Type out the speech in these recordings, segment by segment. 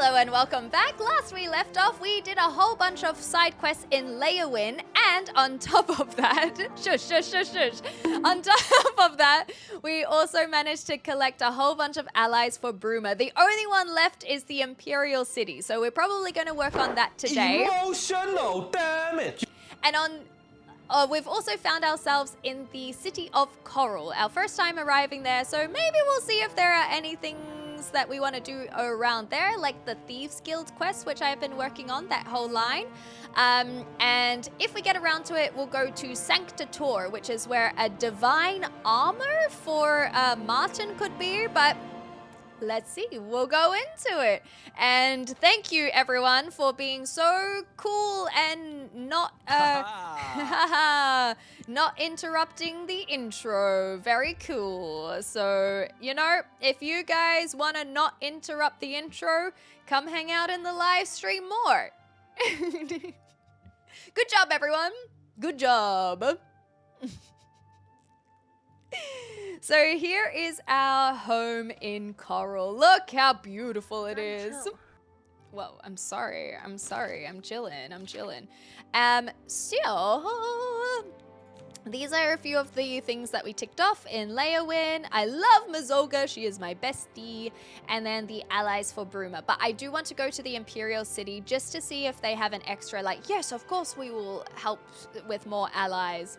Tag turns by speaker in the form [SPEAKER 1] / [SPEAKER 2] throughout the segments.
[SPEAKER 1] Hello and welcome back. Last we left off, we did a whole bunch of side quests in Leowin, and on top of that, on top of that, we also managed to collect a whole bunch of allies for Bruma. The only one left is the Imperial City, so we're probably going to work on that today.
[SPEAKER 2] Emotional damage.
[SPEAKER 1] And we've also found ourselves in the city of Coral, our first time arriving there, so maybe we'll see if there are any things that we want to do around there, like the Thieves Guild quest, which I've been working on, that whole line. And if we get around to it, we'll go to Sanctator, which is where a divine armor for Martin could be, but let's see, we'll go into it. And thank you everyone for being so cool and not not interrupting the intro. Very cool. So, you know, if you guys want to not interrupt the intro, come hang out in the live stream more. Good job, everyone. Good job. So here is our home in Coral. Look how beautiful it is. Whoa, I'm sorry. I'm chilling. So these are a few of the things that we ticked off in Leowin. I love Mazoga. She is my bestie. And then the allies for Bruma. But I do want to go to the Imperial City just to see if they have an extra, like, yes, of course we will help with more allies.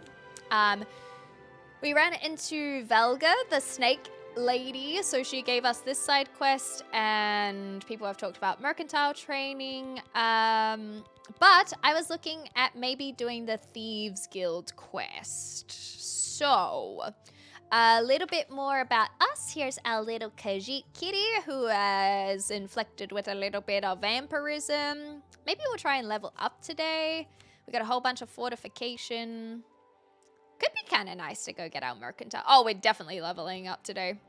[SPEAKER 1] We ran into Velga, the snake lady, so she gave us this side quest, and people have talked about mercantile training, but I was looking at maybe doing the Thieves Guild quest. So, a little bit more about us. Here's our little Khajiit kitty, who is inflicted with a little bit of vampirism. Maybe we'll try and level up today. We got a whole bunch of fortification. Could be kind of nice to go get our mercantile. Oh, we're definitely leveling up today.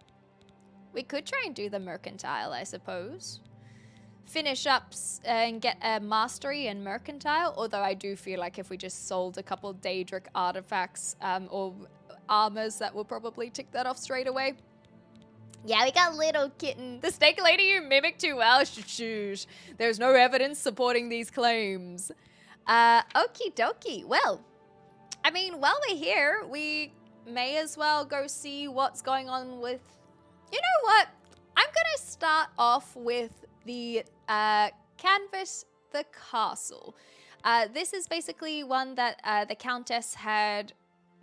[SPEAKER 1] We could try and do the mercantile, I suppose. Finish up and get a mastery in mercantile. Although I do feel like if we just sold a couple Daedric artifacts or armors, that will probably tick that off straight away. Yeah, we got little kitten. The snake lady you mimicked too well. Shush. There's no evidence supporting these claims. Okie dokie. Well, I mean, while we're here, we may as well go see what's going on with... You know what? I'm going to start off with the canvas, the castle. This is basically one that the Countess had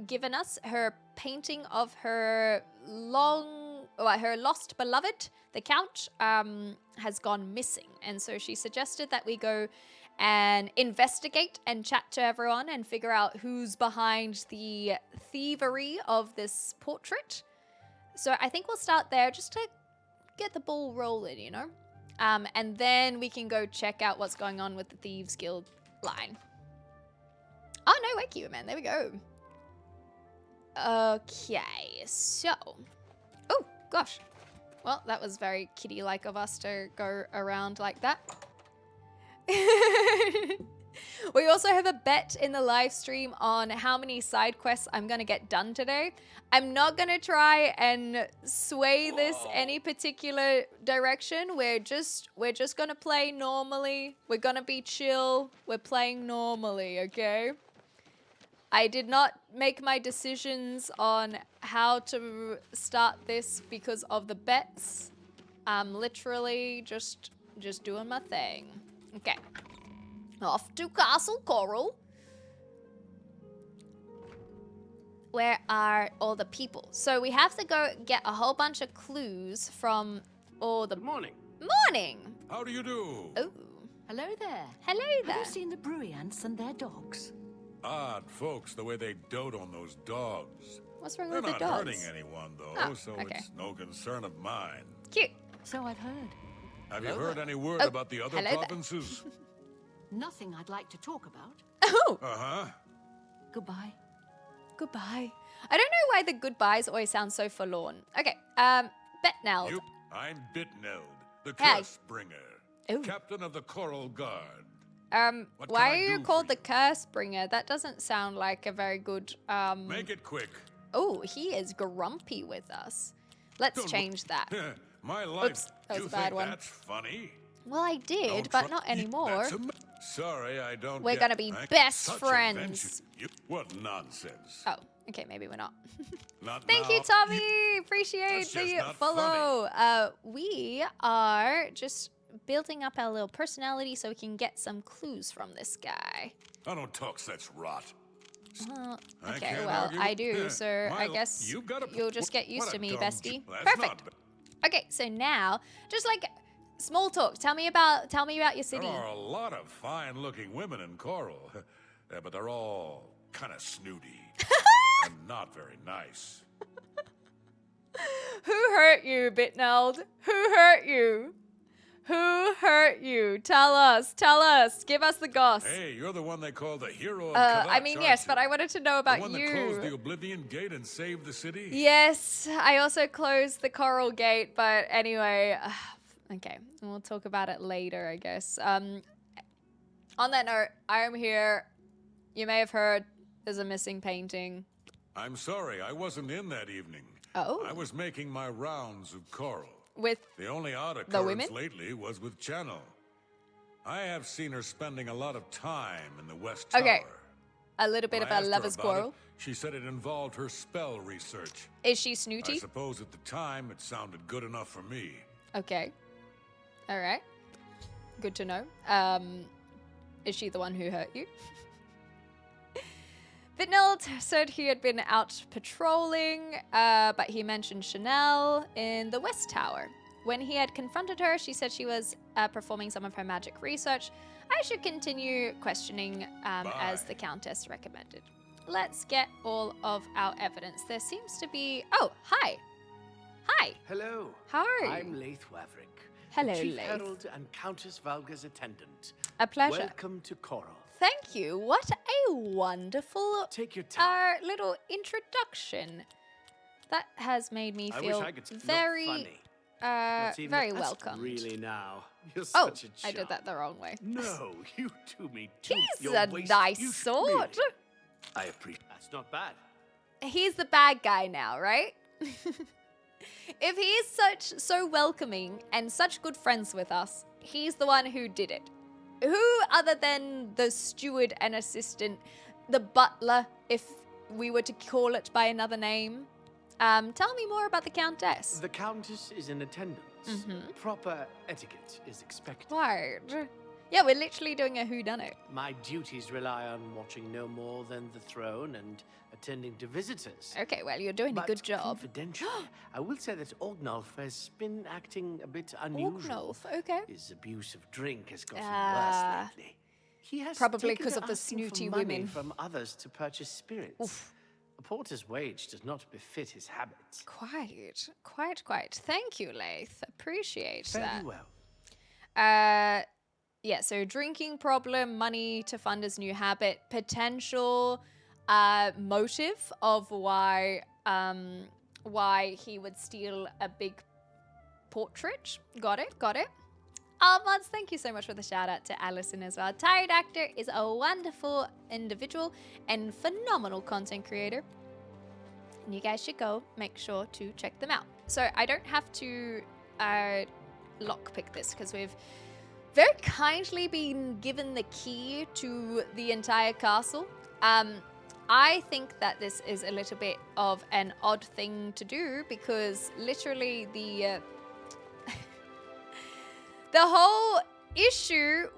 [SPEAKER 1] given us. Her painting of her lost beloved, the Count, has gone missing. And so she suggested that we go and investigate and chat to everyone and figure out who's behind the thievery of this portrait. So I think we'll start there just to get the ball rolling, you know? And then we can go check out what's going on with the Thieves Guild line. Oh, no, wake you, man. There we go. Okay, so... Oh, gosh. Well, that was very kitty-like of us to go around like that. We also have a bet in the live stream on how many side quests I'm going to get done today. I'm not going to try and sway this any particular direction. We're just going to play normally. We're going to be chill. We're playing normally, okay? I did not make my decisions on how to start this because of the bets. I'm literally just doing my thing. Okay, off to Castle Coral. Where are all the people? So we have to go get a whole bunch of clues from all the...
[SPEAKER 3] Morning.
[SPEAKER 1] Morning!
[SPEAKER 3] How do you do?
[SPEAKER 1] Oh.
[SPEAKER 4] Hello there.
[SPEAKER 1] Hello there.
[SPEAKER 4] Have you seen the Bruyants and their dogs?
[SPEAKER 3] Odd folks, the way they dote on those dogs.
[SPEAKER 1] What's wrong
[SPEAKER 3] They're
[SPEAKER 1] with the
[SPEAKER 3] not
[SPEAKER 1] dogs?
[SPEAKER 3] hurting anyone, though,
[SPEAKER 1] Oh,
[SPEAKER 3] so
[SPEAKER 1] okay.
[SPEAKER 3] it's no concern of mine.
[SPEAKER 1] Cute.
[SPEAKER 4] So I've heard.
[SPEAKER 3] Have you heard any word
[SPEAKER 1] Oh,
[SPEAKER 3] about the other
[SPEAKER 1] hello there.
[SPEAKER 3] provinces?
[SPEAKER 4] Nothing I'd like to talk about.
[SPEAKER 1] Oh.
[SPEAKER 3] Uh-huh.
[SPEAKER 4] Goodbye.
[SPEAKER 1] Goodbye. I don't know why the goodbyes always sound so forlorn. Okay, Betneld.
[SPEAKER 3] You, I'm Bitneld, the
[SPEAKER 1] Hey.
[SPEAKER 3] curse bringer,
[SPEAKER 1] Ooh.
[SPEAKER 3] captain of the Coral Guard. What
[SPEAKER 1] Why
[SPEAKER 3] can I
[SPEAKER 1] are you
[SPEAKER 3] do
[SPEAKER 1] called
[SPEAKER 3] for
[SPEAKER 1] the curse bringer? That doesn't sound like a very good,
[SPEAKER 3] Make it quick.
[SPEAKER 1] Oh, he is grumpy with us. Let's change that.
[SPEAKER 3] My life.
[SPEAKER 1] Oops, that was
[SPEAKER 3] you
[SPEAKER 1] a bad
[SPEAKER 3] think
[SPEAKER 1] one.
[SPEAKER 3] that's funny?
[SPEAKER 1] Well, I did,
[SPEAKER 3] Don't
[SPEAKER 1] but
[SPEAKER 3] try-
[SPEAKER 1] not
[SPEAKER 3] You-
[SPEAKER 1] anymore.
[SPEAKER 3] that's Sorry, I don't
[SPEAKER 1] We're
[SPEAKER 3] get-
[SPEAKER 1] gonna be
[SPEAKER 3] Thank-
[SPEAKER 1] best
[SPEAKER 3] such
[SPEAKER 1] friends.
[SPEAKER 3] adventure. What nonsense.
[SPEAKER 1] Oh, okay, maybe we're not.
[SPEAKER 3] Not
[SPEAKER 1] Thank
[SPEAKER 3] now.
[SPEAKER 1] you, Tommy. Appreciate
[SPEAKER 3] That's just
[SPEAKER 1] the
[SPEAKER 3] not
[SPEAKER 1] follow. We are just building up our little personality so we can get some clues from this guy.
[SPEAKER 3] I don't talk such rot.
[SPEAKER 1] Well,
[SPEAKER 3] I
[SPEAKER 1] okay,
[SPEAKER 3] can't
[SPEAKER 1] well,
[SPEAKER 3] argue
[SPEAKER 1] I
[SPEAKER 3] with-
[SPEAKER 1] do,
[SPEAKER 3] Yeah,
[SPEAKER 1] so I
[SPEAKER 3] well,
[SPEAKER 1] guess
[SPEAKER 3] you've got a-
[SPEAKER 1] you'll just get used
[SPEAKER 3] what
[SPEAKER 1] to
[SPEAKER 3] a
[SPEAKER 1] me,
[SPEAKER 3] dumb
[SPEAKER 1] bestie.
[SPEAKER 3] that's not
[SPEAKER 1] Perfect.
[SPEAKER 3] ba-
[SPEAKER 1] Okay, so now, just like small talk. Tell me about your
[SPEAKER 3] There
[SPEAKER 1] city.
[SPEAKER 3] are a lot of fine-looking women in Coral, but they're all kind of snooty and not very nice.
[SPEAKER 1] Who hurt you, Bitneld? Who hurt you? Who hurt you? Tell us. Tell us. Give us the goss.
[SPEAKER 3] Hey, you're the one they call the hero of
[SPEAKER 1] I
[SPEAKER 3] Kalash,
[SPEAKER 1] mean,
[SPEAKER 3] aren't
[SPEAKER 1] yes,
[SPEAKER 3] you?
[SPEAKER 1] but I wanted to know
[SPEAKER 3] The
[SPEAKER 1] about
[SPEAKER 3] one that closed the
[SPEAKER 1] you.
[SPEAKER 3] Oblivion gate and saved the city?
[SPEAKER 1] Yes, I also closed the Coral Gate, but anyway, okay, we'll talk about it later, I guess. On that note, I am here. You may have heard there's a missing painting.
[SPEAKER 3] I'm sorry, I wasn't in that evening.
[SPEAKER 1] Oh.
[SPEAKER 3] I was making my rounds of Coral.
[SPEAKER 1] With
[SPEAKER 3] The only odd
[SPEAKER 1] The women?
[SPEAKER 3] occurrence lately was with Channel. I have seen her spending a lot of time in the West Tower.
[SPEAKER 1] Okay. a little bit
[SPEAKER 3] When
[SPEAKER 1] of
[SPEAKER 3] I
[SPEAKER 1] a
[SPEAKER 3] asked her
[SPEAKER 1] lover's
[SPEAKER 3] about
[SPEAKER 1] quarrel.
[SPEAKER 3] it, she said it involved her spell research.
[SPEAKER 1] Is she
[SPEAKER 3] I
[SPEAKER 1] snooty?
[SPEAKER 3] suppose at the time it sounded good enough for me.
[SPEAKER 1] Okay. All right. Good to know. Is she the one who hurt you? Vitneld said he had been out patrolling, but he mentioned Chanel in the West Tower. When he had confronted her, she said she was performing some of her magic research. I should continue questioning as the Countess recommended. Let's get all of our evidence. There seems to be... Oh, hi. Hi.
[SPEAKER 5] Hello.
[SPEAKER 1] How are you?
[SPEAKER 5] I'm Laith Waverick.
[SPEAKER 1] Hello,
[SPEAKER 5] Chief
[SPEAKER 1] Laith.
[SPEAKER 5] Herald and Countess Valga's attendant.
[SPEAKER 1] A pleasure.
[SPEAKER 5] Welcome to Coral.
[SPEAKER 1] Thank you. What a wonderful
[SPEAKER 5] Take your time.
[SPEAKER 1] little introduction. That has made me
[SPEAKER 5] I
[SPEAKER 1] feel
[SPEAKER 5] wish I could speak.
[SPEAKER 1] very,
[SPEAKER 5] Not funny. Not even-
[SPEAKER 1] very
[SPEAKER 5] that's
[SPEAKER 1] welcomed.
[SPEAKER 5] Really now. You're
[SPEAKER 1] Oh,
[SPEAKER 5] such a
[SPEAKER 1] I did that
[SPEAKER 5] chump.
[SPEAKER 1] the wrong way.
[SPEAKER 5] No, you do me too.
[SPEAKER 1] He's
[SPEAKER 5] You're
[SPEAKER 1] a
[SPEAKER 5] waste-
[SPEAKER 1] nice
[SPEAKER 5] you
[SPEAKER 1] sort.
[SPEAKER 5] really- I appreciate. That's not bad.
[SPEAKER 1] He's the bad guy now, right? If he's so welcoming and such good friends with us, he's the one who did it. Who other than the steward and assistant, the butler, if we were to call it by another name? Tell me more about the Countess.
[SPEAKER 5] The Countess is in attendance.
[SPEAKER 1] Mm-hmm.
[SPEAKER 5] Proper etiquette is expected.
[SPEAKER 1] Right. Yeah, we're literally doing a whodunit.
[SPEAKER 5] My duties rely on watching no more than the throne and attending to visitors.
[SPEAKER 1] Okay, well, you're doing a
[SPEAKER 5] But
[SPEAKER 1] good job.
[SPEAKER 5] confidentially, I will say that Ognolf has been acting a bit unusual.
[SPEAKER 1] Ognolf, okay.
[SPEAKER 5] His abuse of drink has gotten
[SPEAKER 1] Ah.
[SPEAKER 5] worse lately. He has
[SPEAKER 1] Probably
[SPEAKER 5] taken
[SPEAKER 1] 'cause
[SPEAKER 5] to
[SPEAKER 1] of the
[SPEAKER 5] asking for
[SPEAKER 1] snooty
[SPEAKER 5] money
[SPEAKER 1] women.
[SPEAKER 5] from others to purchase spirits.
[SPEAKER 1] Oof.
[SPEAKER 5] A porter's wage does not befit his habits.
[SPEAKER 1] Quite. Thank you, Laith. Appreciate
[SPEAKER 5] Very
[SPEAKER 1] that.
[SPEAKER 5] well.
[SPEAKER 1] Yeah, so drinking problem, money to fund his new habit, potential motive of why he would steal a big portrait. Got it. Mods, thank you so much for the shout out to Allison as well. Tired Actor is a wonderful individual and phenomenal content creator. And you guys should go make sure to check them out. So I don't have to lockpick this because we've very kindly been given the key to the entire castle. I think that this is a little bit of an odd thing to do because literally the whole issue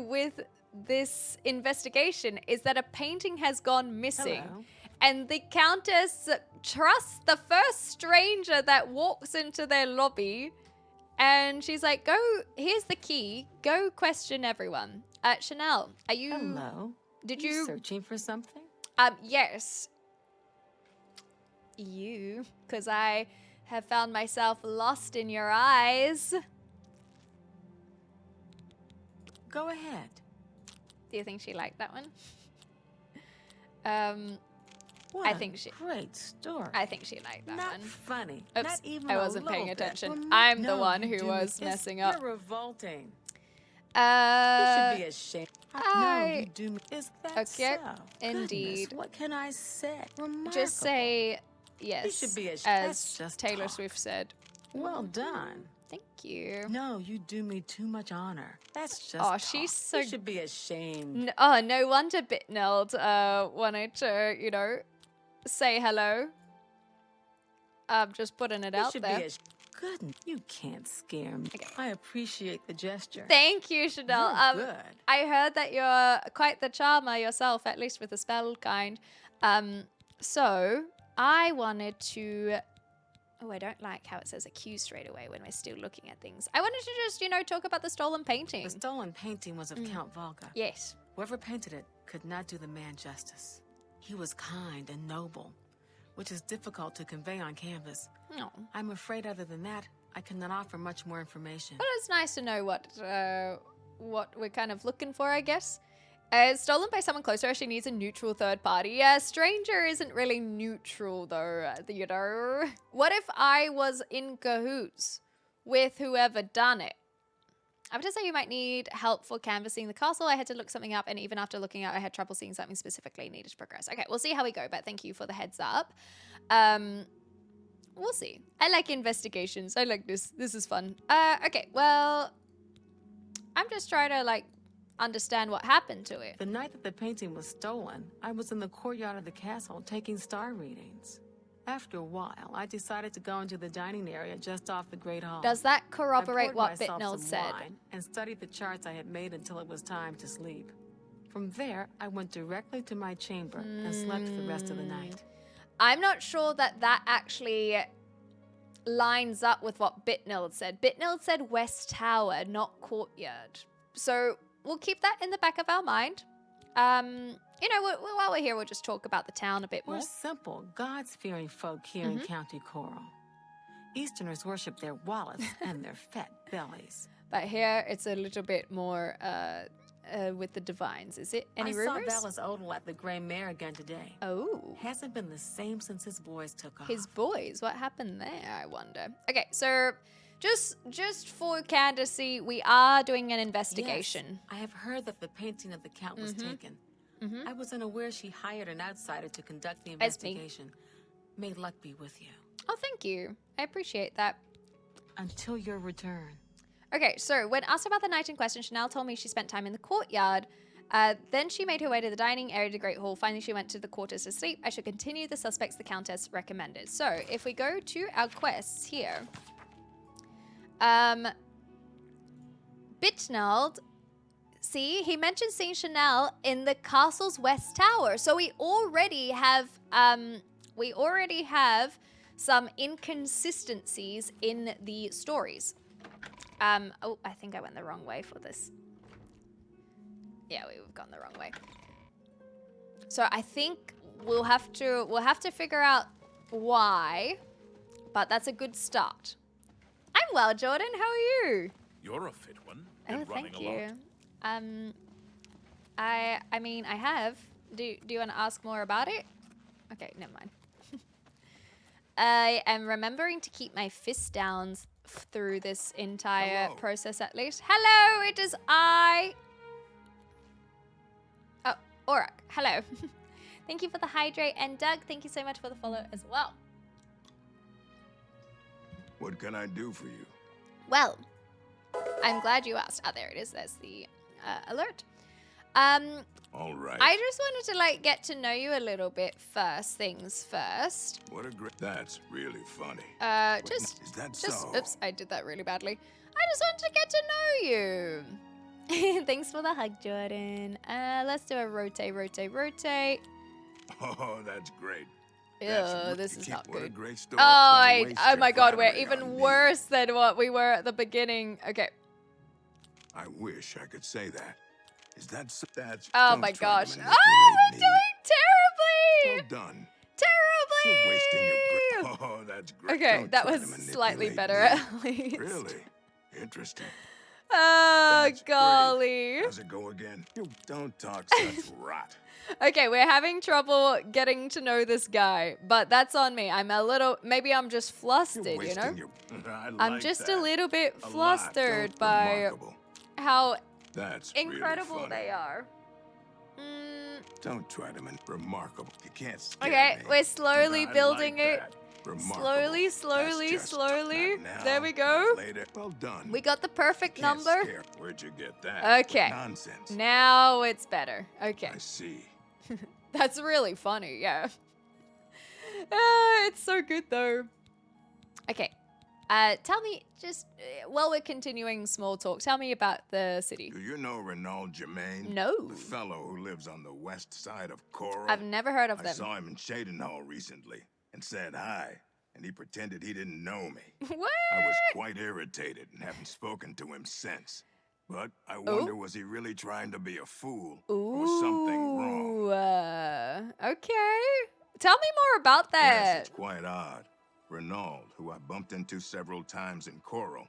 [SPEAKER 1] with this investigation is that a painting has gone missing.
[SPEAKER 6] Hello.
[SPEAKER 1] And the Countess trusts the first stranger that walks into their lobby. And she's like, go, here's the key. Go question everyone. Chanel, are you...
[SPEAKER 6] Hello.
[SPEAKER 1] Did
[SPEAKER 6] You
[SPEAKER 1] you...
[SPEAKER 6] searching for something?
[SPEAKER 1] Yes. You. Because I have found myself lost in your eyes.
[SPEAKER 6] Go ahead.
[SPEAKER 1] Do you think she liked that one?
[SPEAKER 6] What
[SPEAKER 1] I
[SPEAKER 6] a
[SPEAKER 1] think she...
[SPEAKER 6] great story.
[SPEAKER 1] I think she liked that
[SPEAKER 6] Not
[SPEAKER 1] one.
[SPEAKER 6] funny.
[SPEAKER 1] Oops,
[SPEAKER 6] Not even
[SPEAKER 1] I wasn't
[SPEAKER 6] a
[SPEAKER 1] paying
[SPEAKER 6] little bit.
[SPEAKER 1] attention.
[SPEAKER 6] Well,
[SPEAKER 1] I'm the
[SPEAKER 6] no,
[SPEAKER 1] one
[SPEAKER 6] you
[SPEAKER 1] who
[SPEAKER 6] do
[SPEAKER 1] was
[SPEAKER 6] me-
[SPEAKER 1] messing
[SPEAKER 6] You're
[SPEAKER 1] up.
[SPEAKER 6] revolting. You should be ashamed. No, you do me. Is that
[SPEAKER 1] Okay,
[SPEAKER 6] so?
[SPEAKER 1] indeed.
[SPEAKER 6] Goodness, what can I say? Remarkable.
[SPEAKER 1] Just say yes,
[SPEAKER 6] should be
[SPEAKER 1] as
[SPEAKER 6] that's just
[SPEAKER 1] Taylor
[SPEAKER 6] talk.
[SPEAKER 1] Swift said.
[SPEAKER 6] Well done.
[SPEAKER 1] Thank you.
[SPEAKER 6] No, you do me too much honor. That's just
[SPEAKER 1] Oh,
[SPEAKER 6] talk.
[SPEAKER 1] she's so-
[SPEAKER 6] You should be ashamed.
[SPEAKER 1] Oh, no wonder Bitneld wanted to, you know, say hello. I'm just putting it
[SPEAKER 6] You
[SPEAKER 1] out
[SPEAKER 6] should
[SPEAKER 1] there.
[SPEAKER 6] be ashamed. Good. You can't scare me.
[SPEAKER 1] Okay.
[SPEAKER 6] I appreciate the gesture.
[SPEAKER 1] Thank you, Chanel.
[SPEAKER 6] You're good.
[SPEAKER 1] I heard that you're quite the charmer yourself, at least with the spell kind. So I wanted to. Oh, I don't like how it says accused straight away when we're still looking at things. I wanted to just, you know, talk about the stolen painting.
[SPEAKER 6] The stolen painting was of Count Volga.
[SPEAKER 1] Yes.
[SPEAKER 6] Whoever painted it could not do the man justice. He was kind and noble, which is difficult to convey on canvas.
[SPEAKER 1] No.
[SPEAKER 6] I'm afraid other than that, I cannot offer much more information.
[SPEAKER 1] But it's nice to know what we're kind of looking for, I guess. Stolen by someone closer actually needs a neutral third party. Yeah, stranger isn't really neutral though, you know. What if I was in cahoots with whoever done it? I would just say you might need help for canvassing the castle. I had to look something up, and even after looking up, I had trouble seeing something specifically needed to progress. Okay, we'll see how we go, but thank you for the heads up. We'll see. I like investigations. I like this. This is fun. Okay, well, I'm just trying to, like, understand what happened to it.
[SPEAKER 6] The night that the painting was stolen, I was in the courtyard of the castle taking star readings. After a while, I decided to go into the dining area just off the Great Hall.
[SPEAKER 1] Does that
[SPEAKER 6] I
[SPEAKER 1] corroborate
[SPEAKER 6] poured
[SPEAKER 1] what
[SPEAKER 6] myself
[SPEAKER 1] Bitnell
[SPEAKER 6] some
[SPEAKER 1] said?
[SPEAKER 6] wine and studied the charts I had made until it was time to sleep. From there, I went directly to my chamber and slept the rest of the night.
[SPEAKER 1] I'm not sure that that actually lines up with what Bitnell said. Bitnell said West Tower, not Courtyard. So we'll keep that in the back of our mind. You know, while we're here, we'll just talk about the town a bit more.
[SPEAKER 6] We're simple, gods-fearing folk here in County Coral. Easterners worship their wallets and their fat bellies.
[SPEAKER 1] But here, it's a little bit more with the divines. Is it? Any rumors?
[SPEAKER 6] I saw Valis Odal at the Grey Mare again today.
[SPEAKER 1] Oh.
[SPEAKER 6] Hasn't been the same since his boys took off.
[SPEAKER 1] His boys? What happened there, I wonder? Okay, so just for candidacy, we are doing an investigation.
[SPEAKER 6] Yes, I have heard that the painting of the Count was taken. I was unaware she hired an outsider to conduct the investigation. May luck be with you.
[SPEAKER 1] Oh, thank you. I appreciate that.
[SPEAKER 6] Until your return.
[SPEAKER 1] Okay, so when asked about the night in question, Chanel told me she spent time in the courtyard. Then she made her way to the dining area of the Great Hall. Finally, she went to the quarters to sleep. I should continue the suspects the Countess recommended. So, if we go to our quests here, Bitnald, see, he mentioned seeing Chanel in the castle's west tower. So we already have some inconsistencies in the stories. Oh, I think I went the wrong way for this. Yeah, we've gone the wrong way. So I think we'll have to figure out why, but that's a good start. I'm well, Jordan. How are you?
[SPEAKER 3] You're a fit one.
[SPEAKER 1] Oh,
[SPEAKER 3] Been running
[SPEAKER 1] thank
[SPEAKER 3] a lot.
[SPEAKER 1] you. I mean, I have. Do you want to ask more about it? Okay, never mind. I am remembering to keep my fist down through this entire process at least. Hello, it is I. Oh, Aurak. Hello. Thank you for the hydrate, and Doug, thank you so much for the follow as well.
[SPEAKER 7] What can I do for you?
[SPEAKER 1] Well, I'm glad you asked. Ah, there it is. There's the alert.
[SPEAKER 7] All right.
[SPEAKER 1] I just wanted to, like, get to know you a little bit first things first.
[SPEAKER 7] What a great... That's really funny.
[SPEAKER 1] Is
[SPEAKER 7] that so?
[SPEAKER 1] Oops, I did that really badly. I just wanted to get to know you. Thanks for the hug, Jordan. Let's do a rotate.
[SPEAKER 7] Oh, that's great.
[SPEAKER 1] Ew, this is not
[SPEAKER 7] What a
[SPEAKER 1] good.
[SPEAKER 7] great story.
[SPEAKER 1] Oh my god, we're even worse than what we were at the beginning. Okay.
[SPEAKER 7] I wish I could say that. Is that so? That's...
[SPEAKER 1] Oh
[SPEAKER 7] don't
[SPEAKER 1] my
[SPEAKER 7] try to
[SPEAKER 1] gosh.
[SPEAKER 7] manipulate
[SPEAKER 1] Oh, we're
[SPEAKER 7] me.
[SPEAKER 1] doing terribly!
[SPEAKER 7] Well done.
[SPEAKER 1] Terribly!
[SPEAKER 7] You're wasting your breath. Oh, that's great.
[SPEAKER 1] Okay,
[SPEAKER 7] Don't
[SPEAKER 1] that
[SPEAKER 7] try
[SPEAKER 1] was
[SPEAKER 7] to manipulate
[SPEAKER 1] slightly
[SPEAKER 7] me.
[SPEAKER 1] better at least.
[SPEAKER 7] Really? Interesting.
[SPEAKER 1] Oh,
[SPEAKER 7] That's great.
[SPEAKER 1] golly.
[SPEAKER 7] How's it go again? You don't talk such rot.
[SPEAKER 1] Okay, we're having trouble getting to know this guy, but that's on me. I'm a little, maybe I'm just
[SPEAKER 7] You're
[SPEAKER 1] flustered, you
[SPEAKER 7] wasting
[SPEAKER 1] know?
[SPEAKER 7] your... I
[SPEAKER 1] I'm
[SPEAKER 7] like
[SPEAKER 1] just
[SPEAKER 7] that.
[SPEAKER 1] a little bit
[SPEAKER 7] A lot.
[SPEAKER 1] flustered
[SPEAKER 7] Don't-
[SPEAKER 1] by
[SPEAKER 7] remarkable.
[SPEAKER 1] how
[SPEAKER 7] That's
[SPEAKER 1] incredible
[SPEAKER 7] really funny.
[SPEAKER 1] they are.
[SPEAKER 7] Don't try to remarkable. You can't scare
[SPEAKER 1] Okay,
[SPEAKER 7] me.
[SPEAKER 1] we're slowly
[SPEAKER 7] I
[SPEAKER 1] building
[SPEAKER 7] like
[SPEAKER 1] it.
[SPEAKER 7] that. Remarkable.
[SPEAKER 1] Slowly,
[SPEAKER 7] That's
[SPEAKER 1] slowly,
[SPEAKER 7] just
[SPEAKER 1] slowly.
[SPEAKER 7] not now,
[SPEAKER 1] There we
[SPEAKER 7] not
[SPEAKER 1] go.
[SPEAKER 7] Later. Well done.
[SPEAKER 1] We got the perfect
[SPEAKER 7] Can't
[SPEAKER 1] number.
[SPEAKER 7] scare- Where'd you get that?
[SPEAKER 1] Okay.
[SPEAKER 7] Nonsense.
[SPEAKER 1] Now it's better. Okay.
[SPEAKER 7] I see.
[SPEAKER 1] That's really funny, yeah. It's so good though. Okay. Tell me, just while we're continuing small talk, tell me about the city.
[SPEAKER 7] Do you know Renaud Germain?
[SPEAKER 1] No.
[SPEAKER 7] The fellow who lives on the west side of Coral?
[SPEAKER 1] I've never heard of
[SPEAKER 7] I
[SPEAKER 1] them.
[SPEAKER 7] saw him in Shadenhall recently and said hi, and he pretended he didn't know me.
[SPEAKER 1] What?
[SPEAKER 7] I was quite irritated and haven't spoken to him since. But I wonder, was he really trying to be a fool? Or was something wrong?
[SPEAKER 1] Ooh, okay. Tell me more about
[SPEAKER 7] Yes,
[SPEAKER 1] that.
[SPEAKER 7] it's quite odd. Renaud, who I bumped into several times in Coral,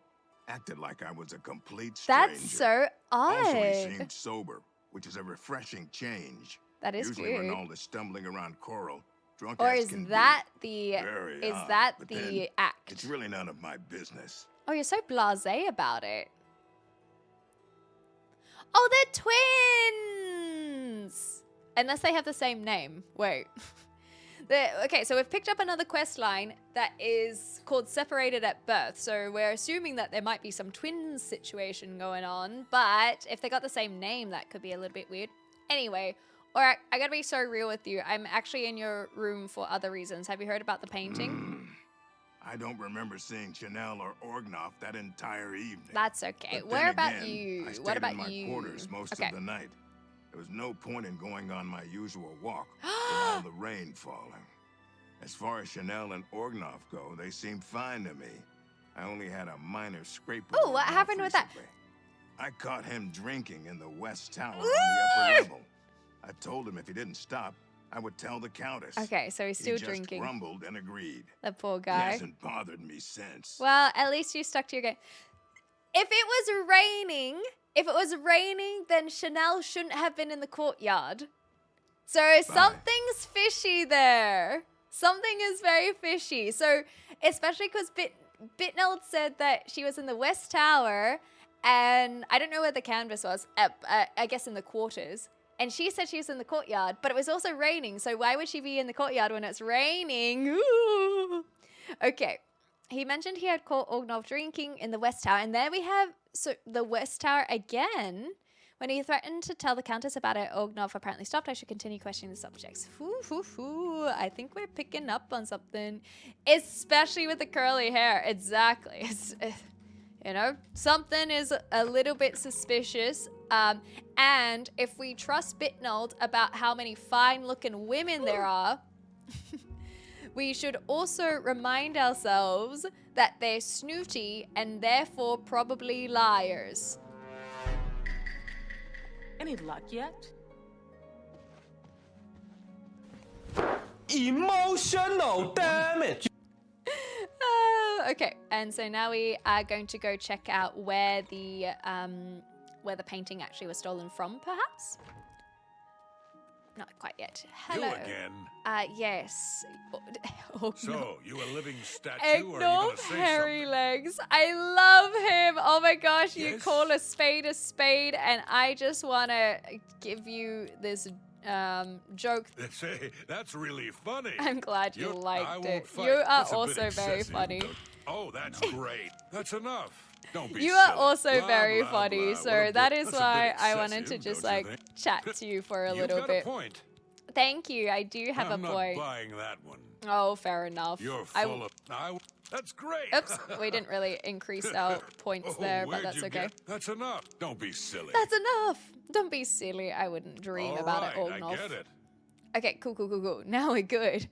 [SPEAKER 7] acted like I was a complete stranger.
[SPEAKER 1] That's so
[SPEAKER 7] Also, he
[SPEAKER 1] odd.
[SPEAKER 7] seemed sober, which is a refreshing change.
[SPEAKER 1] That is
[SPEAKER 7] Usually
[SPEAKER 1] good.
[SPEAKER 7] Renaud is stumbling around Coral, drunk
[SPEAKER 1] Or
[SPEAKER 7] as
[SPEAKER 1] is
[SPEAKER 7] can be.
[SPEAKER 1] that the
[SPEAKER 7] Very
[SPEAKER 1] is
[SPEAKER 7] odd,
[SPEAKER 1] that
[SPEAKER 7] but
[SPEAKER 1] the
[SPEAKER 7] then
[SPEAKER 1] act?
[SPEAKER 7] It's really none of my business.
[SPEAKER 1] Oh, you're so blasé about it. Oh, they're twins! Unless they have the same name. Wait. Okay, so we've picked up another quest line that is called Separated at Birth. So we're assuming that there might be some twins situation going on. But if they got the same name, that could be a little bit weird. Anyway, alright, I gotta be so real with you. I'm actually in your room for other reasons. Have you heard about the painting?
[SPEAKER 7] I don't remember seeing Chanel or Orgnoff that entire evening.
[SPEAKER 1] That's okay.
[SPEAKER 7] But
[SPEAKER 1] Where
[SPEAKER 7] then
[SPEAKER 1] about
[SPEAKER 7] again,
[SPEAKER 1] you?
[SPEAKER 7] I stayed
[SPEAKER 1] What about
[SPEAKER 7] in my
[SPEAKER 1] you?
[SPEAKER 7] quarters most
[SPEAKER 1] Okay.
[SPEAKER 7] of the night. There was no point in going on my usual walk with all the rain falling. As far as Chanel and Orgnoff go, they seemed fine to me. I only had a minor scrape with
[SPEAKER 1] Ooh, what
[SPEAKER 7] Orgnoff
[SPEAKER 1] happened with that?
[SPEAKER 7] recently. I caught him drinking in the West Tower on the upper level. I told him if he didn't stop, I would tell the Countess.
[SPEAKER 1] Okay, so he's
[SPEAKER 7] He
[SPEAKER 1] still
[SPEAKER 7] just
[SPEAKER 1] drinking.
[SPEAKER 7] grumbled and agreed.
[SPEAKER 1] The poor
[SPEAKER 7] He
[SPEAKER 1] guy.
[SPEAKER 7] hasn't bothered me since.
[SPEAKER 1] Well, at least you stuck to your game. If it was raining, then Chanel shouldn't have been in the courtyard. So something's fishy there. Something is very fishy. So, especially because Bitneld said that she was in the West Tower, and I don't know where the canvas was. I guess in the quarters. And she said she was in the courtyard, but it was also raining. So why would she be in the courtyard when it's raining? Ooh. Okay. He mentioned he had caught Orgnoff drinking in the West Tower. And there we have the West Tower again. When he threatened to tell the Countess about it, Orgnoff apparently stopped. I should continue questioning the subjects. I think we're picking up on something. Especially with the curly hair. Exactly. You know, something is a little bit suspicious. And if we trust Bitnold about how many fine-looking women there are, we should also remind ourselves that they're snooty and therefore probably liars.
[SPEAKER 6] Any luck yet?
[SPEAKER 2] Emotional damage.
[SPEAKER 1] Okay, and so now we are going to go check out where the painting actually was stolen from, perhaps? Not quite yet. Hello.
[SPEAKER 3] You again?
[SPEAKER 1] Yes. Oh,
[SPEAKER 3] So, you a living statue, or are you
[SPEAKER 1] Ignore
[SPEAKER 3] gonna say
[SPEAKER 1] hairy
[SPEAKER 3] something?
[SPEAKER 1] legs. I love him. Oh my gosh, you
[SPEAKER 3] Yes?
[SPEAKER 1] call a spade, and I just want to give you this joke.
[SPEAKER 3] Say, that's really funny.
[SPEAKER 1] I'm glad you
[SPEAKER 3] I
[SPEAKER 1] liked
[SPEAKER 3] won't
[SPEAKER 1] it.
[SPEAKER 3] fight.
[SPEAKER 1] You are
[SPEAKER 3] That's a bit
[SPEAKER 1] also very
[SPEAKER 3] excessive,
[SPEAKER 1] funny.
[SPEAKER 3] don't- Oh, that's great. That's enough. Don't be
[SPEAKER 1] You are
[SPEAKER 3] silly.
[SPEAKER 1] also
[SPEAKER 3] Blah,
[SPEAKER 1] very
[SPEAKER 3] blah,
[SPEAKER 1] funny,
[SPEAKER 3] blah.
[SPEAKER 1] so
[SPEAKER 3] What a
[SPEAKER 1] that
[SPEAKER 3] bit-
[SPEAKER 1] is
[SPEAKER 3] that's a
[SPEAKER 1] why
[SPEAKER 3] bit
[SPEAKER 1] I wanted to
[SPEAKER 3] excessive,
[SPEAKER 1] just
[SPEAKER 3] don't you
[SPEAKER 1] like
[SPEAKER 3] think?
[SPEAKER 1] chat to you for a
[SPEAKER 3] You've
[SPEAKER 1] little
[SPEAKER 3] got
[SPEAKER 1] bit.
[SPEAKER 3] A point.
[SPEAKER 1] Thank you. I do have
[SPEAKER 3] I'm
[SPEAKER 1] a point.
[SPEAKER 3] not buying that one.
[SPEAKER 1] Oh, fair enough.
[SPEAKER 3] You're
[SPEAKER 1] I-
[SPEAKER 3] full of. That's great.
[SPEAKER 1] Oops, we didn't really increase our points
[SPEAKER 3] Oh,
[SPEAKER 1] there, but
[SPEAKER 3] where'd
[SPEAKER 1] that's
[SPEAKER 3] you
[SPEAKER 1] okay.
[SPEAKER 3] get- That's enough. Don't be silly.
[SPEAKER 1] That's enough. Don't be silly. I wouldn't dream
[SPEAKER 3] All
[SPEAKER 1] about
[SPEAKER 3] right,
[SPEAKER 1] it,
[SPEAKER 3] I
[SPEAKER 1] Orgnoff.
[SPEAKER 3] get it.
[SPEAKER 1] Okay, cool. Now we're good.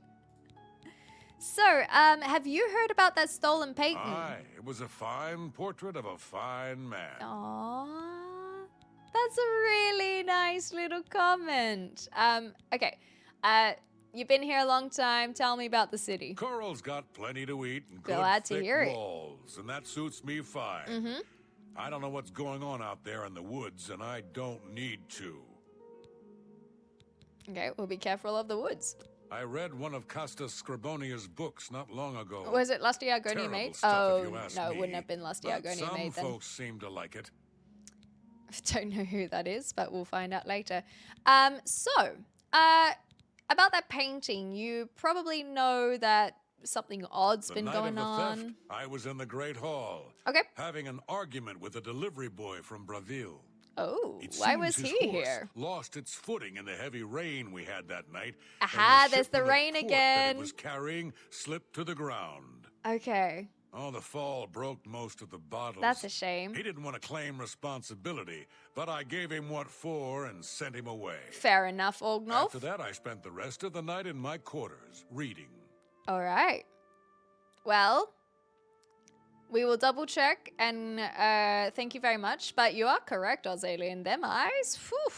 [SPEAKER 1] So, have you heard about that stolen painting?
[SPEAKER 3] Aye, it was a fine portrait of a fine man.
[SPEAKER 1] Aww, that's a really nice little comment. Okay, you've been here a long time. Tell me about the city.
[SPEAKER 3] Coral's got plenty to eat and good
[SPEAKER 1] Glad to
[SPEAKER 3] thick
[SPEAKER 1] hear it.
[SPEAKER 3] walls, and that suits me fine.
[SPEAKER 1] Mm-hmm.
[SPEAKER 3] I don't know what's going on out there in the woods, and I don't need to.
[SPEAKER 1] Okay, we'll be careful of the woods.
[SPEAKER 3] I read one of Costa Scribonia's books not long ago.
[SPEAKER 1] Was it Lusty Argonia
[SPEAKER 3] Terrible
[SPEAKER 1] made?
[SPEAKER 3] stuff,
[SPEAKER 1] Oh,
[SPEAKER 3] if you ask
[SPEAKER 1] no, it
[SPEAKER 3] me.
[SPEAKER 1] wouldn't have been Lusty
[SPEAKER 3] But
[SPEAKER 1] Argonia
[SPEAKER 3] some
[SPEAKER 1] made then.
[SPEAKER 3] folks seem to like it.
[SPEAKER 1] Don't know who that is, but we'll find out later. So, about that painting, you probably know that something odd's
[SPEAKER 3] The
[SPEAKER 1] been
[SPEAKER 3] night
[SPEAKER 1] going
[SPEAKER 3] of the
[SPEAKER 1] on.
[SPEAKER 3] theft, I was in the Great Hall,
[SPEAKER 1] Okay.
[SPEAKER 3] having an argument with a delivery boy from Braville.
[SPEAKER 1] Oh,
[SPEAKER 3] It
[SPEAKER 1] why
[SPEAKER 3] seems
[SPEAKER 1] was
[SPEAKER 3] his
[SPEAKER 1] he
[SPEAKER 3] horse
[SPEAKER 1] here?
[SPEAKER 3] lost its footing in the heavy rain we had that night.
[SPEAKER 1] Aha,
[SPEAKER 3] and
[SPEAKER 1] there's the
[SPEAKER 3] shipment of
[SPEAKER 1] rain
[SPEAKER 3] port that
[SPEAKER 1] again.
[SPEAKER 3] it was carrying slipped to the ground.
[SPEAKER 1] Okay,
[SPEAKER 3] Oh, the fall broke most of the bottles.
[SPEAKER 1] that's a shame.
[SPEAKER 3] He didn't want to claim responsibility, but I gave him what for and sent him away.
[SPEAKER 1] Fair enough, Ognolf.
[SPEAKER 3] After that, I spent the rest of the night in my quarters, reading.
[SPEAKER 1] All right. Well, we will double check and thank you very much. But you are correct, Ozalian. Them eyes, whew.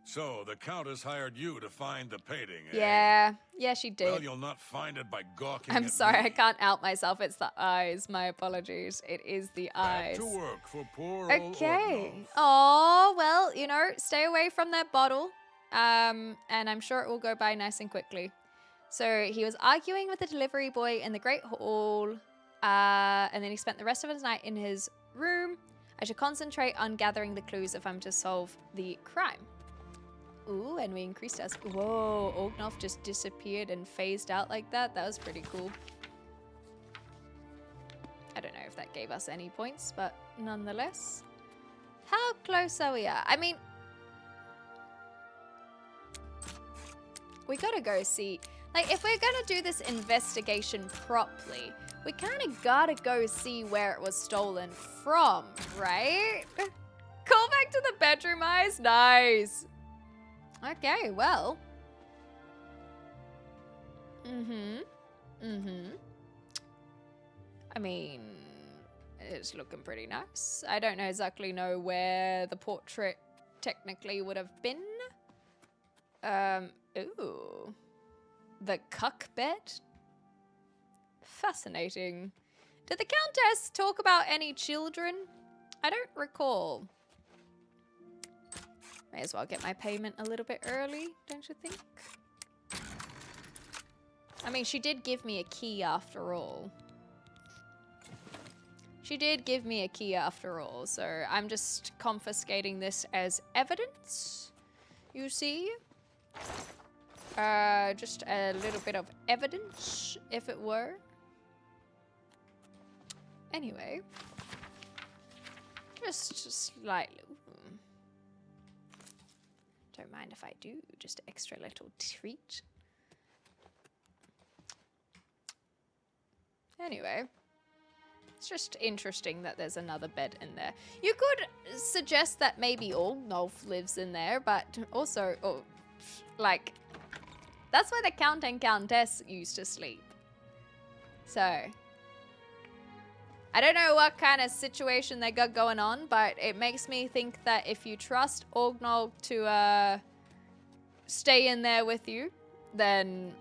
[SPEAKER 3] So, the Countess hired you to find the painting, eh?
[SPEAKER 1] Yeah, she did.
[SPEAKER 3] Well, you'll not find it by gawking
[SPEAKER 1] I'm
[SPEAKER 3] at
[SPEAKER 1] sorry,
[SPEAKER 3] me.
[SPEAKER 1] I can't out myself. It's the eyes. My apologies. It is the
[SPEAKER 3] Back
[SPEAKER 1] eyes.
[SPEAKER 3] to work for poor old
[SPEAKER 1] Okay.
[SPEAKER 3] Ordnov.
[SPEAKER 1] Oh, well, you know, stay away from that bottle. And I'm sure it will go by nice and quickly. So he was arguing with the delivery boy in the Great Hall. And then he spent the rest of his night in his room. I should concentrate on gathering the clues if I'm to solve the crime. Ooh, and we increased us. Whoa, Ognolf just disappeared and phased out like that. That was pretty cool. I don't know if that gave us any points, but nonetheless. How close are we at? I mean, we gotta go see. Like, if we're gonna do this investigation properly, we kind of gotta go see where it was stolen from, right? Call back to the bedroom eyes. Nice. Okay, well. I mean, it's looking pretty nice. I don't exactly know where the portrait technically would have been. Ooh. The cuck bed? Fascinating. Did the Countess talk about any children? I don't recall. May as well get my payment a little bit early, don't you think? I mean, she did give me a key after all. She did give me a key after all, so I'm just confiscating this as evidence, you see? Just a little bit of evidence, if it were. Anyway. Just slightly. Don't mind if I do. Just an extra little treat. Anyway. It's just interesting that there's another bed in there. You could suggest that maybe Ognolf lives in there, but also, like, that's where the Count and Countess used to sleep. So, I don't know what kind of situation they got going on, but it makes me think that if you trust Ognolf to stay in there with you, then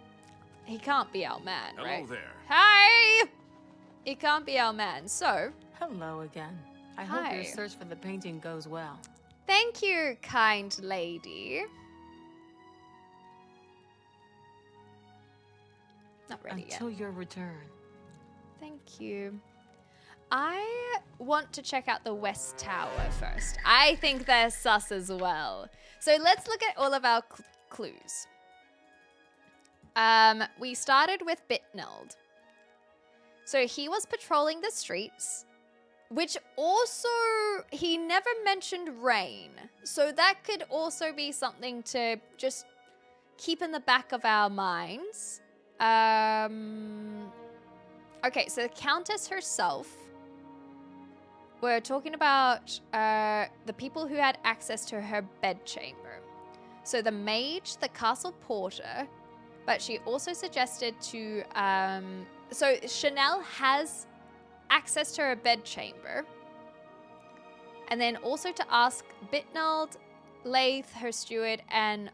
[SPEAKER 1] he can't be our man, right?
[SPEAKER 3] Hello there.
[SPEAKER 1] Hi! He can't be our man, so
[SPEAKER 6] Hello again. I hope
[SPEAKER 1] Hi.
[SPEAKER 6] your search for the painting goes well.
[SPEAKER 1] thank you, kind lady. Not ready yet.
[SPEAKER 6] Until your return.
[SPEAKER 1] Thank you. I want to check out the West Tower first. I think they're sus as well. So let's look at all of our clues. We started with Bitneld. So he was patrolling the streets, which also, he never mentioned rain. So that could also be something to just keep in the back of our minds. Okay, so the Countess herself, we're talking about the people who had access to her bedchamber. So the mage, the castle porter, but she also suggested to, so Chanel has access to her bedchamber. And then also to ask Bitnald, Laith, her steward, and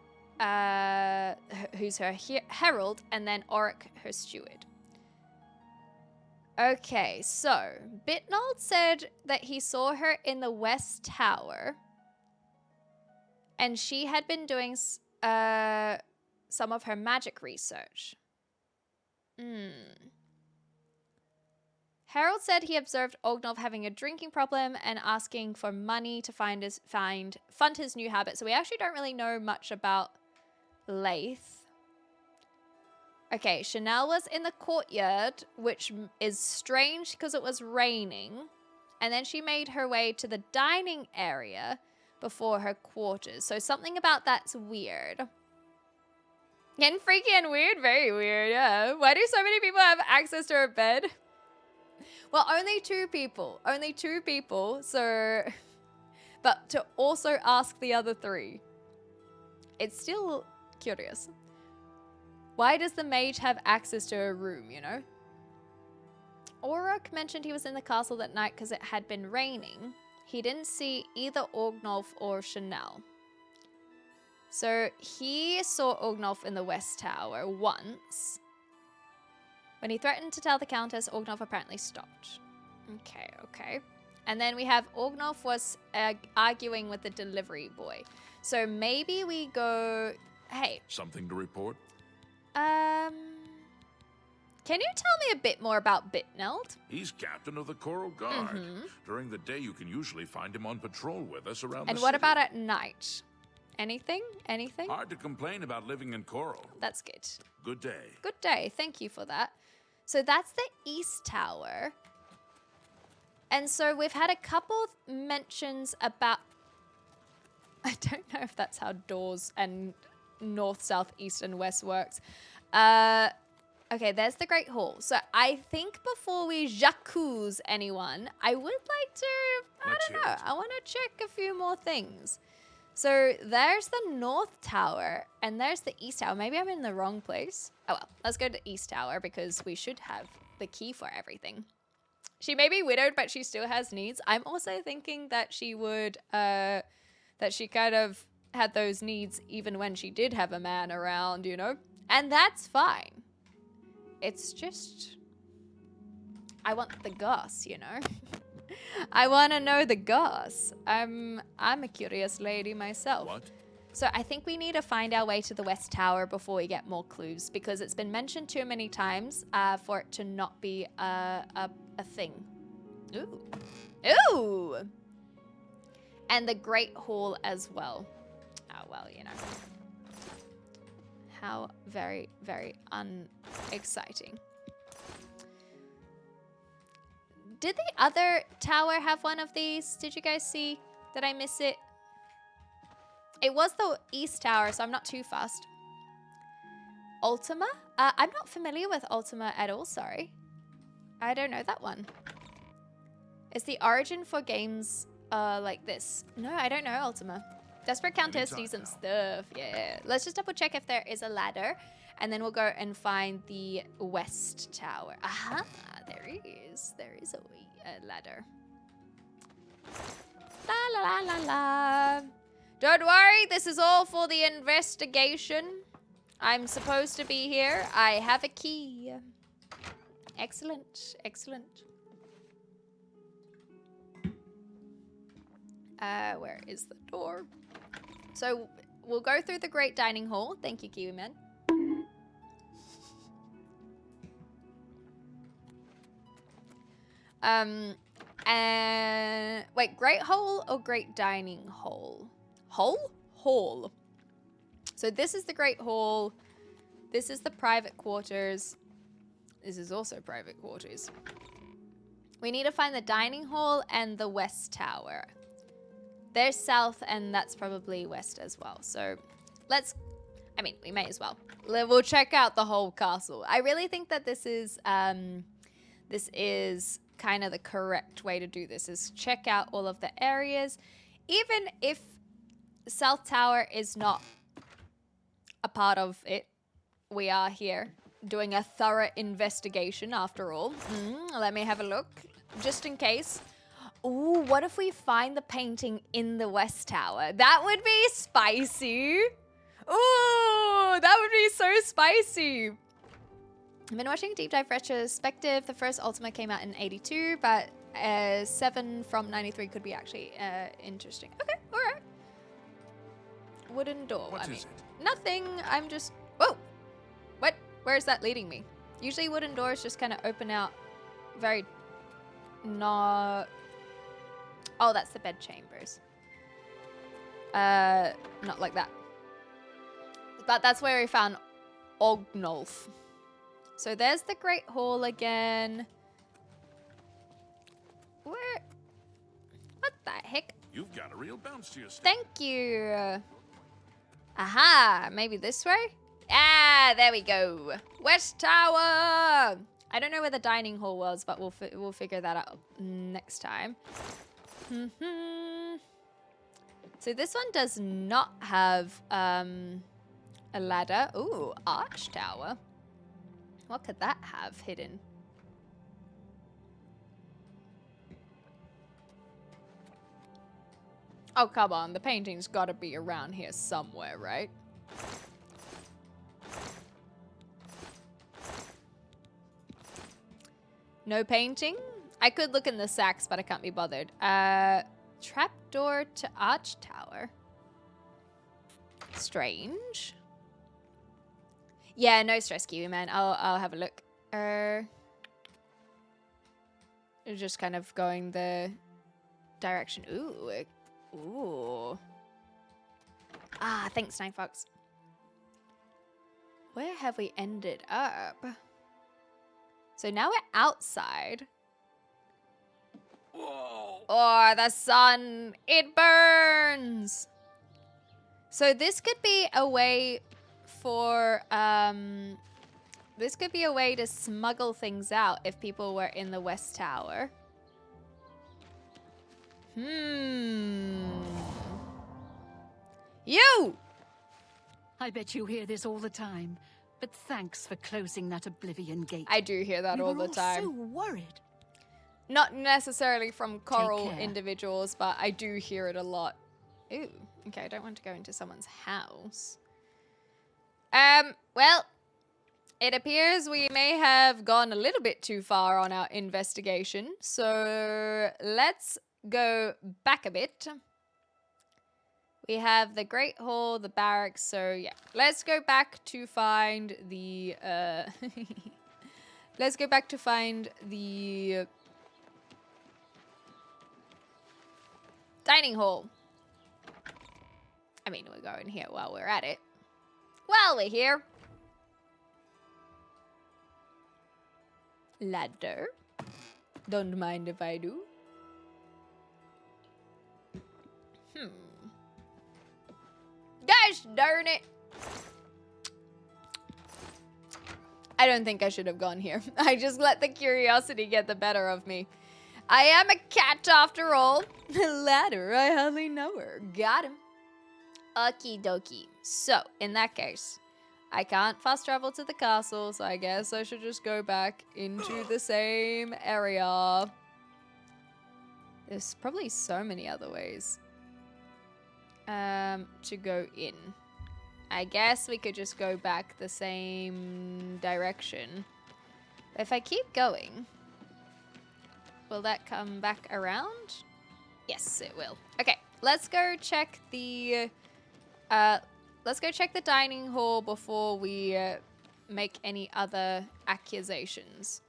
[SPEAKER 1] who's her herald, and then Auric, her steward. Okay, so Bitnald said that he saw her in the West Tower, and she had been doing some of her magic research. Harold said he observed Ognolf having a drinking problem and asking for money to fund his new habit. So we actually don't really know much about Laith. Okay, Chanel was in the courtyard, which is strange because it was raining. And then she made her way to the dining area before her quarters. So something about that's weird. Getting freaky and weird? Very weird, yeah. Why do so many people have access to her bed? Well, only 2 people. Only 2 people, so... But to also ask the other 3. It's still curious. Why does the mage have access to a room, you know? Orok mentioned he was in the castle that night because it had been raining. He didn't see either Orgnolf or Chanel. So he saw Orgnolf in the West Tower once. When he threatened to tell the Countess, Orgnolf apparently stopped. Okay, okay. And then we have Orgnolf was arguing with the delivery boy. So maybe we go... Hey.
[SPEAKER 3] Something to report?
[SPEAKER 1] Can you tell me a bit more about Bitneld?
[SPEAKER 3] He's captain of the Coral Guard. During the day, you can usually find him on patrol with us around the
[SPEAKER 1] And
[SPEAKER 3] city.
[SPEAKER 1] what about at night? Anything? Anything?
[SPEAKER 3] Hard to complain about living in Coral.
[SPEAKER 1] That's good.
[SPEAKER 3] Good day.
[SPEAKER 1] Good day. Thank you for that. So that's the East Tower. And so we've had a couple of mentions about... I don't know if that's how doors and north, south, east, and west works. Okay, there's the Great Hall. So I think before we jacuzzi anyone, I would like to...
[SPEAKER 3] Let's
[SPEAKER 1] I don't
[SPEAKER 3] hear
[SPEAKER 1] know.
[SPEAKER 3] it.
[SPEAKER 1] I want to check a few more things. So there's the North Tower and there's the East Tower. Maybe I'm in the wrong place. Oh well, let's go to East Tower because we should have the key for everything. She may be widowed, but she still has needs. I'm also thinking that she would, that she kind of had those needs even when she did have a man around, you know? And that's fine. It's just, I want the goss, you know? I want to know the goss. I'm a curious lady myself.
[SPEAKER 3] What?
[SPEAKER 1] So I think we need to find our way to the West Tower before we get more clues because it's been mentioned too many times for it to not be a thing. Ooh. Ooh! And the Great Hall as well. Oh, well, you know. How very, very unexciting. Did the other tower have one of these? Did you guys see? Did I miss it? It was the East Tower, so I'm not too fast. Ultima? I'm not familiar with Ultima at all, sorry. I don't know that one. Is the origin for games like this? No, I don't know Ultima. Desperate Countess needs some stuff. Yeah. Let's just double check if there is a ladder. And then we'll go and find the West Tower. Aha, there is. There is a ladder. La la la la la. Don't worry, this is all for the investigation. I'm supposed to be here. I have a key. Excellent, excellent. Where is the door? So we'll go through the Great Dining Hall. Thank you, Kiwi Man. And wait, Great Hall or Great Dining Hall? Hall. So this is the Great Hall. This is the private quarters. This is also private quarters. We need to find the dining hall and the West Tower. There's south and that's probably west as well. So let's, I mean, we may as well. We'll check out the whole castle. I really think that this is kind of the correct way to do this, is check out all of the areas. Even if South Tower is not a part of it, we are here doing a thorough investigation after all. Let me have a look, just in case. Ooh, what if we find the painting in the West Tower? That would be spicy. Ooh, that would be so spicy. I've been watching Deep Dive Retrospective. The first Ultima came out in 82, but 7 from 93 could be actually interesting. Okay, all right. Wooden door.
[SPEAKER 3] What is it?
[SPEAKER 1] Nothing. I'm just... Whoa. What? Where is that leading me? Usually wooden doors just kind of open out very... not... Oh, that's the bed chambers. Not like that. But that's where we found Orgnolf. So there's the Great Hall again. Where? What the heck?
[SPEAKER 3] You've got a real bounce to your step.
[SPEAKER 1] Thank you. Aha, maybe this way? Ah, there we go. West Tower. I don't know where the dining hall was, but we'll figure that out next time. So this one does not have a ladder. Ooh, arch tower. What could that have hidden? Oh, come on. The painting's got to be around here somewhere, right? No painting? I could look in the sacks, but I can't be bothered. Trapdoor to arch tower. Strange. Yeah, no stress, Kiwi man. I'll have a look. Just kind of going the direction. Ooh. Ah, thanks, Nine Fox. Where have we ended up? So now we're outside.
[SPEAKER 3] Whoa!
[SPEAKER 1] Oh, the sun. It burns. So this could be a way for, this could be a way to smuggle things out if people were in the West Tower. You!
[SPEAKER 4] I bet you hear this all the time. But thanks for closing that Oblivion gate.
[SPEAKER 1] I do hear that all the time.
[SPEAKER 4] We were all so worried.
[SPEAKER 1] Not necessarily from coral
[SPEAKER 4] care.
[SPEAKER 1] individuals, but I do hear it a lot. Ooh, okay, I don't want to go into someone's house. Well, it appears we may have gone a little bit too far on our investigation, so let's go back a bit. We have the Great Hall, the barracks, so yeah. Let's go back to find the, let's go back to find the dining hall. I mean, we're going here while we're at it. While we're here. Ladder. Don't mind if I do. Gosh darn it. I don't think I should have gone here. I just let the curiosity get the better of me. I am a cat after all. Ladder, I hardly know her. Got him. Okie dokie. So, in that case, I can't fast travel to the castle, so I guess I should just go back into the same area. There's probably so many other ways to go in. I guess we could just go back the same direction. If I keep going, will that come back around? Yes, it will. Okay, let's go check the dining hall before we make any other accusations.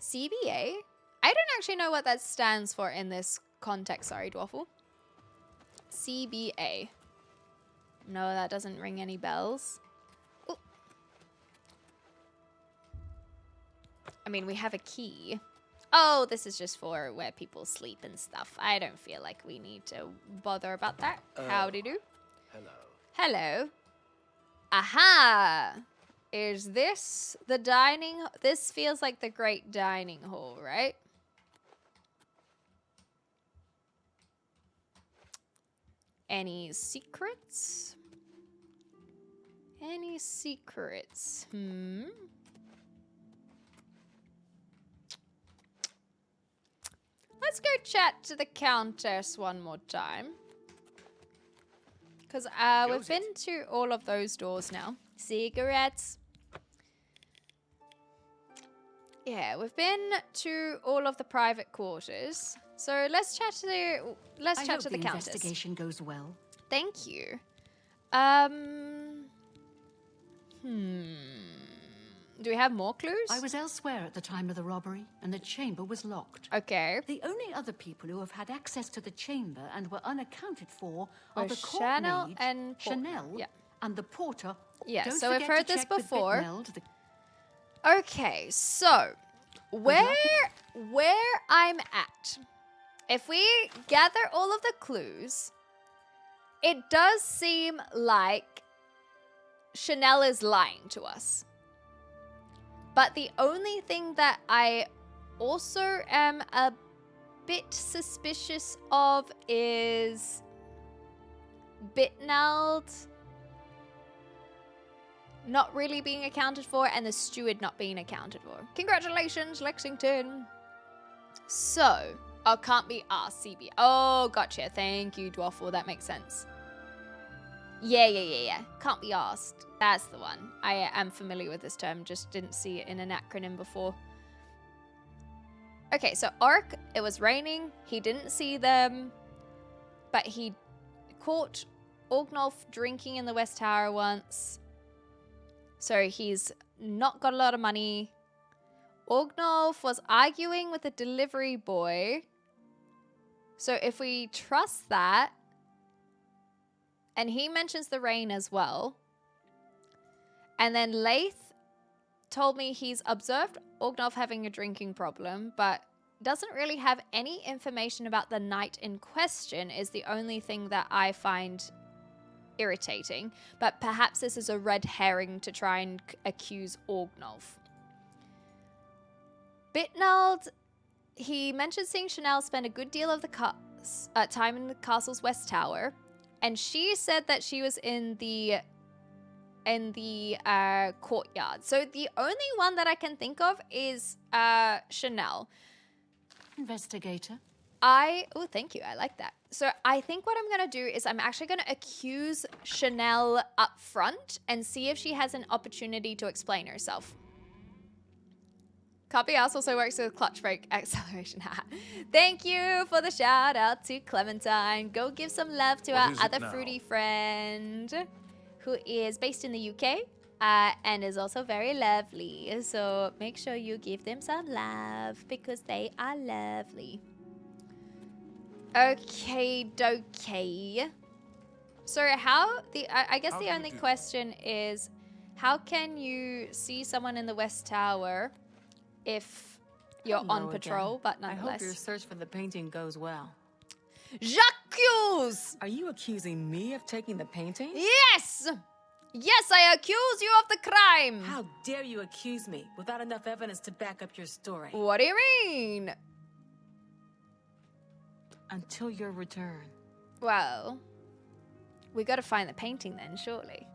[SPEAKER 1] CBA? I don't actually know what that stands for in this context. Sorry, Dwaffle. CBA. No, that doesn't ring any bells. Ooh. I mean, we have a key. Oh, this is just for where people sleep and stuff. I don't feel like we need to bother about that. Howdy do.
[SPEAKER 5] Hello.
[SPEAKER 1] Hello. Aha! Is this the dining? This feels like the great dining hall, right? Any secrets? Any secrets? Let's go chat to the Countess one more time. Because we've been to all of those doors now. Cigarettes. Yeah, we've been to all of the private quarters. So let's chat to the
[SPEAKER 4] I hope
[SPEAKER 1] Countess.
[SPEAKER 4] the investigation goes well.
[SPEAKER 1] Thank you. Do we have more clues?
[SPEAKER 4] I was elsewhere at the time of the robbery, and the chamber was locked.
[SPEAKER 1] Okay.
[SPEAKER 4] The only other people who have had access to the chamber and were unaccounted for are
[SPEAKER 1] Were
[SPEAKER 4] the
[SPEAKER 1] Chanel
[SPEAKER 4] court maid,
[SPEAKER 1] and
[SPEAKER 4] Chanel,
[SPEAKER 1] yeah.
[SPEAKER 4] and the porter.
[SPEAKER 1] Yeah,
[SPEAKER 4] Don't
[SPEAKER 1] so we've
[SPEAKER 4] forget
[SPEAKER 1] heard
[SPEAKER 4] to
[SPEAKER 1] this
[SPEAKER 4] check with
[SPEAKER 1] before.
[SPEAKER 4] Bitmeld,
[SPEAKER 1] Okay, so where I'm at, if we gather all of the clues, it does seem like Chanel is lying to us. But the only thing that I also am a bit suspicious of is Bitnald not really being accounted for and the steward not being accounted for. Congratulations, Lexington. So, oh, can't be asked, CB. Oh, gotcha. Thank you, Dwaffle. That makes sense. Yeah. Can't be asked. That's the one. I am familiar with this term, just didn't see it in an acronym before. Okay, so Ark, it was raining. He didn't see them, but he caught Orgnolf drinking in the West Tower once. So he's not got a lot of money. Orgnolf was arguing with the delivery boy. So if we trust that, and he mentions the rain as well. And then Laith told me he's observed Orgnolf having a drinking problem, but doesn't really have any information about the night in question is the only thing that I find irritating. But perhaps this is a red herring to try and accuse Orgnolf. Bitnald, he mentioned seeing Chanel spend a good deal of the time in the castle's West Tower. And she said that she was in the courtyard. So the only one that I can think of is Chanel.
[SPEAKER 4] Investigator.
[SPEAKER 1] Oh, thank you. I like that. So I think what I'm going to do is I'm actually going to accuse Chanel up front and see if she has an opportunity to explain herself. Copy Ass also works with Clutch Break Acceleration. Thank you for the shout out to Clementine. Go give some love to our other fruity friend who is based in the UK and is also very lovely. So make sure you give them some love because they are lovely. Okay, dokey. So I guess the only question is, how can you see someone in the West Tower if you're on patrol, but nonetheless?
[SPEAKER 6] I hope your search for the painting goes well.
[SPEAKER 1] J'accuse!
[SPEAKER 6] Are you accusing me of taking the painting?
[SPEAKER 1] Yes! Yes, I accuse you of the crime!
[SPEAKER 6] How dare you accuse me without enough evidence to back up your story?
[SPEAKER 1] What do you mean?
[SPEAKER 6] Until your return.
[SPEAKER 1] Well, we gotta find the painting then, surely.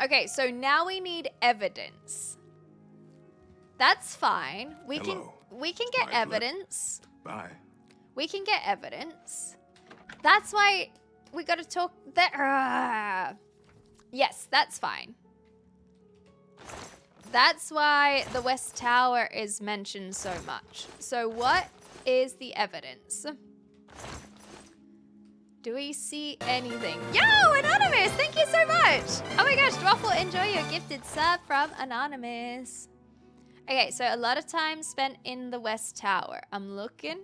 [SPEAKER 1] Okay, so now we need evidence. That's fine. We can get evidence.
[SPEAKER 7] Bye.
[SPEAKER 1] We can get evidence. That's why we gotta talk there. Yes, that's fine. That's why the West Tower is mentioned so much. So what is the evidence? Do we see anything? Yo, Anonymous! Thank you so much! Oh my gosh, Dwaffle, enjoy your gifted sub from Anonymous. Okay, so a lot of time spent in the West Tower. I'm looking.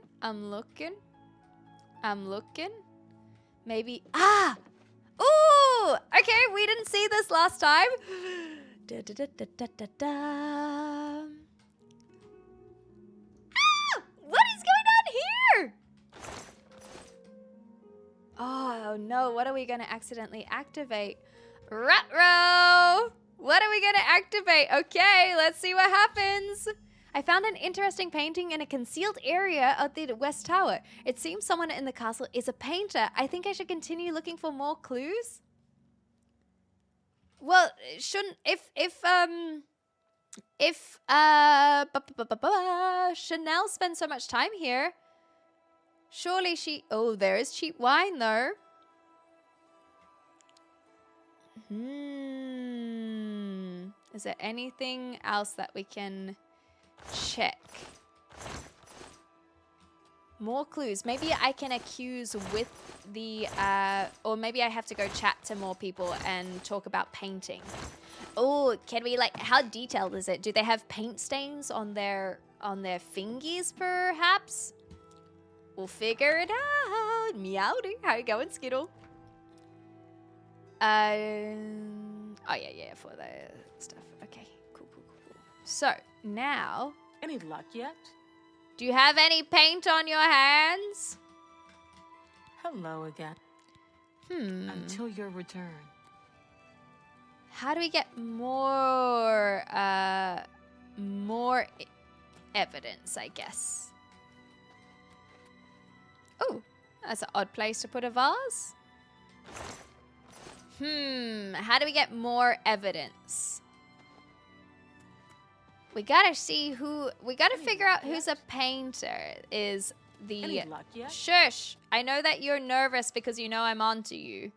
[SPEAKER 1] Maybe, ooh! Okay, we didn't see this last time. What is going on here? Oh no, what are we gonna accidentally activate? Ruh-roh! What are we gonna activate? Okay, let's see what happens. I found an interesting painting in a concealed area of the West Tower. It seems someone in the castle is a painter. I think I should continue looking for more clues. Well, shouldn't Chanel spends so much time here, surely she... Oh, there is cheap wine, though. Is there anything else that we can check? More clues. Maybe I can accuse with the... or maybe I have to go chat to more people and talk about painting. Oh, can we, like... How detailed is it? Do they have paint stains on their fingies, perhaps? We'll figure it out. Meowdy. How you going, Skittle? Oh, yeah, for the stuff. Okay, cool. So, now,
[SPEAKER 6] Any luck yet?
[SPEAKER 1] do you have any paint on your hands?
[SPEAKER 6] Hello again. Until your return.
[SPEAKER 1] How do we get more evidence, I guess? Oh, that's an odd place to put a vase. How do we get more evidence? We gotta figure out who's a painter. Is the
[SPEAKER 6] Any luck yet?
[SPEAKER 1] Shush! I know that you're nervous because you know I'm onto you.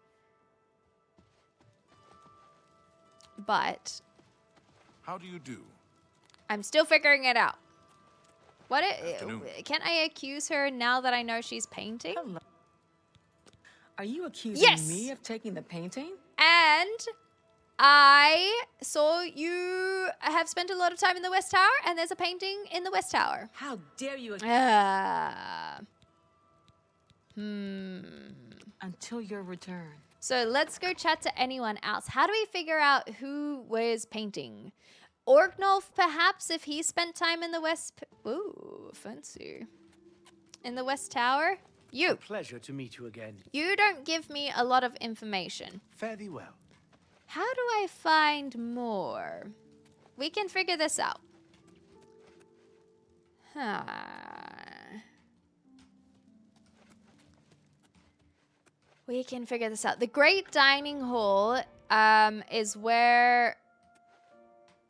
[SPEAKER 1] But
[SPEAKER 3] How do you do?
[SPEAKER 1] I'm still figuring it out.
[SPEAKER 3] Afternoon.
[SPEAKER 1] Can't I accuse her now that I know she's painting?
[SPEAKER 6] Hello. Are you accusing
[SPEAKER 1] Yes!
[SPEAKER 6] me of taking the painting?
[SPEAKER 1] And I saw you have spent a lot of time in the West Tower, and there's a painting in the West Tower.
[SPEAKER 6] How dare you? Until your return.
[SPEAKER 1] So let's go chat to anyone else. How do we figure out who was painting? Orgnolf, perhaps, if he spent time in the West... Ooh, fancy. In the West Tower? You.
[SPEAKER 5] Pleasure to meet you again.
[SPEAKER 1] You don't give me a lot of information.
[SPEAKER 5] Fare thee well.
[SPEAKER 1] How do I find more? We can figure this out. We can figure this out. The Great Dining Hall is where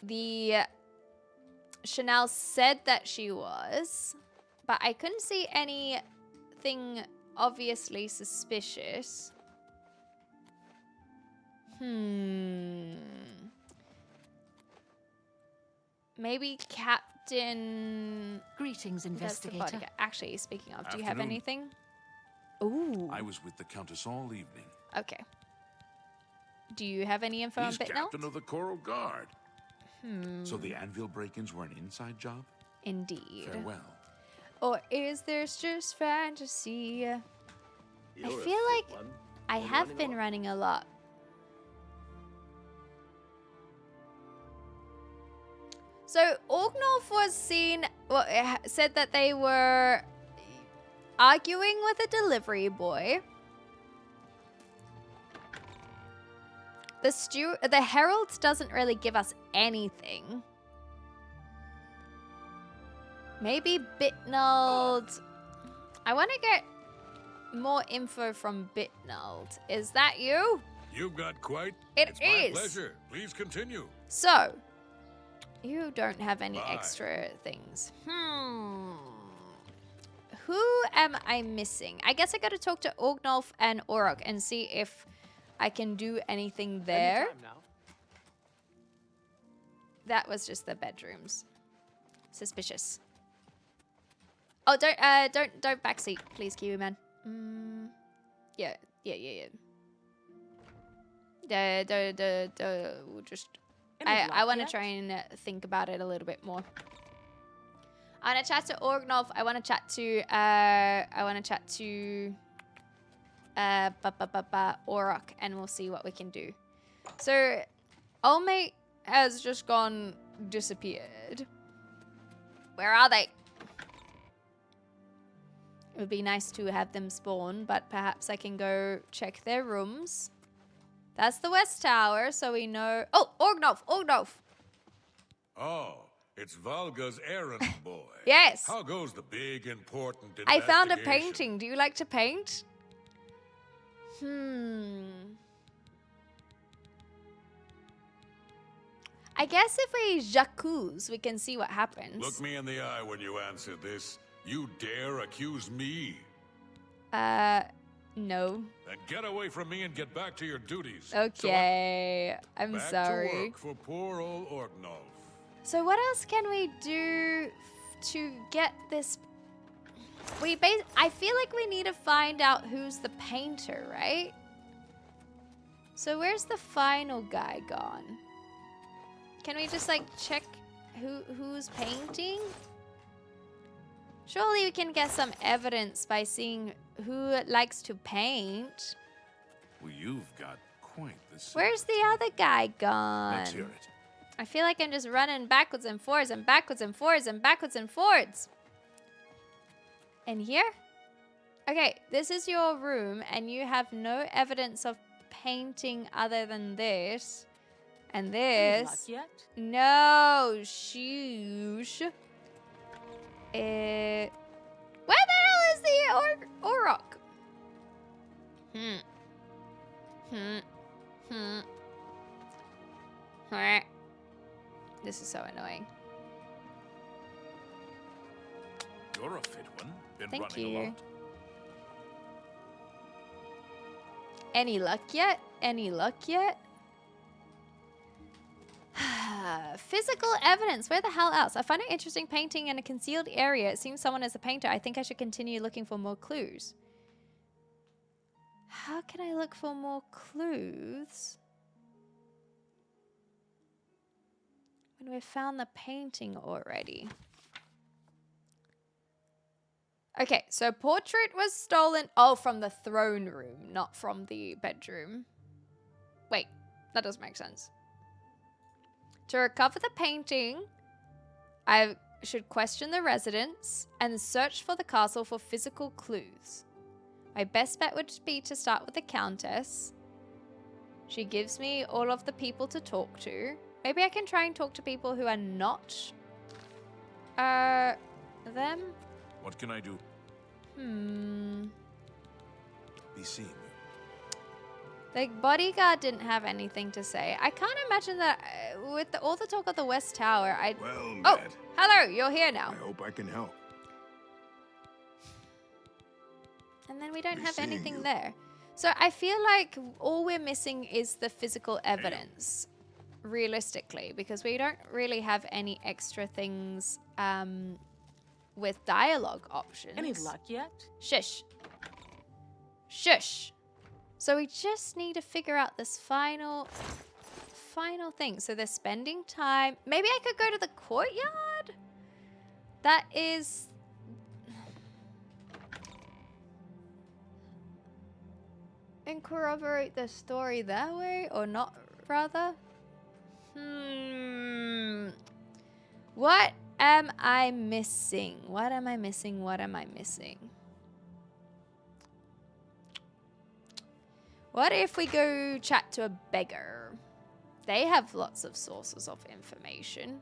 [SPEAKER 1] the Chanel said that she was, but I couldn't see anything obviously suspicious. Maybe Captain...
[SPEAKER 4] Greetings,
[SPEAKER 1] That's the
[SPEAKER 4] investigator.
[SPEAKER 1] bodyguard. Actually, speaking of, do you have
[SPEAKER 3] Afternoon.
[SPEAKER 1] anything? Ooh.
[SPEAKER 3] I was with the Countess all evening.
[SPEAKER 1] Okay. Do you have any info on
[SPEAKER 3] He's
[SPEAKER 1] Bitnell?
[SPEAKER 3] captain of the Coral Guard. So the anvil break-ins were an inside job?
[SPEAKER 1] Indeed.
[SPEAKER 3] Farewell.
[SPEAKER 1] Or is this just fantasy? I
[SPEAKER 5] You're a
[SPEAKER 1] feel
[SPEAKER 5] fit
[SPEAKER 1] like
[SPEAKER 5] one.
[SPEAKER 1] I
[SPEAKER 5] Wanna
[SPEAKER 1] have
[SPEAKER 5] run
[SPEAKER 1] been
[SPEAKER 5] more?
[SPEAKER 1] running a lot. So Orgnolf was seen, well, said that they were arguing with a delivery boy. The Herald doesn't really give us anything. Maybe Bitnold. I want to get more info from Bitnold. Is that you?
[SPEAKER 3] You've got quite...
[SPEAKER 1] It
[SPEAKER 3] it's my
[SPEAKER 1] is.
[SPEAKER 3] pleasure. Please continue.
[SPEAKER 1] So, you don't have any
[SPEAKER 3] Bye.
[SPEAKER 1] extra things. Who am I missing? I guess I gotta talk to Orgnolf and Orok and see if I can do anything there.
[SPEAKER 5] Anytime now.
[SPEAKER 1] That was just the bedrooms. Suspicious. Oh, don't backseat, please, Kiwi man. Yeah. We'll just. I want to try and think about it a little bit more. I want to chat to Orgnolf. I want to chat to. Orok, and we'll see what we can do. So, old mate has just disappeared. Where are they? It would be nice to have them spawn, but perhaps I can go check their rooms. That's the West Tower, so we know... Oh, Orgnolf!
[SPEAKER 3] Oh, it's Valga's errand boy.
[SPEAKER 1] Yes!
[SPEAKER 3] How goes the big, important
[SPEAKER 1] I found a
[SPEAKER 3] investigation?
[SPEAKER 1] painting. Do you like to paint? I guess if we j'accuse, we can see what happens.
[SPEAKER 3] Look me in the eye when you answer this. You dare accuse me?
[SPEAKER 1] No.
[SPEAKER 3] Then get away from me and get back to your duties.
[SPEAKER 1] Okay, I'm
[SPEAKER 3] Back
[SPEAKER 1] sorry.
[SPEAKER 3] to work for poor old Orgnolf.
[SPEAKER 1] So what else can we do to get this? I feel like we need to find out who's the painter, right? So where's the final guy gone? Can we just like check who's painting? Surely we can get some evidence by seeing who likes to paint.
[SPEAKER 3] Well, you've got quite the
[SPEAKER 1] Where's the
[SPEAKER 3] silver
[SPEAKER 1] other guy gone?
[SPEAKER 3] Let's hear it.
[SPEAKER 1] I feel like I'm just running backwards and forwards and backwards and forwards and backwards and forwards. In here? Okay, this is your room and you have no evidence of painting other than this. And
[SPEAKER 6] Any luck
[SPEAKER 1] this.
[SPEAKER 6] yet?
[SPEAKER 1] No, shoosh. Where the hell is the Orok? This is so annoying.
[SPEAKER 3] You're a fit one. Been
[SPEAKER 1] Thank
[SPEAKER 3] running
[SPEAKER 1] you.
[SPEAKER 3] a lot.
[SPEAKER 1] Any luck yet? Any luck yet? Physical evidence. Where the hell else? I find it interesting painting in a concealed area. It seems someone is a painter. I think I should continue looking for more clues. How can I look for more clues when we've found the painting already? Okay, so portrait was stolen. Oh, from the throne room, not from the bedroom. Wait, that doesn't make sense. To recover the painting, I should question the residents and search for the castle for physical clues. My best bet would be to start with the Countess. She gives me all of the people to talk to. Maybe I can try and talk to people who are not them.
[SPEAKER 3] What can I do?
[SPEAKER 2] Be seen.
[SPEAKER 1] The bodyguard didn't have anything to say. I can't imagine that with all the talk of the West Tower,
[SPEAKER 7] Well,
[SPEAKER 1] Oh,
[SPEAKER 7] Matt,
[SPEAKER 1] hello, you're here now.
[SPEAKER 7] I hope I can help.
[SPEAKER 1] And then we don't
[SPEAKER 7] Be
[SPEAKER 1] have
[SPEAKER 7] seeing
[SPEAKER 1] anything
[SPEAKER 7] you.
[SPEAKER 1] there. So I feel like all we're missing is the physical evidence, realistically, because we don't really have any extra things with dialogue options.
[SPEAKER 6] Any luck yet?
[SPEAKER 1] Shush. Shush. So we just need to figure out this final thing. So they're spending time. Maybe I could go to the courtyard? That is... And corroborate the story that way? Or not, rather? What am I missing? What am I missing? What am I missing? What if we go chat to a beggar? They have lots of sources of information.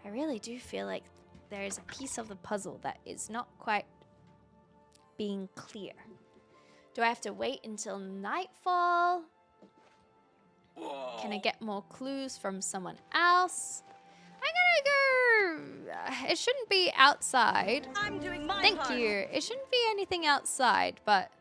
[SPEAKER 1] I really do feel like there is a piece of the puzzle that is not quite being clear. Do I have to wait until nightfall? Can I get more clues from someone else? I'm gonna go... It shouldn't be outside.
[SPEAKER 8] I'm doing my
[SPEAKER 1] Thank
[SPEAKER 8] part.
[SPEAKER 1] you. It shouldn't be anything outside, but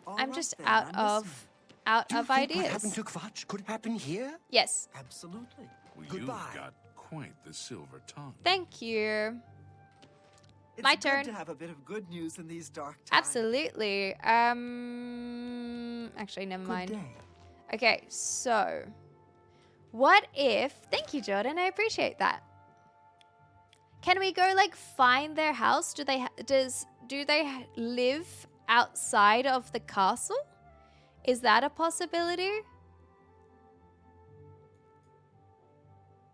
[SPEAKER 2] All
[SPEAKER 1] I'm
[SPEAKER 2] right
[SPEAKER 1] just
[SPEAKER 2] then,
[SPEAKER 1] out
[SPEAKER 2] I'm
[SPEAKER 1] of
[SPEAKER 2] listening.
[SPEAKER 1] of
[SPEAKER 2] Do you think
[SPEAKER 1] ideas.
[SPEAKER 2] what happened to Kvatch could happen here?
[SPEAKER 1] Yes.
[SPEAKER 2] Absolutely.
[SPEAKER 3] Well,
[SPEAKER 2] Goodbye.
[SPEAKER 3] you've got quite the silver tongue.
[SPEAKER 1] Thank you.
[SPEAKER 9] It's
[SPEAKER 1] My
[SPEAKER 9] good
[SPEAKER 1] turn.
[SPEAKER 9] to have a bit of good news in these dark times.
[SPEAKER 1] Absolutely. Actually, never
[SPEAKER 9] Good
[SPEAKER 1] mind.
[SPEAKER 9] day.
[SPEAKER 1] Okay, so what if... Thank you, Jordan. I appreciate that. Can we go like find their house? Do they live outside of the castle? Is that a possibility?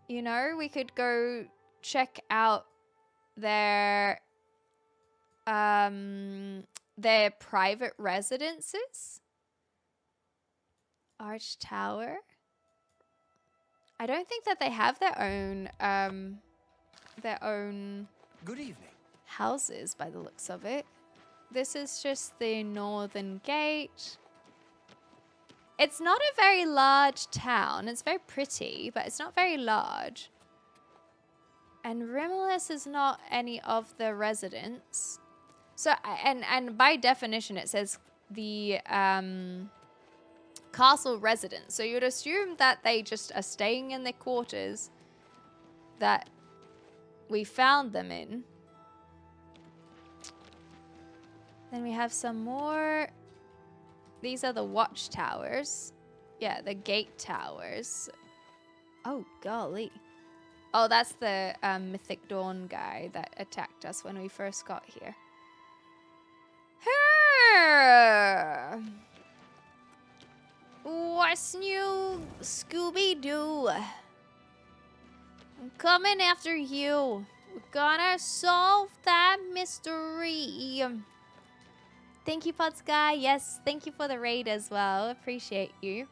[SPEAKER 1] You know, we could go check out their private residences. Arch Tower. I don't think that they have their own
[SPEAKER 2] Good evening.
[SPEAKER 1] houses by the looks of it. This is just the northern gate. It's not a very large town. It's very pretty, but it's not very large. And Rimulus is not any of the residents. So, and by definition, it says the castle residents. So you'd assume that they just are staying in their quarters that we found them in. Then we have some more. These are the watchtowers. Yeah, the gate towers. Oh, golly. Oh, that's the Mythic Dawn guy that attacked us when we first got here. What's new, Scooby-Doo? I'm coming after you. We're gonna solve that mystery. Thank you, Pots Guy. Yes, thank you for the raid as well. Appreciate you.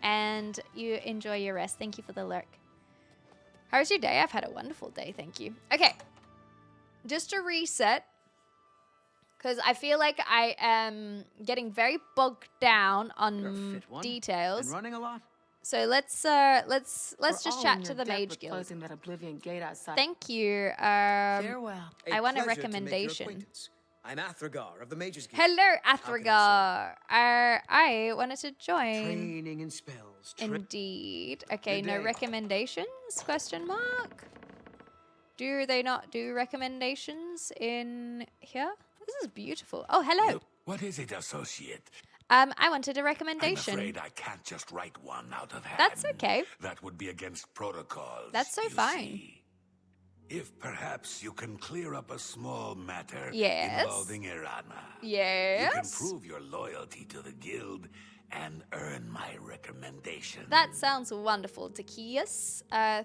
[SPEAKER 1] And you enjoy your rest. Thank you for the lurk. How was your day? I've had a wonderful day, thank you. Okay, just to reset, because I feel like I am getting very bogged down on details.
[SPEAKER 5] Been running a lot?
[SPEAKER 1] So let's
[SPEAKER 6] We're
[SPEAKER 1] just
[SPEAKER 6] all
[SPEAKER 1] chat
[SPEAKER 6] in
[SPEAKER 1] to
[SPEAKER 6] your
[SPEAKER 1] the
[SPEAKER 6] debt
[SPEAKER 1] Mage
[SPEAKER 6] with
[SPEAKER 1] Guild.
[SPEAKER 6] closing that Oblivion gate outside.
[SPEAKER 1] Thank you.
[SPEAKER 9] Farewell.
[SPEAKER 1] I want a
[SPEAKER 8] pleasure to make your
[SPEAKER 1] recommendation.
[SPEAKER 8] acquaintance. I'm Athragar of the Mages Guild.
[SPEAKER 1] Hello,
[SPEAKER 8] How can
[SPEAKER 1] Athragar. I wanted to join.
[SPEAKER 8] Training in spells.
[SPEAKER 1] Indeed. Okay,
[SPEAKER 8] Good
[SPEAKER 1] no
[SPEAKER 8] day.
[SPEAKER 1] recommendations? Question mark. Do they not do recommendations in here? This is beautiful. Oh, hello.
[SPEAKER 3] What is it, associate?
[SPEAKER 1] I wanted a
[SPEAKER 3] I'm
[SPEAKER 1] recommendation.
[SPEAKER 3] afraid I can't just write one out of hand.
[SPEAKER 1] That's okay.
[SPEAKER 3] That would be against protocols.
[SPEAKER 1] That's so
[SPEAKER 3] you
[SPEAKER 1] fine.
[SPEAKER 3] see. If perhaps you can clear up a small matter
[SPEAKER 1] Yes.
[SPEAKER 3] involving Irana.
[SPEAKER 1] Yes.
[SPEAKER 3] You can prove your loyalty to the guild and earn my recommendation.
[SPEAKER 1] That sounds wonderful, Takias.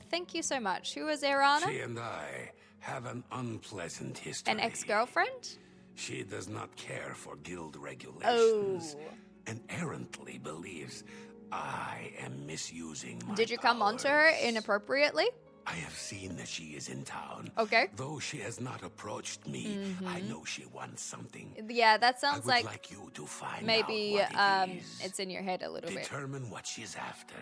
[SPEAKER 1] Thank you so much. Who is Irana?
[SPEAKER 3] She and I have an unpleasant history.
[SPEAKER 1] An ex-girlfriend?
[SPEAKER 3] She does not care for guild regulations and errantly believes I am misusing my
[SPEAKER 1] Did you come onto her
[SPEAKER 3] powers.
[SPEAKER 1] inappropriately?
[SPEAKER 3] I have seen that she is in town.
[SPEAKER 1] Okay.
[SPEAKER 3] Though she has not approached me, I know she wants something.
[SPEAKER 1] Yeah, that
[SPEAKER 3] I
[SPEAKER 1] sounds
[SPEAKER 3] would
[SPEAKER 1] like
[SPEAKER 3] like you to find
[SPEAKER 1] maybe
[SPEAKER 3] out what it is.
[SPEAKER 1] it's in your head a little bit.
[SPEAKER 3] Determine what she's after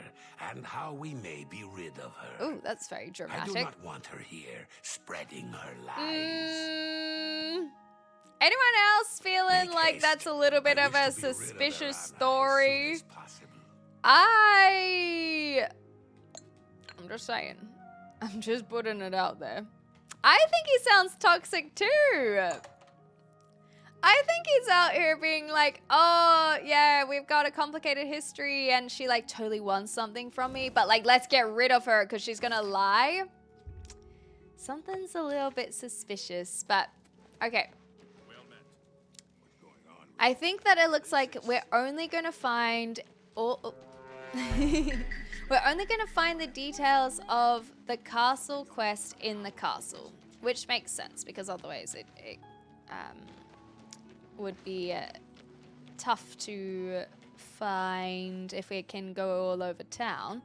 [SPEAKER 3] and how we may be rid of her.
[SPEAKER 1] Ooh, that's very
[SPEAKER 3] I do
[SPEAKER 1] dramatic.
[SPEAKER 3] not want her here spreading her lies.
[SPEAKER 1] Anyone else feeling
[SPEAKER 3] Make
[SPEAKER 1] like
[SPEAKER 3] haste.
[SPEAKER 1] that's a little bit
[SPEAKER 3] I
[SPEAKER 1] of
[SPEAKER 3] wish
[SPEAKER 1] a
[SPEAKER 3] to be rid of
[SPEAKER 1] suspicious
[SPEAKER 3] Irana as soon
[SPEAKER 1] story?
[SPEAKER 3] as possible.
[SPEAKER 1] I'm just saying. I'm just putting it out there. I think he sounds toxic too. I think he's out here being like, oh, yeah, we've got a complicated history and she like totally wants something from me, but like, let's get rid of her because she's gonna lie. Something's a little bit suspicious, but okay. I think that it looks like we're only gonna find we're only gonna find the details of the castle quest in the castle, which makes sense because otherwise it would be tough to find if we can go all over town.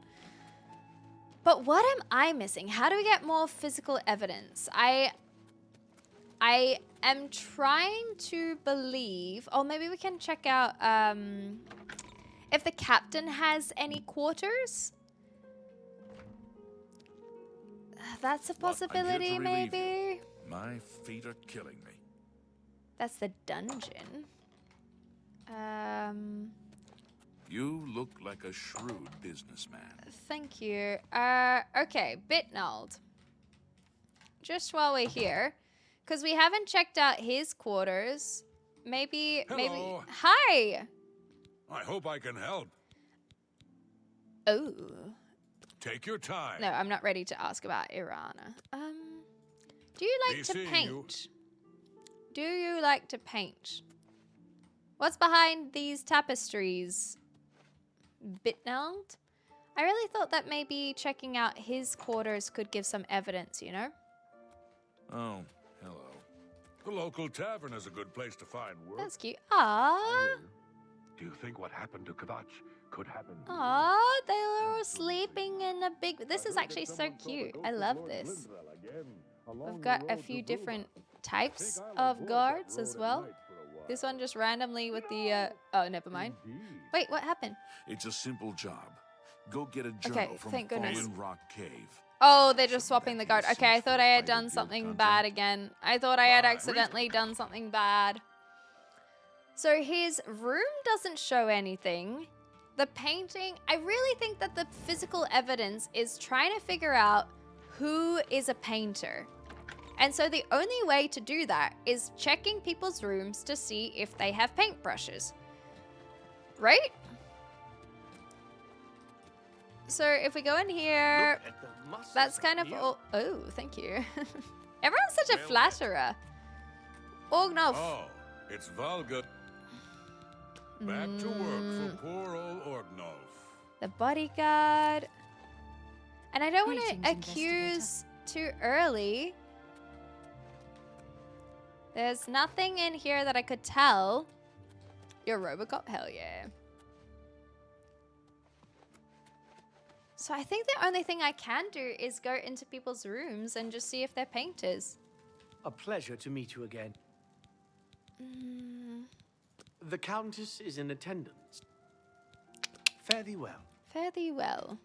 [SPEAKER 1] But what am I missing? How do we get more physical evidence? I am trying to believe, or maybe we can check out if the captain has any quarters. That's a possibility, maybe.
[SPEAKER 3] My feet are killing me.
[SPEAKER 1] That's the dungeon.
[SPEAKER 3] You look like a shrewd businessman.
[SPEAKER 1] Thank you. Okay, Bitnald. Just while we're here, because we haven't checked out his quarters. Maybe.
[SPEAKER 3] Hello.
[SPEAKER 1] Hi.
[SPEAKER 3] I hope I can help.
[SPEAKER 1] Oh.
[SPEAKER 3] Take your time.
[SPEAKER 1] No, I'm not ready to ask about Irana. Do you like
[SPEAKER 3] Be
[SPEAKER 1] to
[SPEAKER 3] seeing
[SPEAKER 1] paint? Do you like to paint? What's behind these tapestries, Bitnald? I really thought that maybe checking out his quarters could give some evidence, you know?
[SPEAKER 3] Oh, hello. The local tavern is a good place to find work.
[SPEAKER 1] That's cute. Aww.
[SPEAKER 3] Do you think what happened to Kavach could happen?
[SPEAKER 1] Aww, they were all sleeping in a big... This is actually so cute. I love this. We've got a few different types of guards as well. This one just randomly with the... oh, never mind. Wait, what happened?
[SPEAKER 3] It's a simple job. Go get a journal
[SPEAKER 1] Okay,
[SPEAKER 3] from
[SPEAKER 1] thank goodness.
[SPEAKER 3] Fallen Rock Cave.
[SPEAKER 1] Oh, they're just swapping the guard. Okay, I thought I had done something bad again. I thought I had accidentally done something bad. So his room doesn't show anything. The painting, I really think that the physical evidence is trying to figure out who is a painter. And so the only way to do that is checking people's rooms to see if they have paintbrushes. Right? So if we go in here, that's kind of all. Oh, thank you. Everyone's such a flatterer. Orgnov.
[SPEAKER 3] Oh, it's Valgut. Back to work for poor old Orgnolf.
[SPEAKER 1] The bodyguard. And I don't want
[SPEAKER 4] Greetings,
[SPEAKER 1] to accuse too early. There's nothing in here that I could tell. You're Robocop? Hell yeah. So I think the only thing I can do is go into people's rooms and just see if they're painters.
[SPEAKER 5] A pleasure to meet you again. The Countess is in attendance. Fare thee well.
[SPEAKER 1] Fare thee well.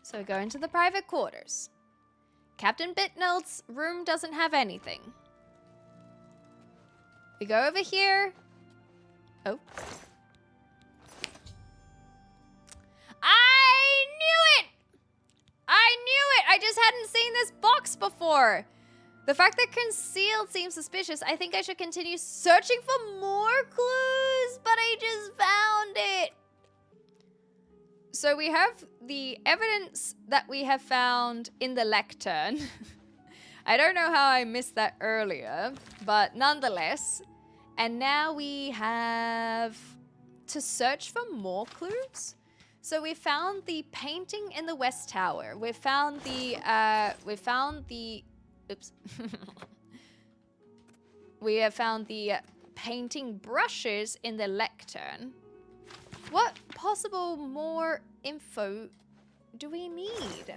[SPEAKER 1] So we go into the private quarters. Captain Bitnold's room doesn't have anything. We go over here. Oh. I knew it! I knew it! I just hadn't seen this box before. The fact that concealed seems suspicious. I think I should continue searching for more clues, but I just found it. So we have the evidence that we have found in the lectern. I don't know how I missed that earlier, but nonetheless. And now we have to search for more clues. So we found the painting in the West Tower. We found the oops. We have found the painting brushes in the lectern. What possible more info do we need?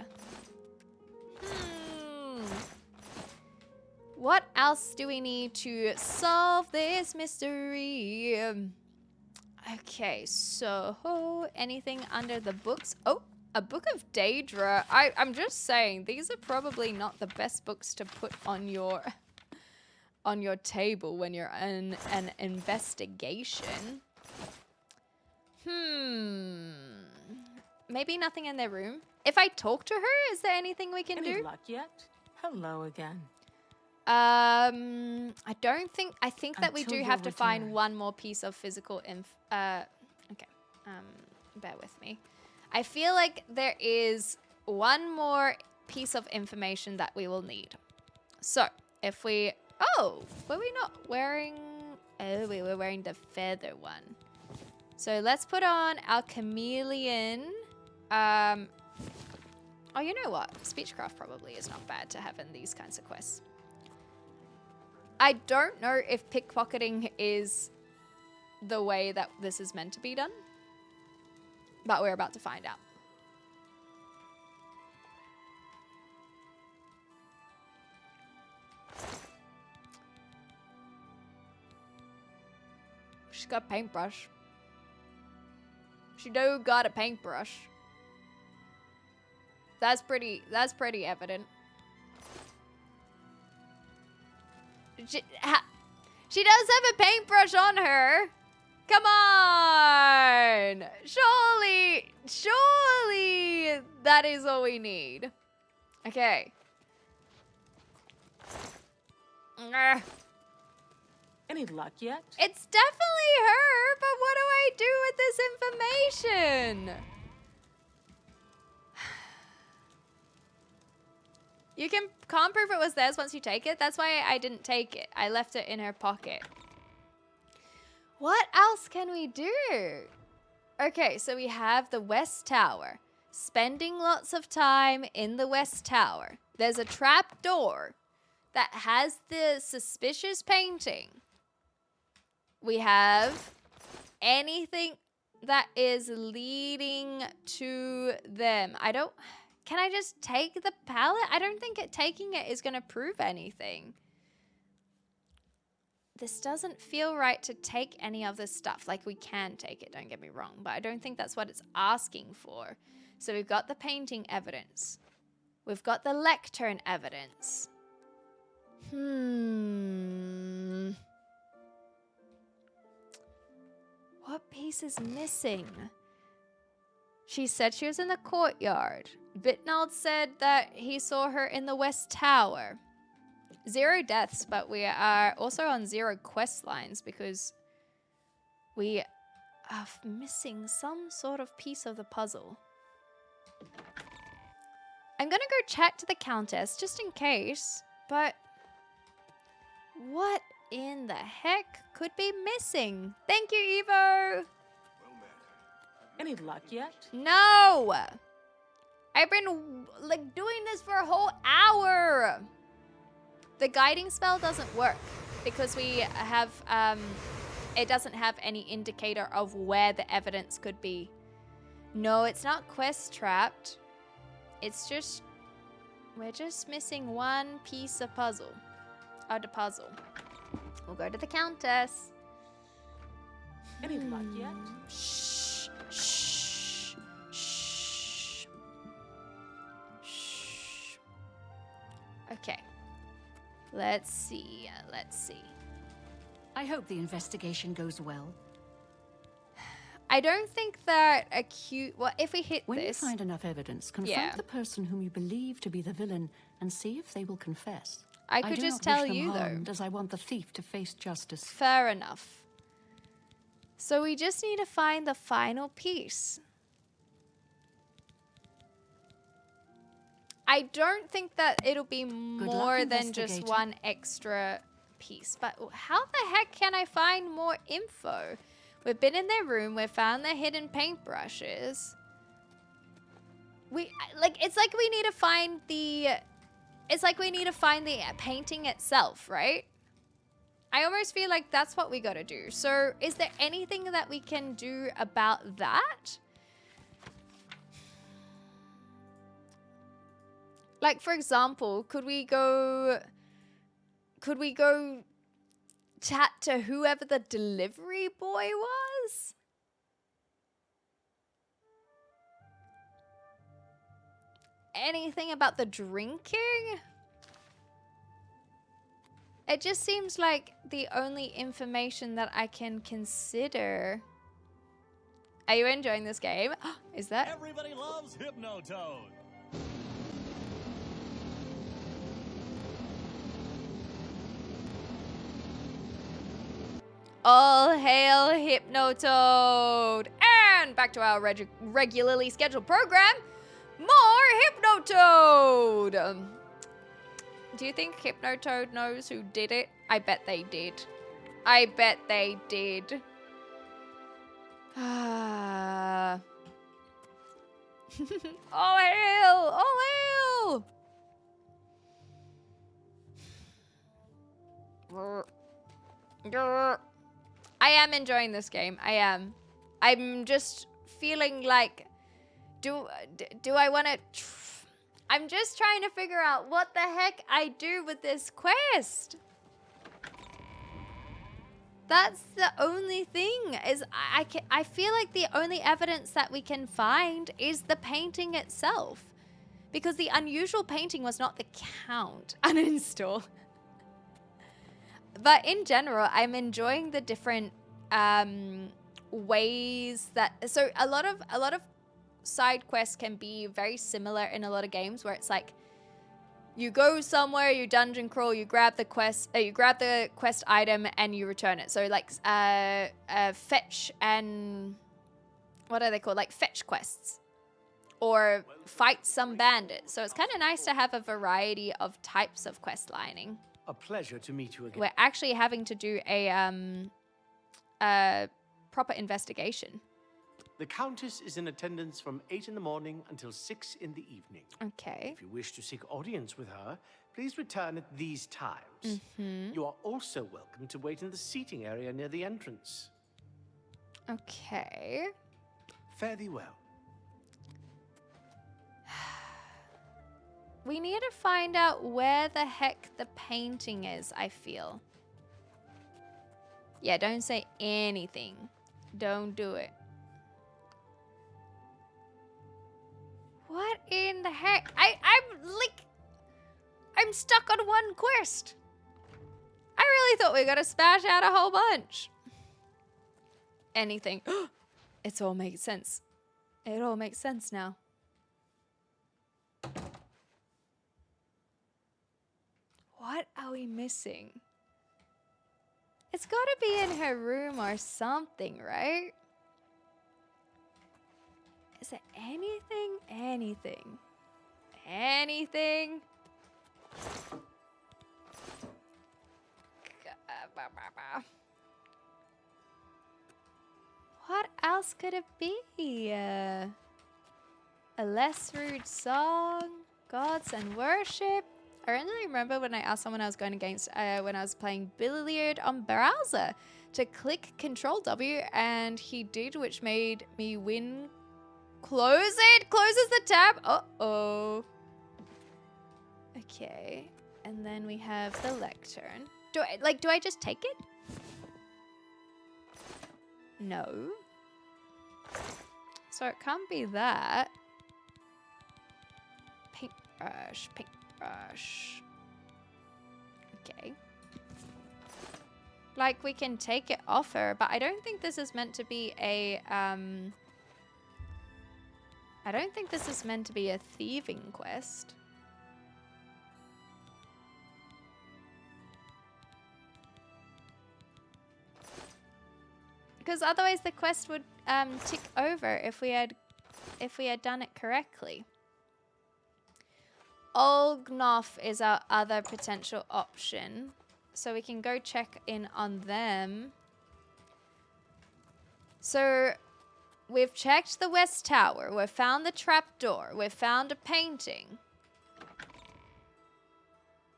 [SPEAKER 1] What else do we need to solve this mystery? Okay, so anything under the books? Oh, a book of Daedra. I'm just saying, these are probably not the best books to put on your table when you're in an investigation. Maybe nothing in their room. If I talk to her, is there anything we can
[SPEAKER 6] Any
[SPEAKER 1] do?
[SPEAKER 6] luck yet? Hello again.
[SPEAKER 1] I think that we
[SPEAKER 6] Until
[SPEAKER 1] do
[SPEAKER 6] your
[SPEAKER 1] have to find
[SPEAKER 6] return.
[SPEAKER 1] one more piece of physical okay. Bear with me. I feel like there is one more piece of information that we will need. So, if we... Oh! Were we not wearing... Oh, we were wearing the feather one. So, let's put on our chameleon. Oh, you know what? Speechcraft probably is not bad to have in these kinds of quests. I don't know if pickpocketing is the way that this is meant to be done, but we're about to find out. She's got a paintbrush. She do got a paintbrush. That's pretty evident. She does have a paintbrush on her. Come on. Surely that is all we need. Okay.
[SPEAKER 6] Any luck yet?
[SPEAKER 1] It's definitely her, but what do I do with this information? You can't prove it was theirs once you take it. That's why I didn't take it. I left it in her pocket. What else can we do? Okay, so we have the West Tower. Spending lots of time in the West Tower. There's a trap door that has the suspicious painting. We have anything that is leading to them. Can I just take the palette? I don't think taking it is going to prove anything. This doesn't feel right to take any of this stuff. Like, we can take it, don't get me wrong, but I don't think that's what it's asking for. So we've got the painting evidence. We've got the lectern evidence. What piece is missing? She said she was in the courtyard. Bitnold said that he saw her in the West Tower. 0 deaths, but we are also on 0 quest lines because we are missing some sort of piece of the puzzle. I'm gonna go chat to the Countess just in case, but what in the heck could be missing? Thank you, Evo.
[SPEAKER 6] Any luck yet?
[SPEAKER 1] No. I've been like doing this for a whole hour. The guiding spell doesn't work because we have it doesn't have any indicator of where the evidence could be. No, it's not quest trapped. It's just we're just missing one piece of puzzle. Of the puzzle. We'll go to the countess.
[SPEAKER 6] Any luck yet?
[SPEAKER 1] Shh. Shh. Shh. Shh. Okay. Let's see. Let's see.
[SPEAKER 4] I hope the investigation goes well.
[SPEAKER 1] I don't think that well, if we hit
[SPEAKER 4] When
[SPEAKER 1] this...
[SPEAKER 4] you find enough evidence, confront the person whom you believe to be the villain and see if they will confess.
[SPEAKER 1] I could just tell you, though.
[SPEAKER 4] As I want the thief to face justice.
[SPEAKER 1] Fair enough. So we just need to find the final piece. I don't think that it'll be more than just one extra piece. But how the heck can I find more info? We've been in their room. We've found their hidden paintbrushes. It's like we need to find the... It's like we need to find the painting itself, right? I almost feel like that's what we gotta do. So is there anything that we can do about that? Like, for example, could we go chat to whoever the delivery boy was? Anything about the drinking? It just seems like the only information that I can consider. Are you enjoying this game? Is that?
[SPEAKER 10] Everybody loves Hypnotoad.
[SPEAKER 1] All hail Hypnotoad! And back to our regularly scheduled program. More Hypnotoad! Do you think Hypnotoad knows who did it? I bet they did. I bet they did. Ah. All hail! All hail! I am enjoying this game. I am. I'm just feeling like, do I want to... I'm just trying to figure out what the heck I do with this quest. That's the only thing. Is I feel like the only evidence that we can find is the painting itself. Because the unusual painting was not the count. Uninstall. But in general, I'm enjoying the different ways that... So a lot of side quests can be very similar in a lot of games where it's like you go somewhere, you dungeon crawl, you grab the quest item and you return it. So like fetch and what are they called? Like fetch quests or fight some bandits. So it's kind of nice to have a variety of types of quest lining.
[SPEAKER 5] A pleasure to meet you again.
[SPEAKER 1] We're actually having to do a proper investigation.
[SPEAKER 5] The Countess is in attendance from 8 in the morning until 6 in the evening.
[SPEAKER 1] Okay.
[SPEAKER 5] If you wish to seek audience with her, please return at these times.
[SPEAKER 1] Mm-hmm.
[SPEAKER 5] You are also welcome to wait in the seating area near the entrance.
[SPEAKER 1] Okay.
[SPEAKER 5] Fare thee well.
[SPEAKER 1] We need to find out where the heck the painting is, I feel. Yeah, don't say anything. Don't do it. What in the heck? I'm stuck on one quest. I really thought we were gonna smash out a whole bunch. Anything. It all makes sense. It all makes sense now. What are we missing? It's gotta be in her room or something, right? Is there anything? Anything? Anything? What else could it be? A less rude song, gods and worship. I only remember when I asked someone I was going against when I was playing billiard on browser to click Control W, and he did, which made me win. Close it. Closes the tab. Uh-oh. Okay. And then we have the lectern. Do I just take it? No. So it can't be that. Paintbrush, paintbrush. Okay. Like, we can take it off her, but I don't think this is meant to be a, I don't think this is meant to be a thieving quest. Because otherwise the quest would tick over if we had done it correctly. Olgnoff is our other potential option. So we can go check in on them. So we've checked the West Tower. We've found the trapdoor. We've found a painting.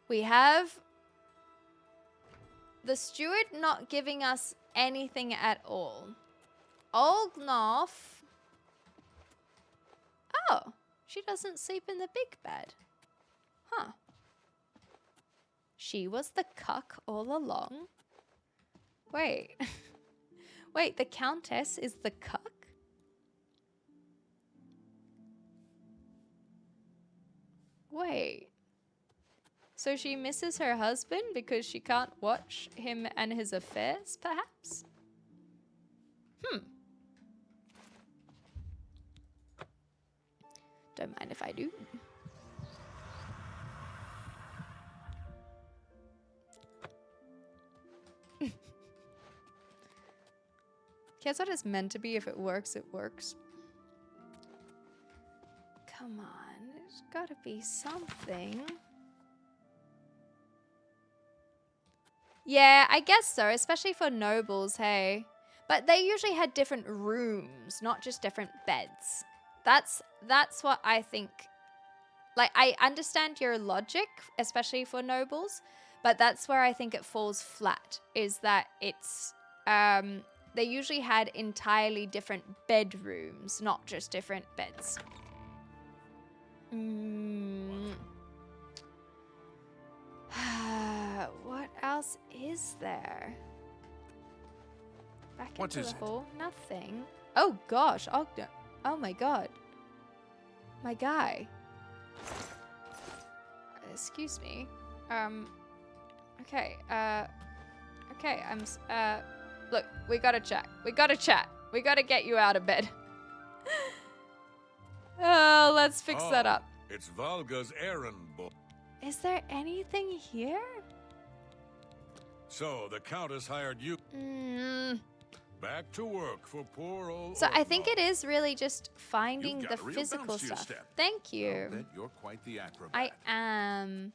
[SPEAKER 1] We have the steward not giving us anything at all. Olgnoff. Oh, she doesn't sleep in the big bed. Huh. She was the cuck all along? Wait. Wait, the Countess is the cuck? Wait. So she misses her husband because she can't watch him and his affairs, perhaps? Don't mind if I do. Guess what it's meant to be. If it works, it works. Come on, there's gotta be something. Yeah, I guess so, especially for nobles, hey. But they usually had different rooms, not just different beds. That's what I think. Like, I understand your logic, especially for nobles, but that's where I think it falls flat, is that it's they usually had entirely different bedrooms, not just different beds. What else is there? Back
[SPEAKER 3] What
[SPEAKER 1] into
[SPEAKER 3] is
[SPEAKER 1] the
[SPEAKER 3] it?
[SPEAKER 1] hall? Nothing. Oh gosh, oh my god. My guy. Excuse me. Okay, okay, look, we gotta chat. We gotta chat. We gotta get you out of bed. Oh, let's fix that up.
[SPEAKER 3] It's Valga's errand boy.
[SPEAKER 1] Is there anything here?
[SPEAKER 3] So the Countess hired you back to work for poor old.
[SPEAKER 1] So I think it is really just finding
[SPEAKER 3] You've
[SPEAKER 1] the
[SPEAKER 3] got a real
[SPEAKER 1] physical
[SPEAKER 3] bounce to your
[SPEAKER 1] stuff.
[SPEAKER 3] step.
[SPEAKER 1] Thank you.
[SPEAKER 3] I'll bet you're quite the acrobat.
[SPEAKER 1] I am.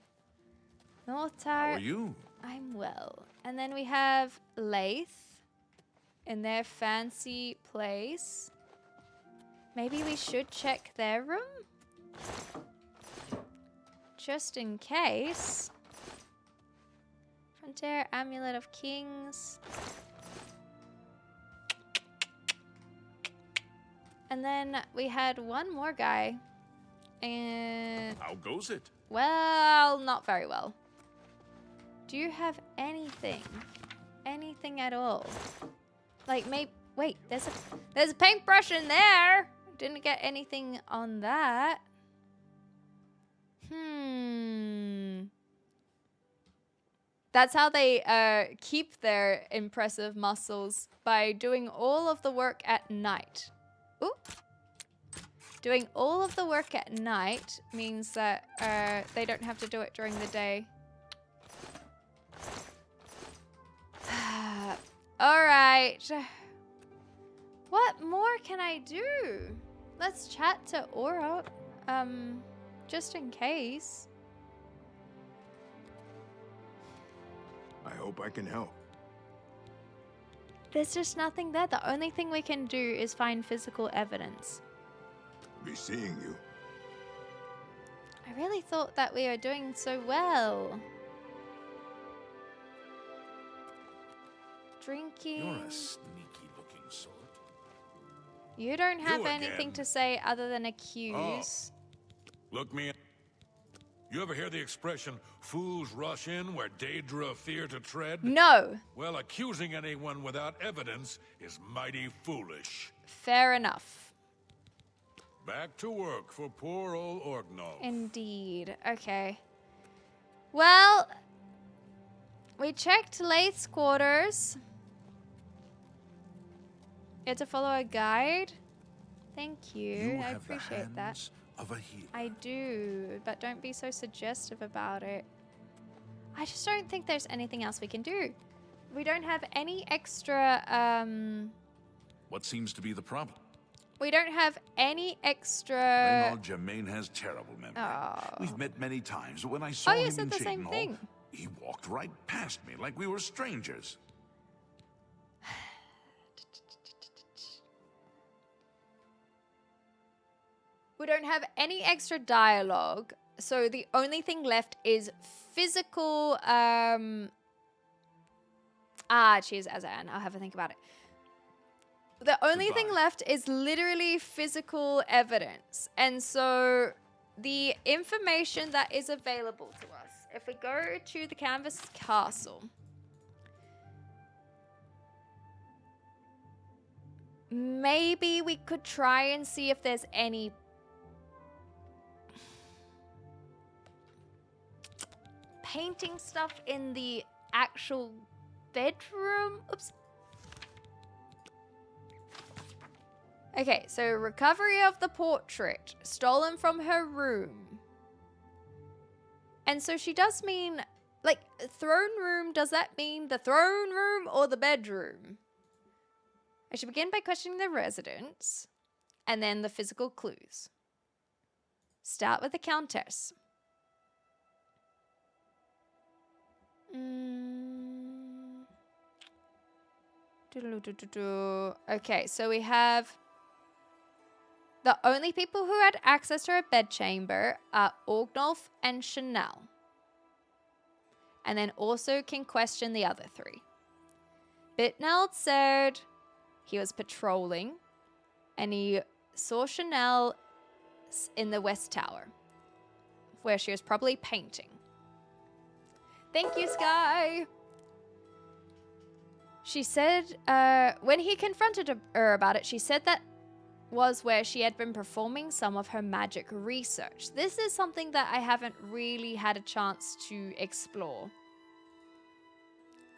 [SPEAKER 3] How
[SPEAKER 1] Nortar.
[SPEAKER 3] are you?
[SPEAKER 1] I'm well. And then we have Lath in their fancy place. Maybe we should check their room? Just in case. Frontier, Amulet of Kings. And then we had one more guy. And
[SPEAKER 3] How goes it?
[SPEAKER 1] well, not very well. Do you have anything? Anything at all? Like, maybe... Wait, there's a paintbrush in there! Didn't get anything on that. That's how they keep their impressive muscles, by doing all of the work at night. Ooh. Doing all of the work at night means that they don't have to do it during the day. Alright. What more can I do? Let's chat to Aura. Just in case.
[SPEAKER 7] I hope I can help.
[SPEAKER 1] There's just nothing there. The only thing we can do is find physical evidence.
[SPEAKER 7] Be seeing you.
[SPEAKER 1] I really thought that we were doing so well. Drinking.
[SPEAKER 3] You're a sneaky-looking sort.
[SPEAKER 1] You don't have
[SPEAKER 3] You
[SPEAKER 1] anything
[SPEAKER 3] again.
[SPEAKER 1] to say other than accuse.
[SPEAKER 3] Look me in. You ever hear the expression, fools rush in where Daedra fear to tread?
[SPEAKER 1] No.
[SPEAKER 3] Well, accusing anyone without evidence is mighty foolish.
[SPEAKER 1] Fair enough.
[SPEAKER 3] Back to work for poor old Orgnov.
[SPEAKER 1] Indeed. Okay. Well, we checked Lath's quarters. You had to follow a guide. Thank you. I
[SPEAKER 3] have the
[SPEAKER 1] appreciate that.
[SPEAKER 3] hands of a healer.
[SPEAKER 1] I do, but don't be so suggestive about it. I just don't think there's anything else we can do. We don't have any extra,
[SPEAKER 3] What seems to be the problem?
[SPEAKER 1] we don't have any extra...
[SPEAKER 3] Reynald Germain has terrible memory.
[SPEAKER 1] Oh.
[SPEAKER 3] We've met many times, but when I saw
[SPEAKER 1] you
[SPEAKER 3] him
[SPEAKER 1] said
[SPEAKER 3] in
[SPEAKER 1] the same
[SPEAKER 3] Cheaton
[SPEAKER 1] thing.
[SPEAKER 3] Hall, he walked right past me like we were strangers.
[SPEAKER 1] We don't have any extra dialogue, so the only thing left is physical, cheers, Azan. I'll have a think about it. The only thing
[SPEAKER 3] Goodbye.
[SPEAKER 1] left is literally physical evidence. And so the information that is available to us, if we go to the Canvas Castle, maybe we could try and see if there's any painting stuff in the actual bedroom. Oops. Okay, so recovery of the portrait stolen from her room. And so she does mean, like, throne room, does that mean the throne room or the bedroom? I should begin by questioning the residents and then the physical clues. Start with the Countess. Okay, so we have the only people who had access to her bedchamber are Orgnolf and Chanel. And then also can question the other three. Bitneld said he was patrolling and he saw Chanel in the West Tower, where she was probably painting. Thank you, Sky. She said, when he confronted her about it, she said that was where she had been performing some of her magic research. This is something that I haven't really had a chance to explore.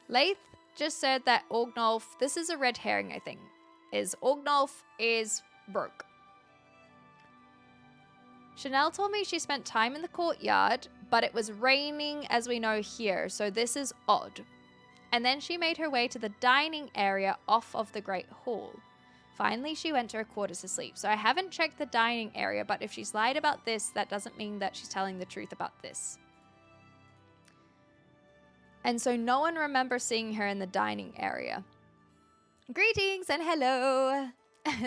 [SPEAKER 1] Lath just said that Orgnolf, this is a red herring, I think, is Orgnolf is broke. Chanel told me she spent time in the courtyard, but it was raining as we know here, so this is odd. And then she made her way to the dining area off of the Great Hall. Finally, she went to her quarters to sleep. So I haven't checked the dining area, but if she's lied about this, that doesn't mean that she's telling the truth about this. And so no one remembers seeing her in the dining area. Greetings and hello.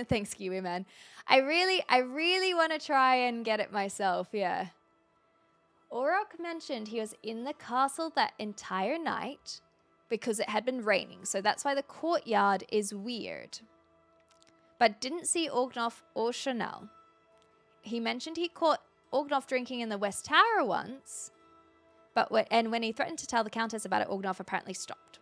[SPEAKER 1] Thanks, Kiwi Man. I really want to try and get it myself, yeah. Orok mentioned he was in the castle that entire night because it had been raining, so that's why the courtyard is weird. But didn't see Orgnolf or Chanel. He mentioned he caught Orgnolf drinking in the West Tower once, but when he threatened to tell the Countess about it, Orgnolf apparently stopped.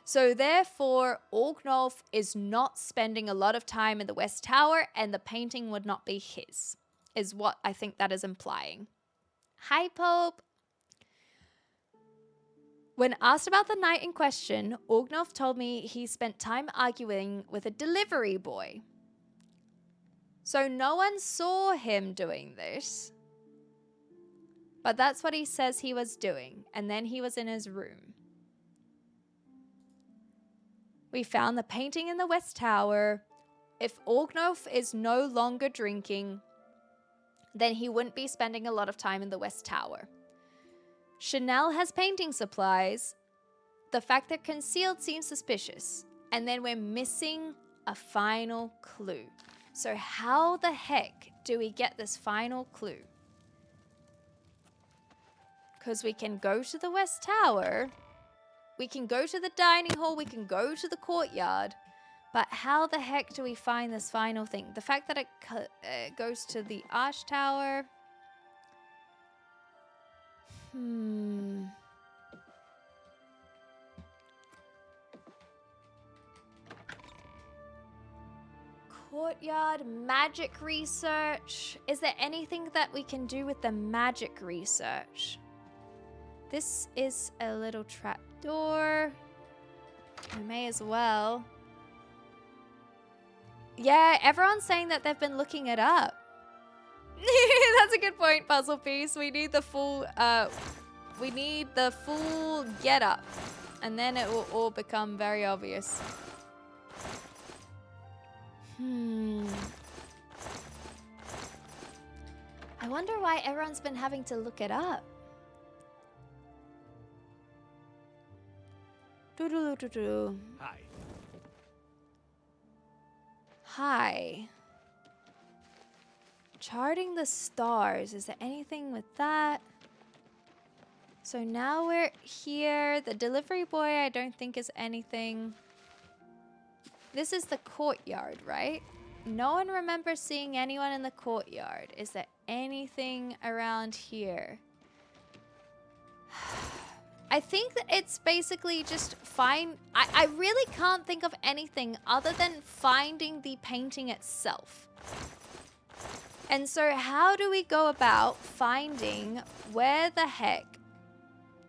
[SPEAKER 1] So therefore, Orgnolf is not spending a lot of time in the West Tower, and the painting would not be his, is what I think that is implying. Hi, Pope. When asked about the night in question, Orgnolf told me he spent time arguing with a delivery boy. So no one saw him doing this. But that's what he says he was doing, and then he was in his room. We found the painting in the West Tower. If Orgnolf is no longer drinking, then he wouldn't be spending a lot of time in the West Tower. Chanel has painting supplies. The fact they're concealed seems suspicious. and then we're missing a final clue. So how the heck do we get this final clue? Because we can go to the West Tower, we can go to the dining hall, we can go to the courtyard, but how the heck do we find this final thing? The fact that it goes to the Arch Tower. Courtyard, magic research. Is there anything that we can do with the magic research? This is a little trap door. We may as well. Yeah, everyone's saying that they've been looking it up. That's a good point, puzzle piece. We need the full get up, and then it will all become very obvious. I wonder why everyone's been having to look it up.
[SPEAKER 5] Hi.
[SPEAKER 1] Hi. Charting the stars. Is there anything with that? So now we're here. The delivery boy, I don't think is anything. This is the courtyard, right? No one remembers seeing anyone in the courtyard. Is there anything around here? I think that it's basically just I really can't think of anything other than finding the painting itself. And so how do we go about finding where the heck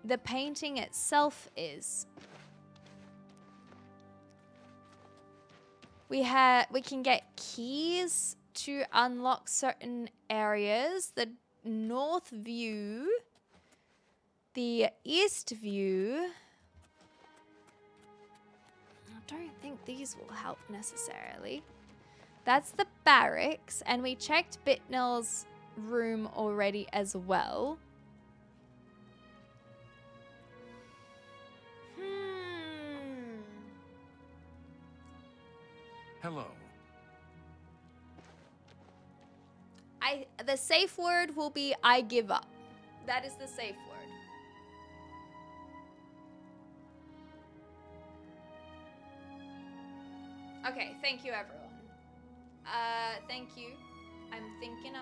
[SPEAKER 1] the painting itself is? We can get keys to unlock certain areas. The north view, the east view. I don't think these will help necessarily. That's the barracks, and we checked Bitnell's room already as well.
[SPEAKER 3] Hello.
[SPEAKER 1] The safe word will be I give up. That is the safe word. Okay, thank you everyone. Thank you. I'm thinking.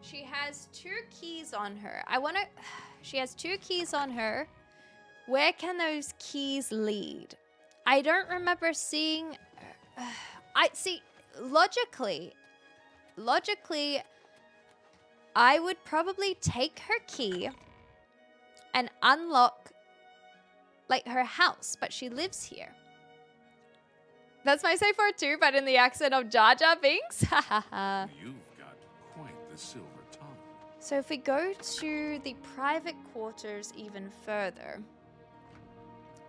[SPEAKER 1] She has 2 keys on her. She has 2 keys on her. Where can those keys lead? I don't remember seeing... logically, I would probably take her key and unlock, like, her house, but she lives here. That's my safe word too, but in the accent of Jar Jar Binks.
[SPEAKER 3] You've got quite the silver tongue.
[SPEAKER 1] So if we go to the private quarters even further,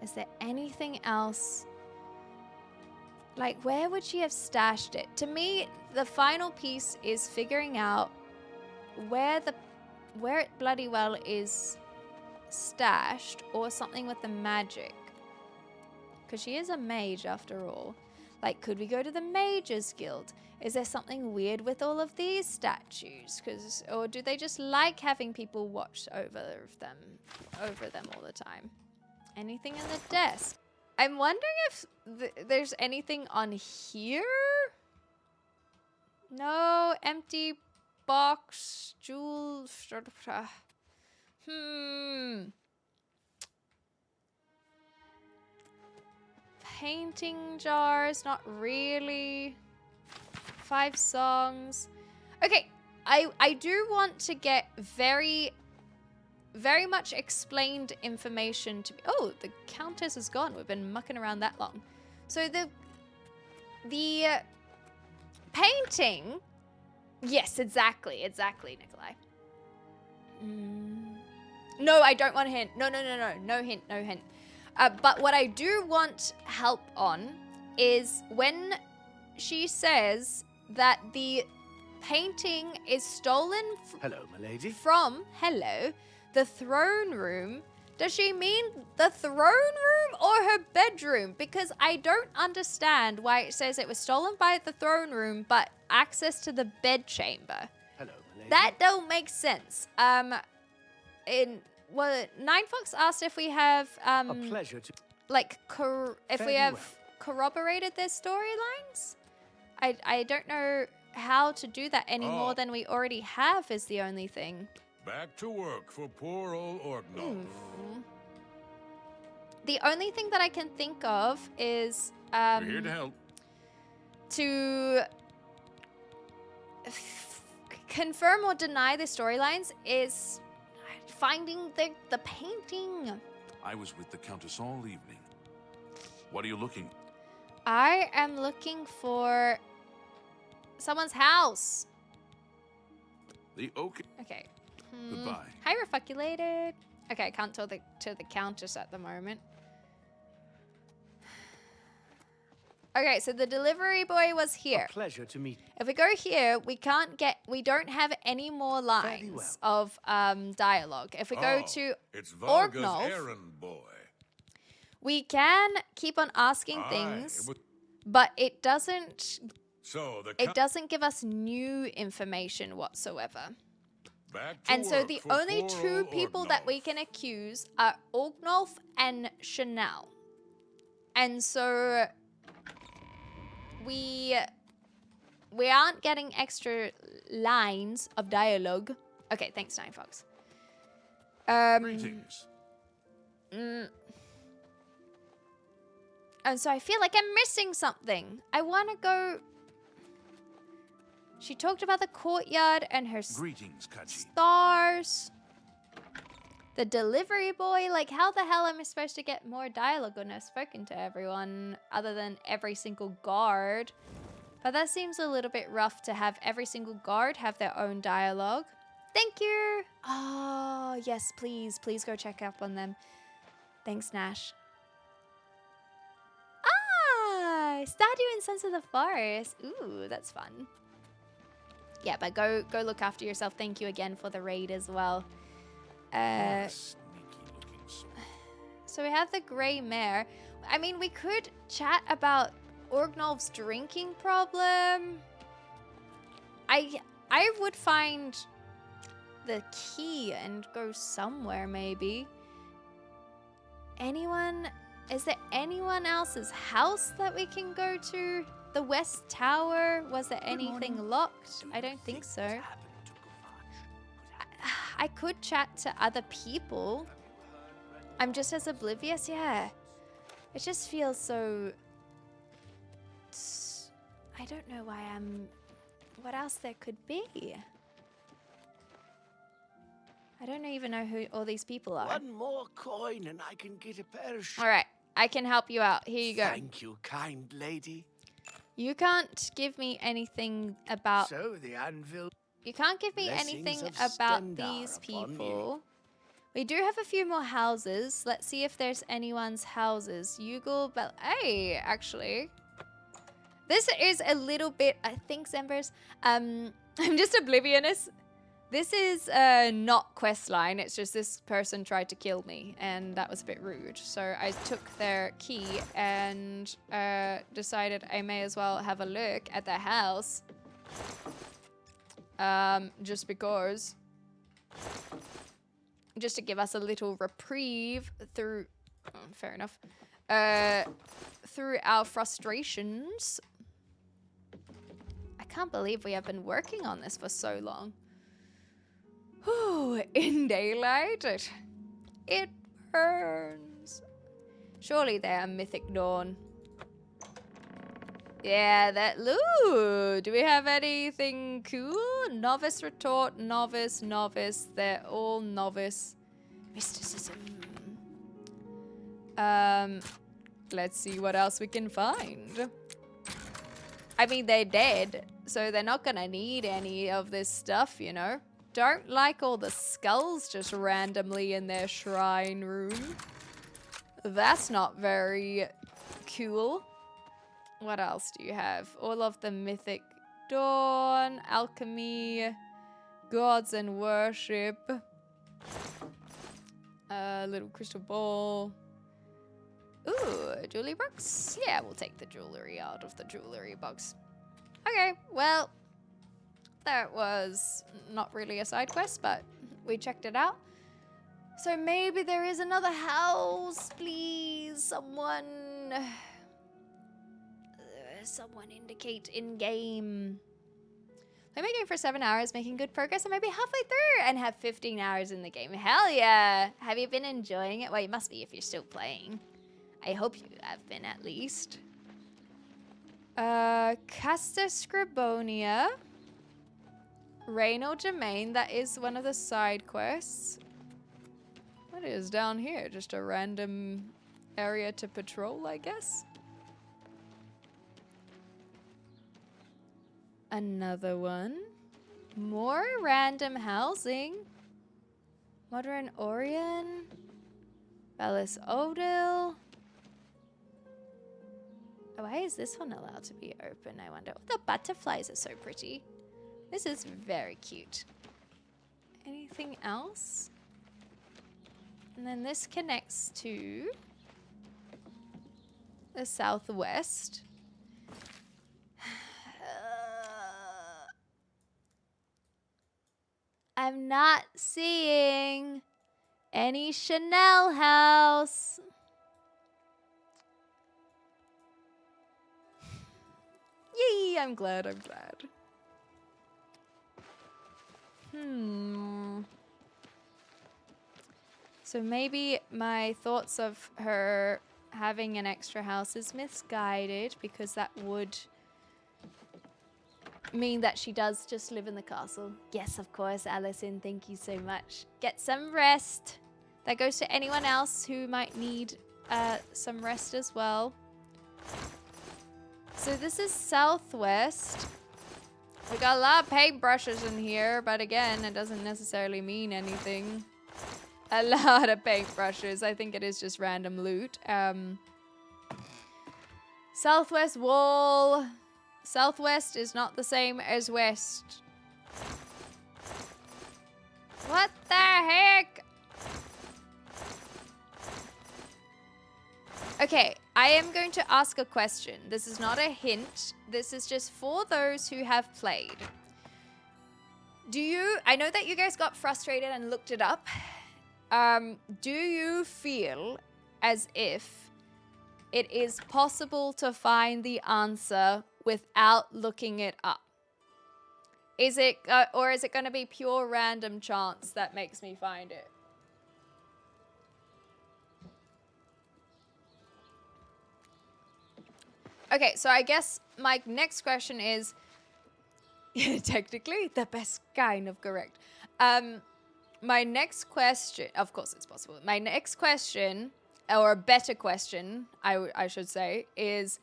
[SPEAKER 1] is there anything else? Like, where would she have stashed it? To me, the final piece is figuring out where it bloody well is stashed, or something with the magic. Because she is a mage after all. Like, could we go to the Mages Guild? Is there something weird with all of these statues? Or do they just like having people watch over them all the time? Anything in the desk? I'm wondering if there's anything on here? No, empty box, jewels. Painting jars, not really. 5 songs. Okay, I do want to get very much explained information to me. Oh, the Countess is gone. We've been mucking around that long. So the painting. Yes, exactly, Nikolai. No, I don't want a hint. No hint. But what I do want help on is when she says that the painting is stolen
[SPEAKER 5] Hello, my lady.
[SPEAKER 1] from The throne room? Does she mean the throne room or her bedroom? Because I don't understand why it says it was stolen by the throne room, but access to the bedchamber.
[SPEAKER 5] Hello, my lady.
[SPEAKER 1] That don't make sense. Nine Fox asked if we have
[SPEAKER 5] A pleasure to.
[SPEAKER 1] like if we have
[SPEAKER 5] well.
[SPEAKER 1] corroborated their storylines. I don't know how to do that any more than we already have is the only thing.
[SPEAKER 3] Back to work for poor old Orgnov.
[SPEAKER 1] The only thing that I can think of is
[SPEAKER 3] We're here to help.
[SPEAKER 1] to confirm or deny the storylines is finding the painting.
[SPEAKER 3] I was with the Countess all evening. What are you looking?
[SPEAKER 1] I am looking for someone's house.
[SPEAKER 3] The oak.
[SPEAKER 1] Okay.
[SPEAKER 3] Goodbye.
[SPEAKER 1] Hi, Refuculated. Okay, I can't talk to the Countess at the moment. Okay, so the delivery boy was here.
[SPEAKER 5] A pleasure to meet.
[SPEAKER 1] If we go here, we don't have any more lines of dialogue. If we go to
[SPEAKER 3] It's Varga's
[SPEAKER 1] Orgnov,
[SPEAKER 3] errand boy.
[SPEAKER 1] we can keep on asking things, but it doesn't give us new information whatsoever. And so the only two people that we can accuse are Orgnov and Chanel. And so we aren't getting extra lines of dialogue. Okay, thanks, Nine Fox.
[SPEAKER 3] Greetings.
[SPEAKER 1] And so I feel like I'm missing something. I want to go. She talked about the courtyard and her
[SPEAKER 3] Greetings, Kachi.
[SPEAKER 1] stars. The delivery boy, like how the hell am I supposed to get more dialogue when I've spoken to everyone other than every single guard? But that seems a little bit rough to have every single guard have their own dialogue. Thank you. Oh, yes, please. Please go check up on them. Thanks, Nash. Ah, Stardew and Sons of the Forest. Ooh, that's fun. Yeah, but go look after yourself. Thank you again for the raid as well. So we have the Grey Mare. I mean, we could chat about Orgnov's drinking problem. I would find the key and go somewhere maybe. Is there anyone else's house that we can go to? The West Tower, was there anything locked? I don't think so. I could chat to other people. I'm just as oblivious, yeah. It just feels so... I don't know why I'm... What else there could be? I don't even know who all these people are.
[SPEAKER 5] One more coin and I can get a pair of shoes.
[SPEAKER 1] All right, I can help you out. Here you go.
[SPEAKER 5] Thank you, kind lady.
[SPEAKER 1] You can't give me anything about...
[SPEAKER 5] So the anvil...
[SPEAKER 1] You can't give me anything about these people. We do have a few more houses. Let's see if there's anyone's houses. Yugal, but hey, actually. This is a little bit, I think, Zembers. I'm just oblivious. This is not questline. It's just this person tried to kill me, and that was a bit rude. So I took their key and decided I may as well have a look at their house. Just because. Just to give us a little reprieve through... Oh, fair enough. Through our frustrations. I can't believe we have been working on this for so long. Whew, in daylight, it burns. Surely they're a mythic dawn. Yeah, that. Ooh, do we have anything cool? Novice retort, novice, novice. They're all novice. Mysticism. Let's see what else we can find. I mean, they're dead, so they're not gonna need any of this stuff, you know? Don't like all the skulls just randomly in their shrine room. That's not very cool. What else do you have? All of the mythic dawn, alchemy, gods and worship. Little crystal ball. Ooh, a jewelry box? Yeah, we'll take the jewelry out of the jewelry box. Okay, well, that was not really a side quest, but we checked it out. So maybe there is another house, please. Someone indicate in game. I'm making for 7 hours, making good progress. I might be halfway through and have 15 hours in the game. Hell yeah! Have you been enjoying it? Well, you must be if you're still playing. I hope you have been at least. Casta Scribonia. Reynal Domain, that is one of the side quests. What is down here? Just a random area to patrol, I guess. Another one. More random housing. Modern Orion. Bellis Odil. Why is this one allowed to be open, I wonder? Oh, the butterflies are so pretty. This is very cute. Anything else? And then this connects to the southwest. I'm not seeing any Chanel house. Yay, I'm glad. So maybe my thoughts of her having an extra house is misguided, because that would mean that she does just live in the castle. Yes, of course, Allison, thank you so much. Get some rest. That goes to anyone else who might need some rest as well. So this is southwest. We got a lot of paintbrushes in here, but again, it doesn't necessarily mean anything. A lot of paintbrushes. I think it is just random loot. Southwest wall. Southwest is not the same as west. What the heck? Okay, I am going to ask a question. This is not a hint. This is just for those who have played. I know that you guys got frustrated and looked it up. Do you feel as if it is possible to find the answer without looking it up? Is it, or is it going to be pure random chance that makes me find it? Okay, so I guess my next question is, technically, the best kind of correct. My next question, of course it's possible. My next question, or a better question, I should say, is,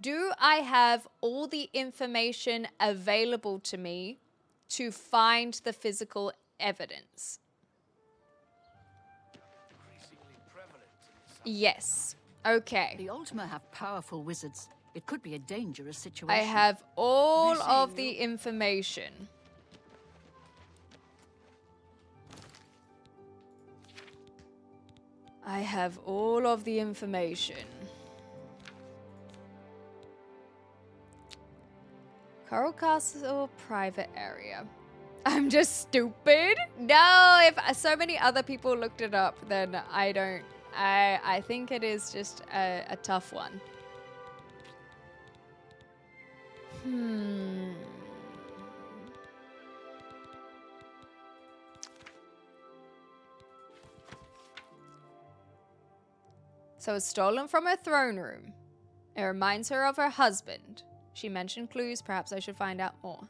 [SPEAKER 1] do I have all the information available to me to find the physical evidence? Yes. Okay.
[SPEAKER 4] The Ultima have powerful wizards. It could be a dangerous situation.
[SPEAKER 1] I have all of the information. I have all of the information. Coral Castle private area. I'm just stupid? No, if so many other people looked it up, then I don't. I think it is just a tough one. So it's stolen from her throne room. It reminds her of her husband. She mentioned clues. Perhaps I should find out more.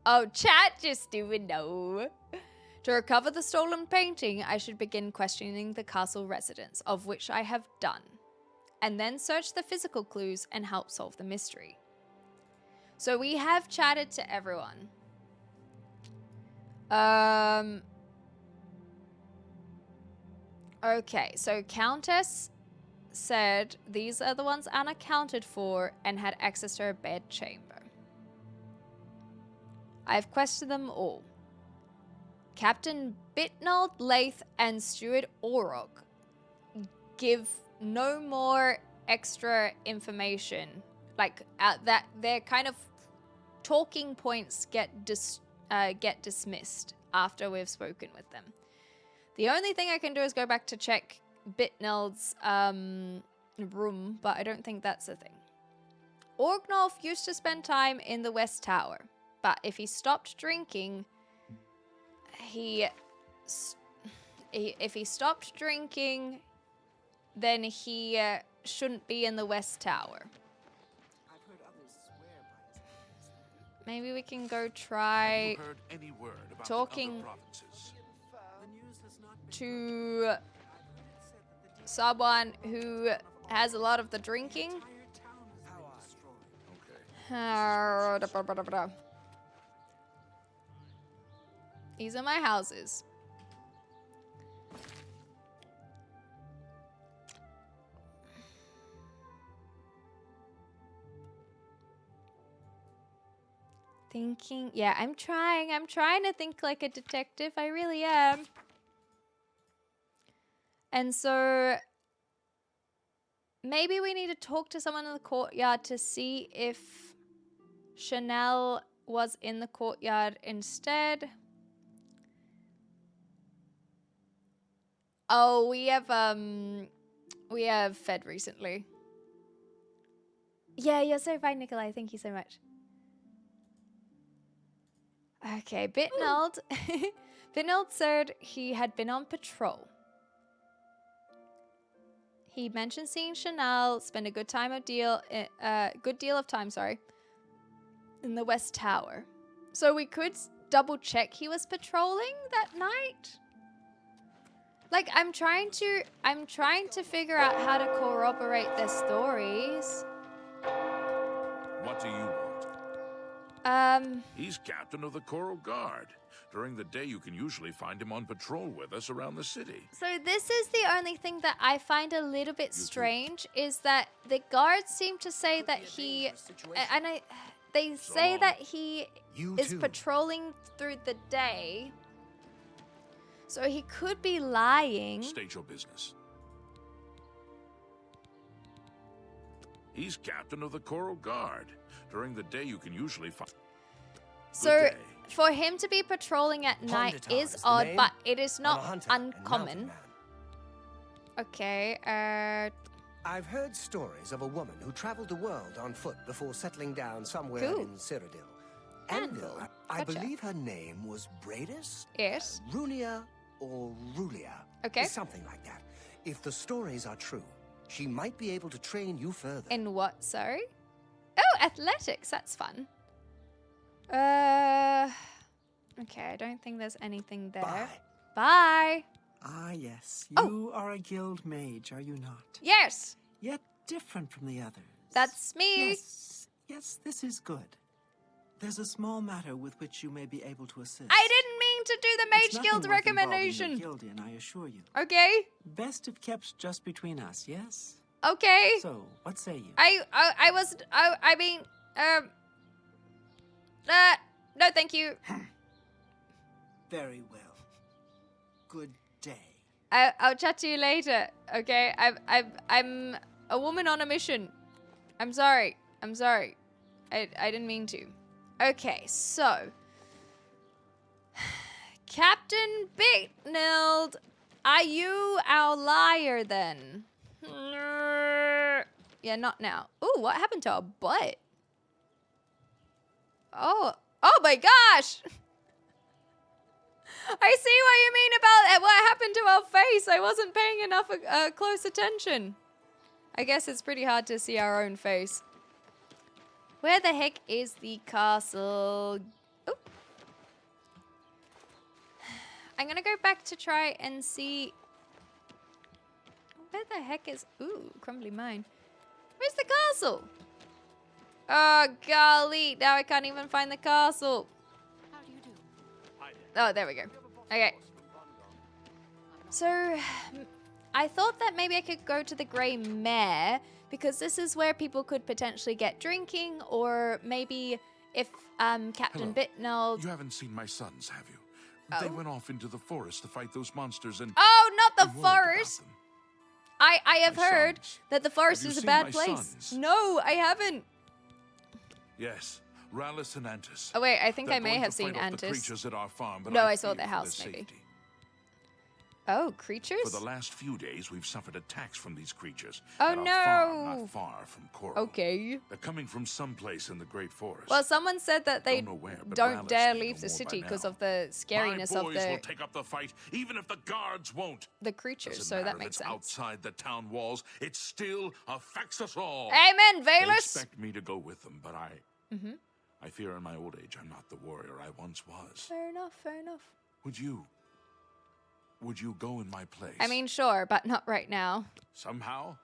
[SPEAKER 1] Oh, chat just didn't know. To recover the stolen painting, I should begin questioning the castle residents, of which I have done, and then search the physical clues and help solve the mystery. So we have chatted to everyone. Okay, so Countess said these are the ones unaccounted for and had access to her bedchamber. I've questioned them all. Captain Bitnold, Laith, and Steward Orog give no more extra information. Like, that their kind of talking points get dismissed after we've spoken with them. The only thing I can do is go back to check Bitnold's room, but I don't think that's a thing. Orgnolf used to spend time in the West Tower, but if he stopped drinking, if he stopped drinking, then he shouldn't be in the West Tower.
[SPEAKER 9] I've heard others swear by his.
[SPEAKER 1] Maybe we can go try
[SPEAKER 3] Have you heard any word about
[SPEAKER 1] talking
[SPEAKER 3] the other provinces?
[SPEAKER 9] The news has not been
[SPEAKER 1] to someone who has a lot of the drinking.
[SPEAKER 3] Okay.
[SPEAKER 1] These are my houses. Thinking, yeah, I'm trying to think like a detective. I really am. And so maybe we need to talk to someone in the courtyard to see if Chanel was in the courtyard instead. Oh, we have fed recently. Yeah, you're so fine, Nikolai. Thank you so much. Okay, Bitnold. Bitnold said he had been on patrol. He mentioned seeing Chanel, spend a good deal of time, in the West Tower. So we could double check he was patrolling that night. Like, I'm trying to figure out how to corroborate their stories.
[SPEAKER 3] What do you want? He's captain of the Coral Guard. During the day, you can usually find him on patrol with us around the city.
[SPEAKER 1] So this is the only thing that I find a little bit strange, is that the guards seem to say that they say that he is patrolling through the day. So he could be lying.
[SPEAKER 3] State your business. He's captain of the Coral Guard. During the day, you can usually find...
[SPEAKER 1] So, for him to be patrolling at night is odd, but it is not uncommon. Okay,
[SPEAKER 2] I've heard stories of a woman who traveled the world on foot before settling down somewhere in Cyrodiil.
[SPEAKER 1] Anvil.
[SPEAKER 2] I
[SPEAKER 1] Gotcha.
[SPEAKER 2] believe her name was Bradis?
[SPEAKER 1] Yes.
[SPEAKER 2] Runia or Rulia.
[SPEAKER 1] Okay.
[SPEAKER 2] Something like that. If the stories are true, she might be able to train you further.
[SPEAKER 1] In what, sorry? Oh, athletics, that's fun. Okay, I don't think there's anything there. Bye.
[SPEAKER 9] Ah, yes. You are a guild mage, are you not?
[SPEAKER 1] Yes.
[SPEAKER 9] Yet different from the others.
[SPEAKER 1] That's me.
[SPEAKER 9] Yes, this is good. There's a small matter with which you may be able to assist.
[SPEAKER 1] I didn't mean to do the Mage
[SPEAKER 9] It's
[SPEAKER 1] Guild
[SPEAKER 9] nothing worth involving
[SPEAKER 1] recommendation.
[SPEAKER 9] the guild in, I assure you.
[SPEAKER 1] Okay.
[SPEAKER 9] Best if kept just between us, yes?
[SPEAKER 1] Okay.
[SPEAKER 9] So, what say you?
[SPEAKER 1] No, thank you.
[SPEAKER 9] Very well. Good day.
[SPEAKER 1] I'll chat to you later. Okay. I'm a woman on a mission. I'm sorry. I didn't mean to. Okay, so Captain Bitnold, are you our liar then? Yeah, not now. Ooh, what happened to our butt? Oh my gosh! I see what you mean about what happened to our face. I wasn't paying enough close attention. I guess it's pretty hard to see our own face. Where the heck is the castle? Oh. I'm gonna go back to try and see. Where the heck is... Ooh, crumbly mine. Where's the castle? Oh, golly. Now I can't even find the castle.
[SPEAKER 4] How do you do?
[SPEAKER 1] Oh, there we go. Okay. So, I thought that maybe I could go to the Grey Mare, because this is where people could potentially get drinking, or maybe if Captain
[SPEAKER 3] Hello.
[SPEAKER 1] Bitnold...
[SPEAKER 3] You haven't seen my sons, have you? They went off into the forest to fight those monsters and...
[SPEAKER 1] Oh, not
[SPEAKER 3] I'm
[SPEAKER 1] the
[SPEAKER 3] worried about
[SPEAKER 1] forest.
[SPEAKER 3] them.
[SPEAKER 1] I have
[SPEAKER 3] My
[SPEAKER 1] heard
[SPEAKER 3] sons.
[SPEAKER 1] that the forest
[SPEAKER 3] Have
[SPEAKER 1] is
[SPEAKER 3] you
[SPEAKER 1] a
[SPEAKER 3] seen
[SPEAKER 1] bad
[SPEAKER 3] my
[SPEAKER 1] place.
[SPEAKER 3] sons?
[SPEAKER 1] No, I haven't.
[SPEAKER 3] Yes, Rallus and Antis.
[SPEAKER 1] Oh wait, I think
[SPEAKER 3] They're
[SPEAKER 1] I may
[SPEAKER 3] going
[SPEAKER 1] have
[SPEAKER 3] to
[SPEAKER 1] seen
[SPEAKER 3] fight off the
[SPEAKER 1] Antis.
[SPEAKER 3] creatures at our farm, but
[SPEAKER 1] No,
[SPEAKER 3] I
[SPEAKER 1] I saw
[SPEAKER 3] fear
[SPEAKER 1] their
[SPEAKER 3] for
[SPEAKER 1] house,
[SPEAKER 3] their
[SPEAKER 1] maybe.
[SPEAKER 3] safety.
[SPEAKER 1] Oh, creatures?
[SPEAKER 3] For the last few days, we've suffered attacks from these creatures.
[SPEAKER 1] Oh,
[SPEAKER 3] at our
[SPEAKER 1] no.
[SPEAKER 3] farm, not far from Coral.
[SPEAKER 1] Okay.
[SPEAKER 3] They're coming from someplace in the Great Forest.
[SPEAKER 1] Well, someone said that they
[SPEAKER 3] Don't know where, but
[SPEAKER 1] don't
[SPEAKER 3] Rallus
[SPEAKER 1] dare
[SPEAKER 3] may
[SPEAKER 1] leave
[SPEAKER 3] know
[SPEAKER 1] the
[SPEAKER 3] more
[SPEAKER 1] city
[SPEAKER 3] by
[SPEAKER 1] because
[SPEAKER 3] now.
[SPEAKER 1] of the scariness
[SPEAKER 3] My
[SPEAKER 1] of
[SPEAKER 3] boys will
[SPEAKER 1] the
[SPEAKER 3] take up the fight, even if the guards won't.
[SPEAKER 1] creatures.
[SPEAKER 3] Doesn't
[SPEAKER 1] So
[SPEAKER 3] matter
[SPEAKER 1] that
[SPEAKER 3] if
[SPEAKER 1] makes
[SPEAKER 3] it's
[SPEAKER 1] sense.
[SPEAKER 3] outside the town walls, it still affects us all.
[SPEAKER 1] Amen,
[SPEAKER 3] They
[SPEAKER 1] Valus.
[SPEAKER 3] expect me to go with them, but I fear in my old age I'm not the warrior I once was.
[SPEAKER 1] Fair enough. Fair enough.
[SPEAKER 3] Would you go in my place?
[SPEAKER 1] I mean, sure, but not right now.
[SPEAKER 3] Somehow,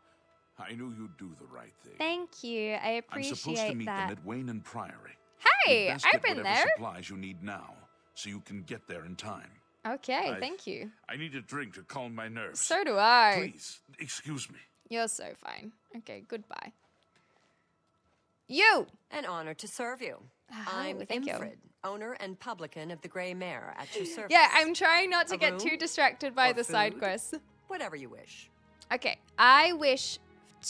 [SPEAKER 3] I knew you'd do the right thing.
[SPEAKER 1] Thank you. I appreciate
[SPEAKER 3] I'm supposed to meet
[SPEAKER 1] that.
[SPEAKER 3] them at Wayne and Priory.
[SPEAKER 1] Hey,
[SPEAKER 3] You'd best
[SPEAKER 1] I've
[SPEAKER 3] get
[SPEAKER 1] been
[SPEAKER 3] whatever
[SPEAKER 1] there.
[SPEAKER 3] supplies you need now, so you can get there in time.
[SPEAKER 1] Okay, thank you.
[SPEAKER 3] I need a drink to calm my nerves.
[SPEAKER 1] So do I.
[SPEAKER 3] Please, excuse me.
[SPEAKER 1] You're so fine. Okay, goodbye. You!
[SPEAKER 11] An honor to serve you. I'm
[SPEAKER 1] thank you.
[SPEAKER 11] Imfrid, owner and publican of the Grey Mare at your service.
[SPEAKER 1] Yeah, I'm trying not to
[SPEAKER 11] A
[SPEAKER 1] get
[SPEAKER 11] room
[SPEAKER 1] too distracted by
[SPEAKER 11] or
[SPEAKER 1] the side
[SPEAKER 11] food?
[SPEAKER 1] quests.
[SPEAKER 11] Whatever you wish.
[SPEAKER 1] Okay, I wish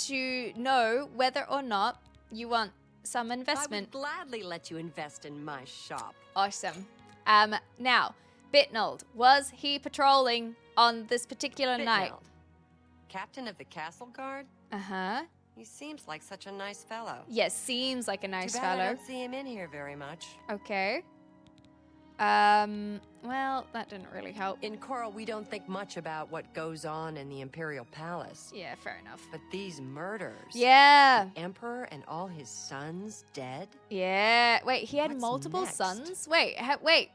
[SPEAKER 1] to know whether or not you want some
[SPEAKER 11] I would
[SPEAKER 1] investment.
[SPEAKER 11] gladly let you invest in my shop.
[SPEAKER 1] Awesome. Now, Bitnold, was he patrolling on this particular night?
[SPEAKER 11] Bitneld, captain of the castle guard?
[SPEAKER 1] Uh-huh.
[SPEAKER 11] He seems like such a nice fellow.
[SPEAKER 1] Yes, seems like a nice
[SPEAKER 11] Too bad I
[SPEAKER 1] fellow.
[SPEAKER 11] don't see him in here very much.
[SPEAKER 1] Okay. Well, that didn't really help.
[SPEAKER 11] In Coral, we don't think much about what goes on in the Imperial Palace.
[SPEAKER 1] Yeah, fair enough.
[SPEAKER 11] But these murders.
[SPEAKER 1] Yeah.
[SPEAKER 11] The Emperor and all his sons dead?
[SPEAKER 1] Yeah. Wait, he had
[SPEAKER 11] What's
[SPEAKER 1] multiple
[SPEAKER 11] next?
[SPEAKER 1] sons? Wait. Wait.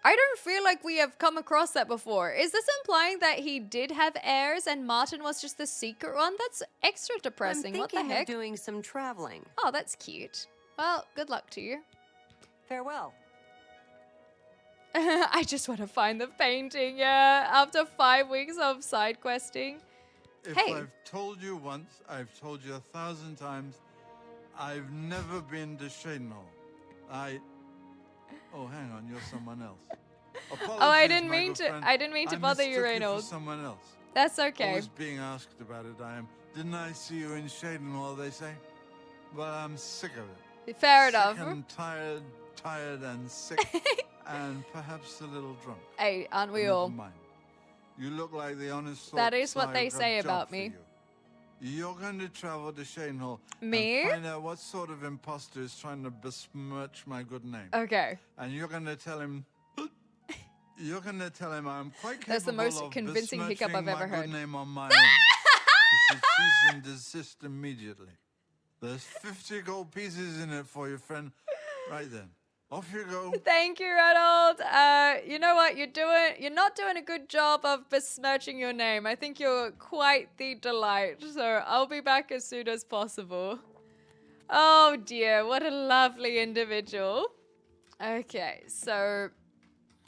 [SPEAKER 1] I don't feel like we have come across that before. Is this implying that he did have heirs and Martin was just the secret one? That's extra depressing.
[SPEAKER 11] I'm
[SPEAKER 1] What the
[SPEAKER 11] thinking
[SPEAKER 1] heck?
[SPEAKER 11] of doing some traveling.
[SPEAKER 1] Oh, that's cute. Well, good luck to you.
[SPEAKER 11] Farewell.
[SPEAKER 1] I just want to find the painting, yeah, after 5 weeks of side questing.
[SPEAKER 12] If
[SPEAKER 1] Hey.
[SPEAKER 12] I've told you once, I've told you 1,000 times, I've never been to Shadenhall. Oh, hang on, you're someone else.
[SPEAKER 1] Oh, I
[SPEAKER 12] Apologies,
[SPEAKER 1] didn't
[SPEAKER 12] my
[SPEAKER 1] mean
[SPEAKER 12] good
[SPEAKER 1] to.
[SPEAKER 12] friend.
[SPEAKER 1] I didn't mean to
[SPEAKER 12] I
[SPEAKER 1] bother you,
[SPEAKER 12] mistook for
[SPEAKER 1] Reynolds.
[SPEAKER 12] someone else.
[SPEAKER 1] That's okay.
[SPEAKER 12] Always being asked about it, I am. Didn't I see you in Shadenhall, they say? Well, I'm sick of it.
[SPEAKER 1] Fair enough.
[SPEAKER 12] Sick and tired and sick, and perhaps a little drunk.
[SPEAKER 1] Hey, aren't we
[SPEAKER 12] Never
[SPEAKER 1] all?
[SPEAKER 12] mind. You look like the honest sort.
[SPEAKER 1] That is what
[SPEAKER 12] so
[SPEAKER 1] they
[SPEAKER 12] I've got
[SPEAKER 1] say
[SPEAKER 12] a job
[SPEAKER 1] about
[SPEAKER 12] for
[SPEAKER 1] me.
[SPEAKER 12] you. You're going to travel to Shadenhall
[SPEAKER 1] Me?
[SPEAKER 12] and find out what sort of imposter is trying to besmirch my good name.
[SPEAKER 1] Okay.
[SPEAKER 12] And you're going to tell him. You're going to tell him I'm quite capable
[SPEAKER 1] That's the most
[SPEAKER 12] of
[SPEAKER 1] convincing hiccup I've
[SPEAKER 12] besmirching
[SPEAKER 1] ever
[SPEAKER 12] my
[SPEAKER 1] heard.
[SPEAKER 12] good name on my own. You should cease and desist immediately. There's 50 gold pieces in it for you, friend. Right then. Off you go.
[SPEAKER 1] Thank you, Reynolds. You know what you're not doing a good job of besmirching your name. I think you're quite the delight. So I'll be back as soon as possible. Oh dear, what a lovely individual. Okay, so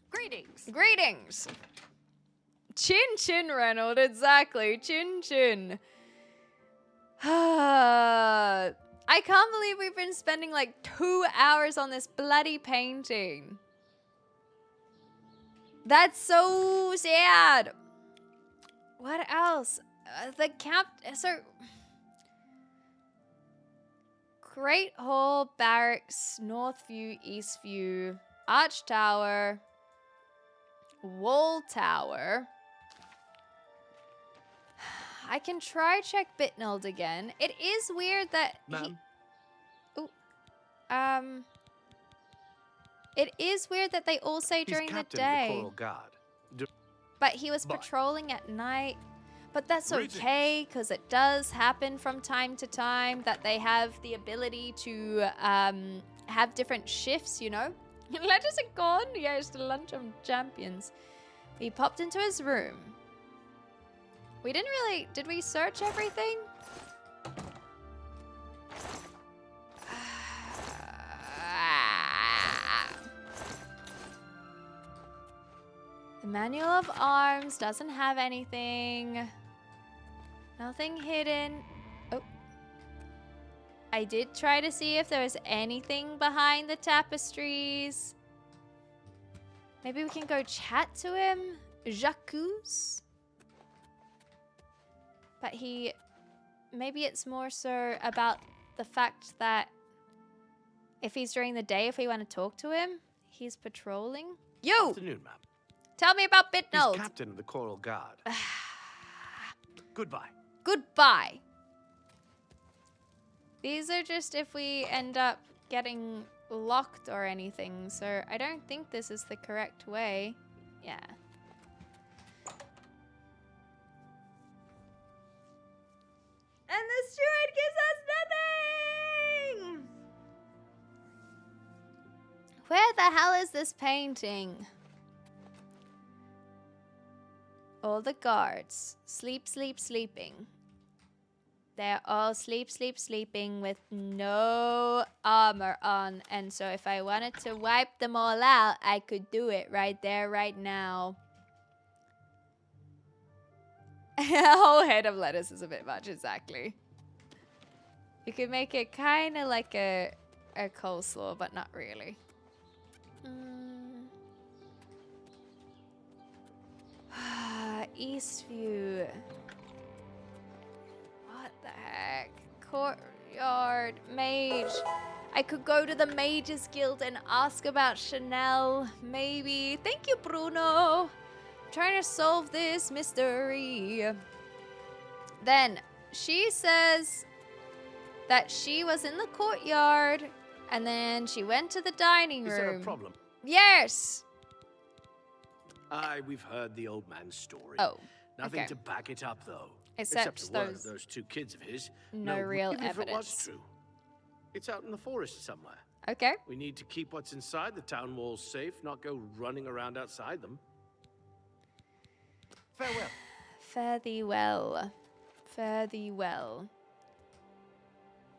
[SPEAKER 1] Greetings. Chin chin, Reynolds, exactly. Chin chin. I can't believe we've been spending like 2 hours on this bloody painting. That's so sad. What else? Great Hall, Barracks, North View, East View, Arch Tower, Wall Tower. I can try check Bitnold again. It is weird that it is weird that they all say during the day.
[SPEAKER 5] Of the Coral Guard.
[SPEAKER 1] But he was patrolling at night. But that's okay, because it does happen from time to time that they have the ability to have different shifts, you know? Letters are gone? Yeah, it's the lunch of champions. We popped into his room. We didn't really... Did we search everything? The Manual of Arms doesn't have anything. Nothing hidden. Oh. I did try to see if there was anything behind the tapestries. Maybe we can go chat to him? Jacques? But maybe it's more so about the fact that if he's during the day, if we want to talk to him, he's patrolling. Yo!
[SPEAKER 5] Afternoon, ma'am.
[SPEAKER 1] Tell me about
[SPEAKER 5] He's
[SPEAKER 1] Bitnold.
[SPEAKER 5] captain of the Coral Guard. Goodbye.
[SPEAKER 1] Goodbye. These are just if we end up getting locked or anything, so I don't think this is the correct way. Yeah. And the steward gives us nothing! Where the hell is this painting? All the guards. Sleep, sleep, sleeping. They're all sleep, sleep, sleeping with no armor on. And so if I wanted to wipe them all out, I could do it right there, right now. A whole head of lettuce is a bit much, exactly. You could make it kind of like a coleslaw, but not really. Eastview. What the heck? Courtyard. Mage. I could go to the Mages Guild and ask about Chanel. Maybe. Thank you, Bruno. I'm trying to solve this mystery. Then she says that she was in the courtyard and then she went to the dining room.
[SPEAKER 5] Is there a problem?
[SPEAKER 1] Yes.
[SPEAKER 5] We've heard the old man's story.
[SPEAKER 1] Oh,
[SPEAKER 5] Nothing
[SPEAKER 1] okay.
[SPEAKER 5] to back it up, though.
[SPEAKER 1] Except
[SPEAKER 5] the word of those two kids of his.
[SPEAKER 1] No real
[SPEAKER 5] even if it was
[SPEAKER 1] evidence.
[SPEAKER 5] true. It's out in the forest somewhere.
[SPEAKER 1] Okay.
[SPEAKER 5] We need to keep what's inside the town walls safe, not go running around outside them. Farewell.
[SPEAKER 1] Fare thee well. Fare thee well.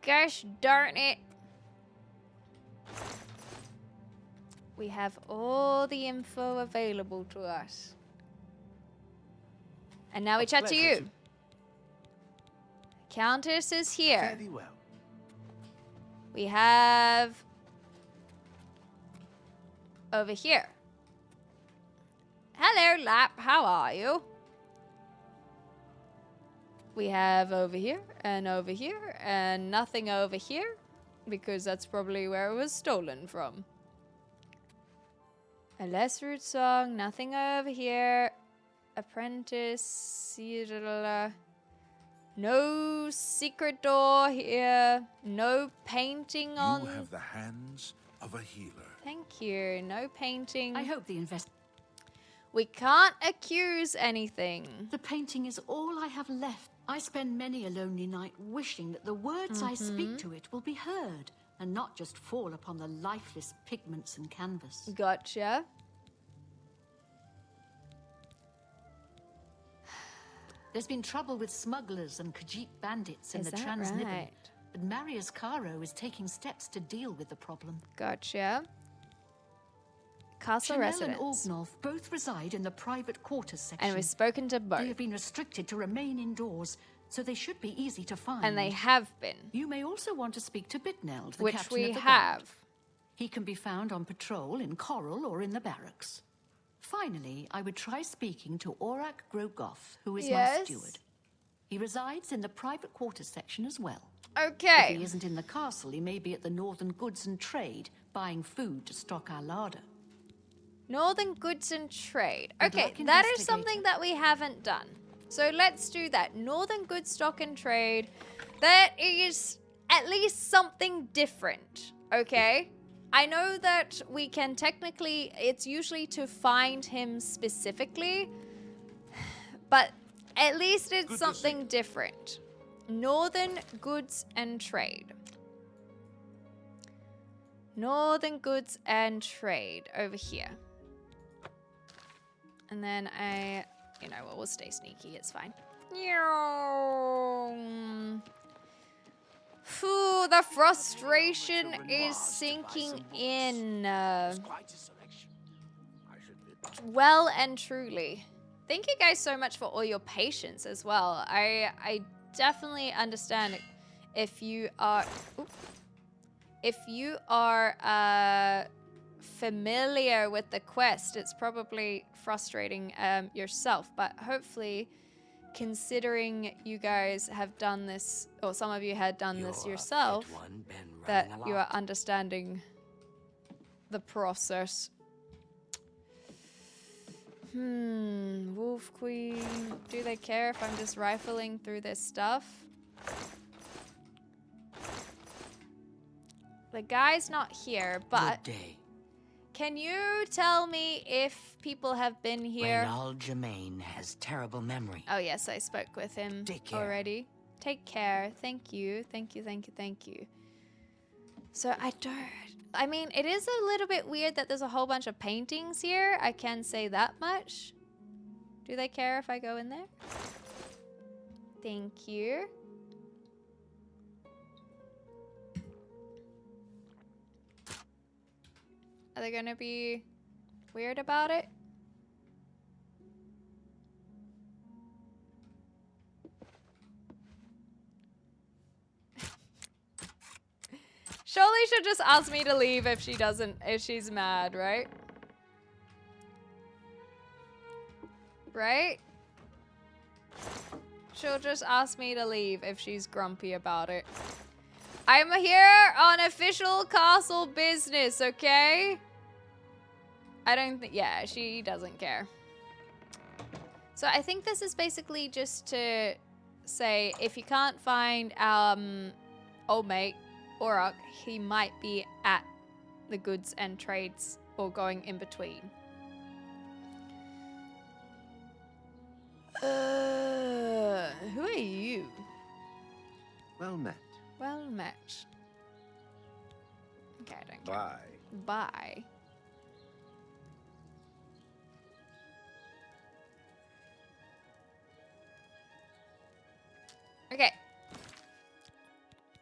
[SPEAKER 1] Gosh darn it. We have all the info available to us. And now we chat to you. Countess is here.
[SPEAKER 5] Fare thee well.
[SPEAKER 1] We have over here. Hello, Lap. How are you? We have over here and nothing over here because that's probably where it was stolen from. A less root song, nothing over here. Apprentice, no secret door here. No painting on.
[SPEAKER 3] You have the hands of a healer.
[SPEAKER 1] Thank you. No painting.
[SPEAKER 4] I hope the
[SPEAKER 1] We can't accuse anything.
[SPEAKER 4] The painting is all I have left. I spend many a lonely night wishing that the words I speak to it will be heard and not just fall upon the lifeless pigments and canvas.
[SPEAKER 1] Gotcha.
[SPEAKER 4] There's been trouble with smugglers and Khajiit bandits in
[SPEAKER 1] Is
[SPEAKER 4] the
[SPEAKER 1] that
[SPEAKER 4] Trans-Nibbon,
[SPEAKER 1] right?
[SPEAKER 4] but Marius Caro is taking steps to deal with the problem.
[SPEAKER 1] Gotcha. Castle
[SPEAKER 4] Chanel
[SPEAKER 1] residents.
[SPEAKER 4] and Orgnolf both reside in the private quarters section.
[SPEAKER 1] And we've spoken to both.
[SPEAKER 4] They have been restricted to remain indoors, so they should be easy to find.
[SPEAKER 1] And they have been.
[SPEAKER 4] You may also want to speak to Bitneld, the
[SPEAKER 1] Which
[SPEAKER 4] captain
[SPEAKER 1] we
[SPEAKER 4] of the
[SPEAKER 1] have.
[SPEAKER 4] guard. He can be found on patrol in Coral or in the barracks. Finally, I would try speaking to Aurak Grogoth, who is my steward. He resides in the private quarters section as well.
[SPEAKER 1] Okay.
[SPEAKER 4] If he isn't in the castle, he may be at the Northern Goods and Trade, buying food to stock our larder.
[SPEAKER 1] Northern Goods and Trade.
[SPEAKER 4] Good
[SPEAKER 1] Okay,
[SPEAKER 4] luck,
[SPEAKER 1] that is
[SPEAKER 4] investigator.
[SPEAKER 1] something that we haven't done. So let's do that. Northern Goods Stock and Trade. That is at least something different, okay? I know that we can technically, it's usually to find him specifically, but at least it's something different. Northern Goods and Trade. Northern Goods and Trade over here. And then you know what, we'll stay sneaky, it's fine. Phew, the frustration is sinking in. Well and truly. Thank you guys so much for all your patience as well. I definitely understand if you are familiar with the quest, it's probably frustrating yourself, but hopefully, considering you guys have done this, or some of you had done this yourself, that you are understanding the process. Wolf Queen. Do they care if I'm just rifling through this stuff? The guy's not here, but can you tell me if people have been here?
[SPEAKER 13] Reynald Germain has terrible memory.
[SPEAKER 1] Oh yes, I spoke with him already. Take care. Thank you. Thank you, thank you, thank you. So I mean, it is a little bit weird that there's a whole bunch of paintings here. I can say that much. Do they care if I go in there? Thank you. Are they gonna be weird about it? Surely she'll just ask me to leave if she's mad, right? Right? She'll just ask me to leave if she's grumpy about it. I'm here on official castle business, okay? I don't think, yeah, she doesn't care. So I think this is basically just to say, if you can't find old mate, Auroch, he might be at the goods and trades or going in between. Who are you?
[SPEAKER 2] Well met.
[SPEAKER 1] Well met. Okay, I don't care.
[SPEAKER 2] Bye.
[SPEAKER 1] Bye. Okay.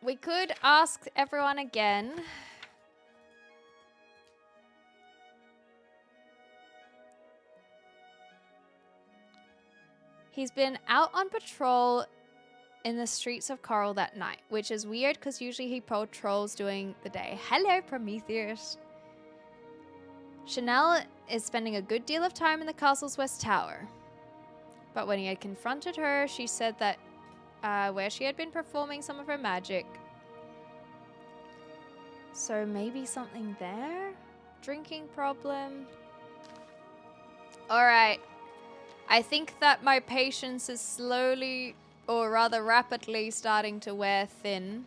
[SPEAKER 1] We could ask everyone again. He's been out on patrol in the streets of Coral that night, which is weird because usually he patrols during the day. Hello, Prometheus. Chanel is spending a good deal of time in the castle's west tower. But when he had confronted her, she said that where she had been performing some of her magic. So maybe something there? Drinking problem? Alright. I think that my patience is slowly, or rather rapidly, starting to wear thin.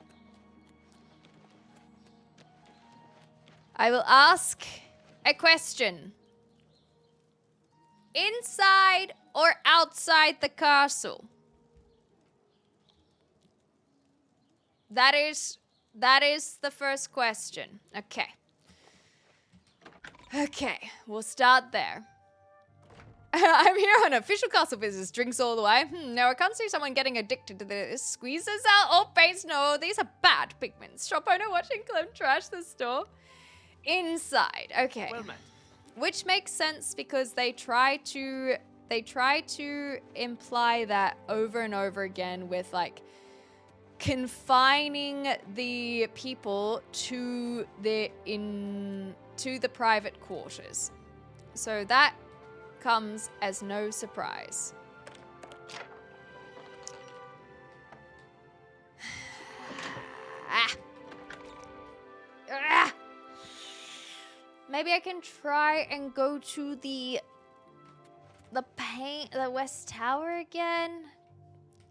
[SPEAKER 1] I will ask a question. Inside or outside the castle? That is the first question. Okay. Okay, we'll start there. I'm here on official castle business. Drinks all the way. No, I can't see someone getting addicted to this. Squeezes out all paints. No, these are bad pigments. Shop owner watching Clem trash the store. Inside. Okay.
[SPEAKER 5] Well met.
[SPEAKER 1] Which makes sense because they try to imply that over and over again with like confining the people to the private quarters. So that comes as no surprise. Maybe I can try and go to the West Tower again.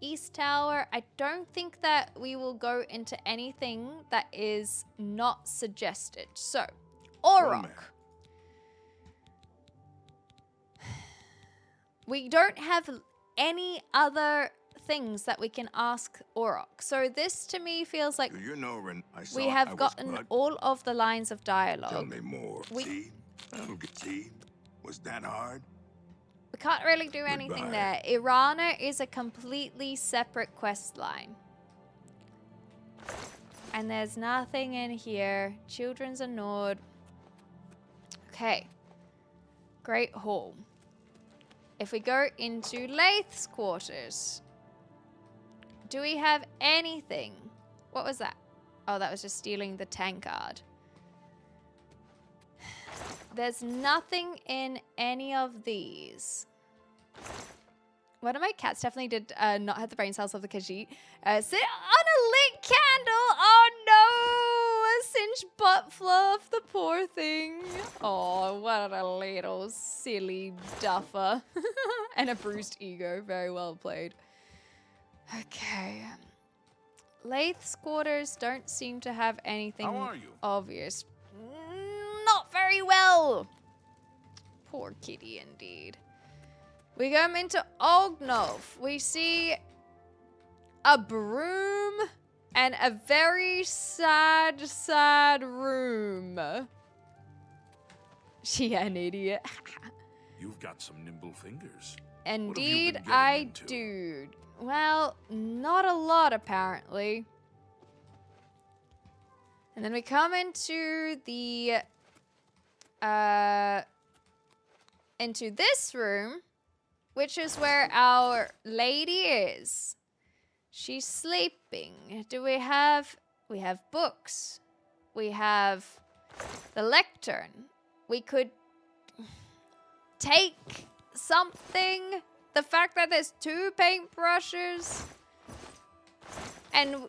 [SPEAKER 1] East Tower. I don't think that we will go into anything that is not suggested. So, Auroch. We don't have any other things that we can ask Auroch. So this to me feels like we have gotten all of the lines of dialogue.
[SPEAKER 7] Tell me more. See? Was that hard?
[SPEAKER 1] We can't really do anything there. Irana is a completely separate quest line. And there's nothing in here. Children's Anord. Okay. Great Hall. If we go into Lath's quarters, do we have anything What was that? Oh, that was just stealing the tankard. There's nothing in any of these. One of my cats definitely did not have the brain cells of the Khajiit. Sit on a lit candle. Oh no! A singed butt fluff. The poor thing. Oh, what a little silly duffer. And a bruised ego. Very well played. Okay. Lath's quarters don't seem to have anything obvious. Not very well. Poor kitty indeed. We come into Ognov. We see a broom and a very sad, sad room. She an idiot.
[SPEAKER 3] You've got some nimble fingers.
[SPEAKER 1] Indeed, I do. Well, not a lot apparently. And then we come into the into this room, which is where our lady is. She's sleeping. Do we have books. We have the lectern. We could take something. The fact that there's 2 paintbrushes and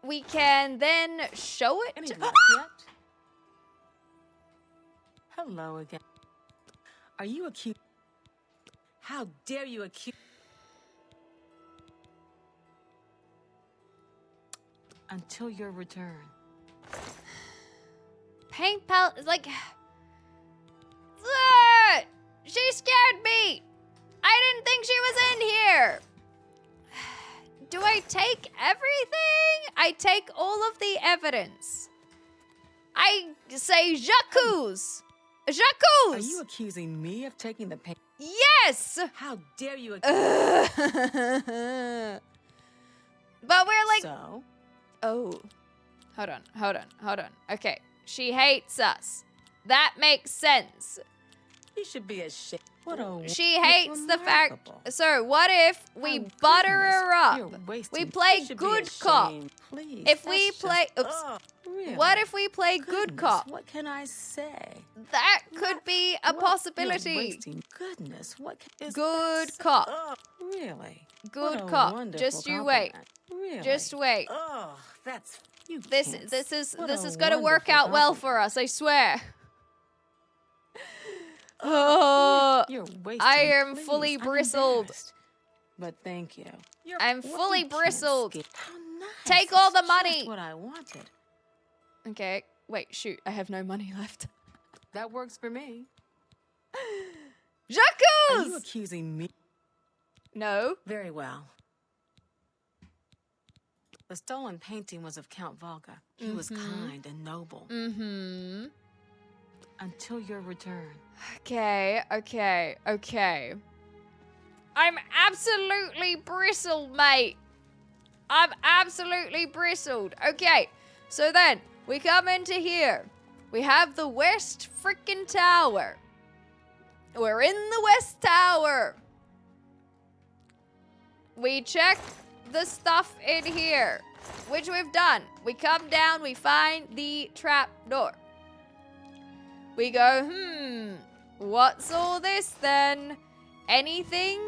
[SPEAKER 1] we can then show it.
[SPEAKER 6] Any luck yet? Hello again. Are you accused? How dare you accuse? Until your return.
[SPEAKER 1] Paint palette, like... She scared me! I didn't think she was in here! Do I take everything? I take all of the evidence. I say Jacques! Jacques!
[SPEAKER 6] Are you accusing me of taking the paint?
[SPEAKER 1] Yes!
[SPEAKER 6] How dare you
[SPEAKER 1] But we're like...
[SPEAKER 6] So?
[SPEAKER 1] Oh. Hold on. Okay. She hates us. That makes sense.
[SPEAKER 6] You should be ashamed. What a
[SPEAKER 1] she hates the fact... So, what if we butter her up? We play good cop.
[SPEAKER 6] Please,
[SPEAKER 1] if we play... Oops.
[SPEAKER 6] Really?
[SPEAKER 1] What if we play good cop?
[SPEAKER 6] What can I say?
[SPEAKER 1] That could be a possibility.
[SPEAKER 6] Goodness, what is
[SPEAKER 1] good cop.
[SPEAKER 6] Really?
[SPEAKER 1] Good cop. Just you wait.
[SPEAKER 6] Really?
[SPEAKER 1] Just wait.
[SPEAKER 6] Oh, that's
[SPEAKER 1] this is going to work out well for us, I swear. Oh,
[SPEAKER 6] you're wasting,
[SPEAKER 1] I am fully bristled.
[SPEAKER 6] But thank you.
[SPEAKER 1] I'm fully bristled.
[SPEAKER 6] How nice.
[SPEAKER 1] Take all the money.
[SPEAKER 6] That's what I wanted.
[SPEAKER 1] Okay. Wait, shoot. I have no money left.
[SPEAKER 6] That works for me.
[SPEAKER 1] Jacques!
[SPEAKER 6] Are you accusing me?
[SPEAKER 1] No.
[SPEAKER 6] Very well. The stolen painting was of Count Volga. He was kind and noble. Until your return.
[SPEAKER 1] Okay. I'm absolutely bristled, mate. I'm absolutely bristled. Okay, so then we come into here. We have the West frickin' Tower. We're in the West Tower. We check the stuff in here, which we've done. We come down, we find the trap door. We go, what's all this then? Anything?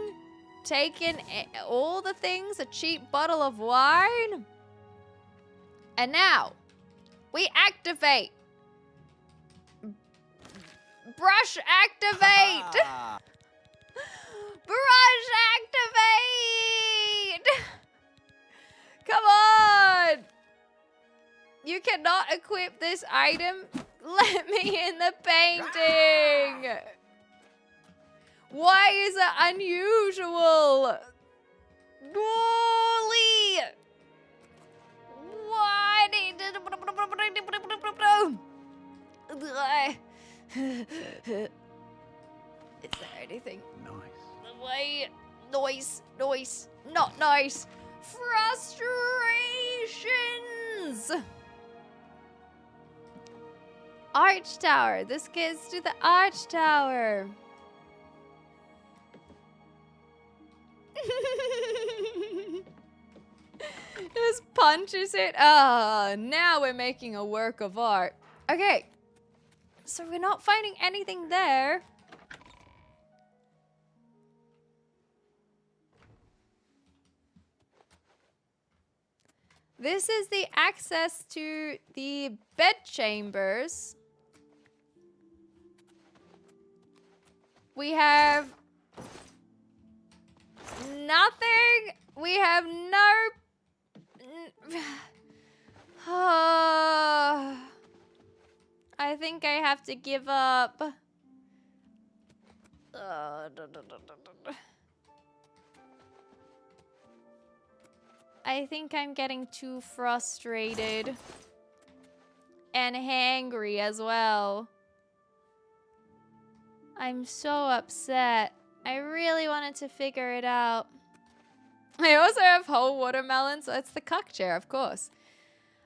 [SPEAKER 1] Taking all the things? A cheap bottle of wine? And now, we activate. Brush activate! Brush activate! Come on! You cannot equip this item. Let me in the painting! Why is it unusual? Holy! Why? Is there anything? Nice. Wait. Noise. Not nice. Frustrations! Arch Tower. This gets to the Arch Tower. just punches it. Ah, now we're making a work of art. Okay. So we're not finding anything there. This is the access to the bedchambers. We have nothing. We have no... I think I have to give up. I think I'm getting too frustrated. And hangry as well. I'm so upset. I really wanted to figure it out. I also have whole watermelon, so it's the cuck chair, of course.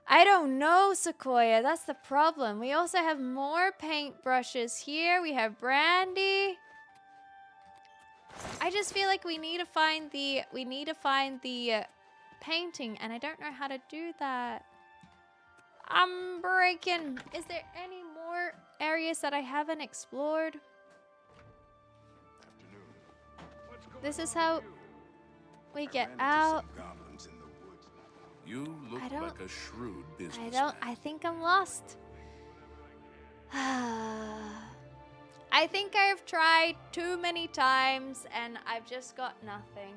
[SPEAKER 1] I don't know, Sequoia. That's the problem. We also have more paintbrushes here. We have brandy. I just feel like we need to find the painting, and I don't know how to do that. I'm breaking. Is there any more areas that I haven't explored? This is how we get out.
[SPEAKER 3] You look like a shrewd businessman.
[SPEAKER 1] I think I'm lost. I think I've tried too many times and I've just got nothing.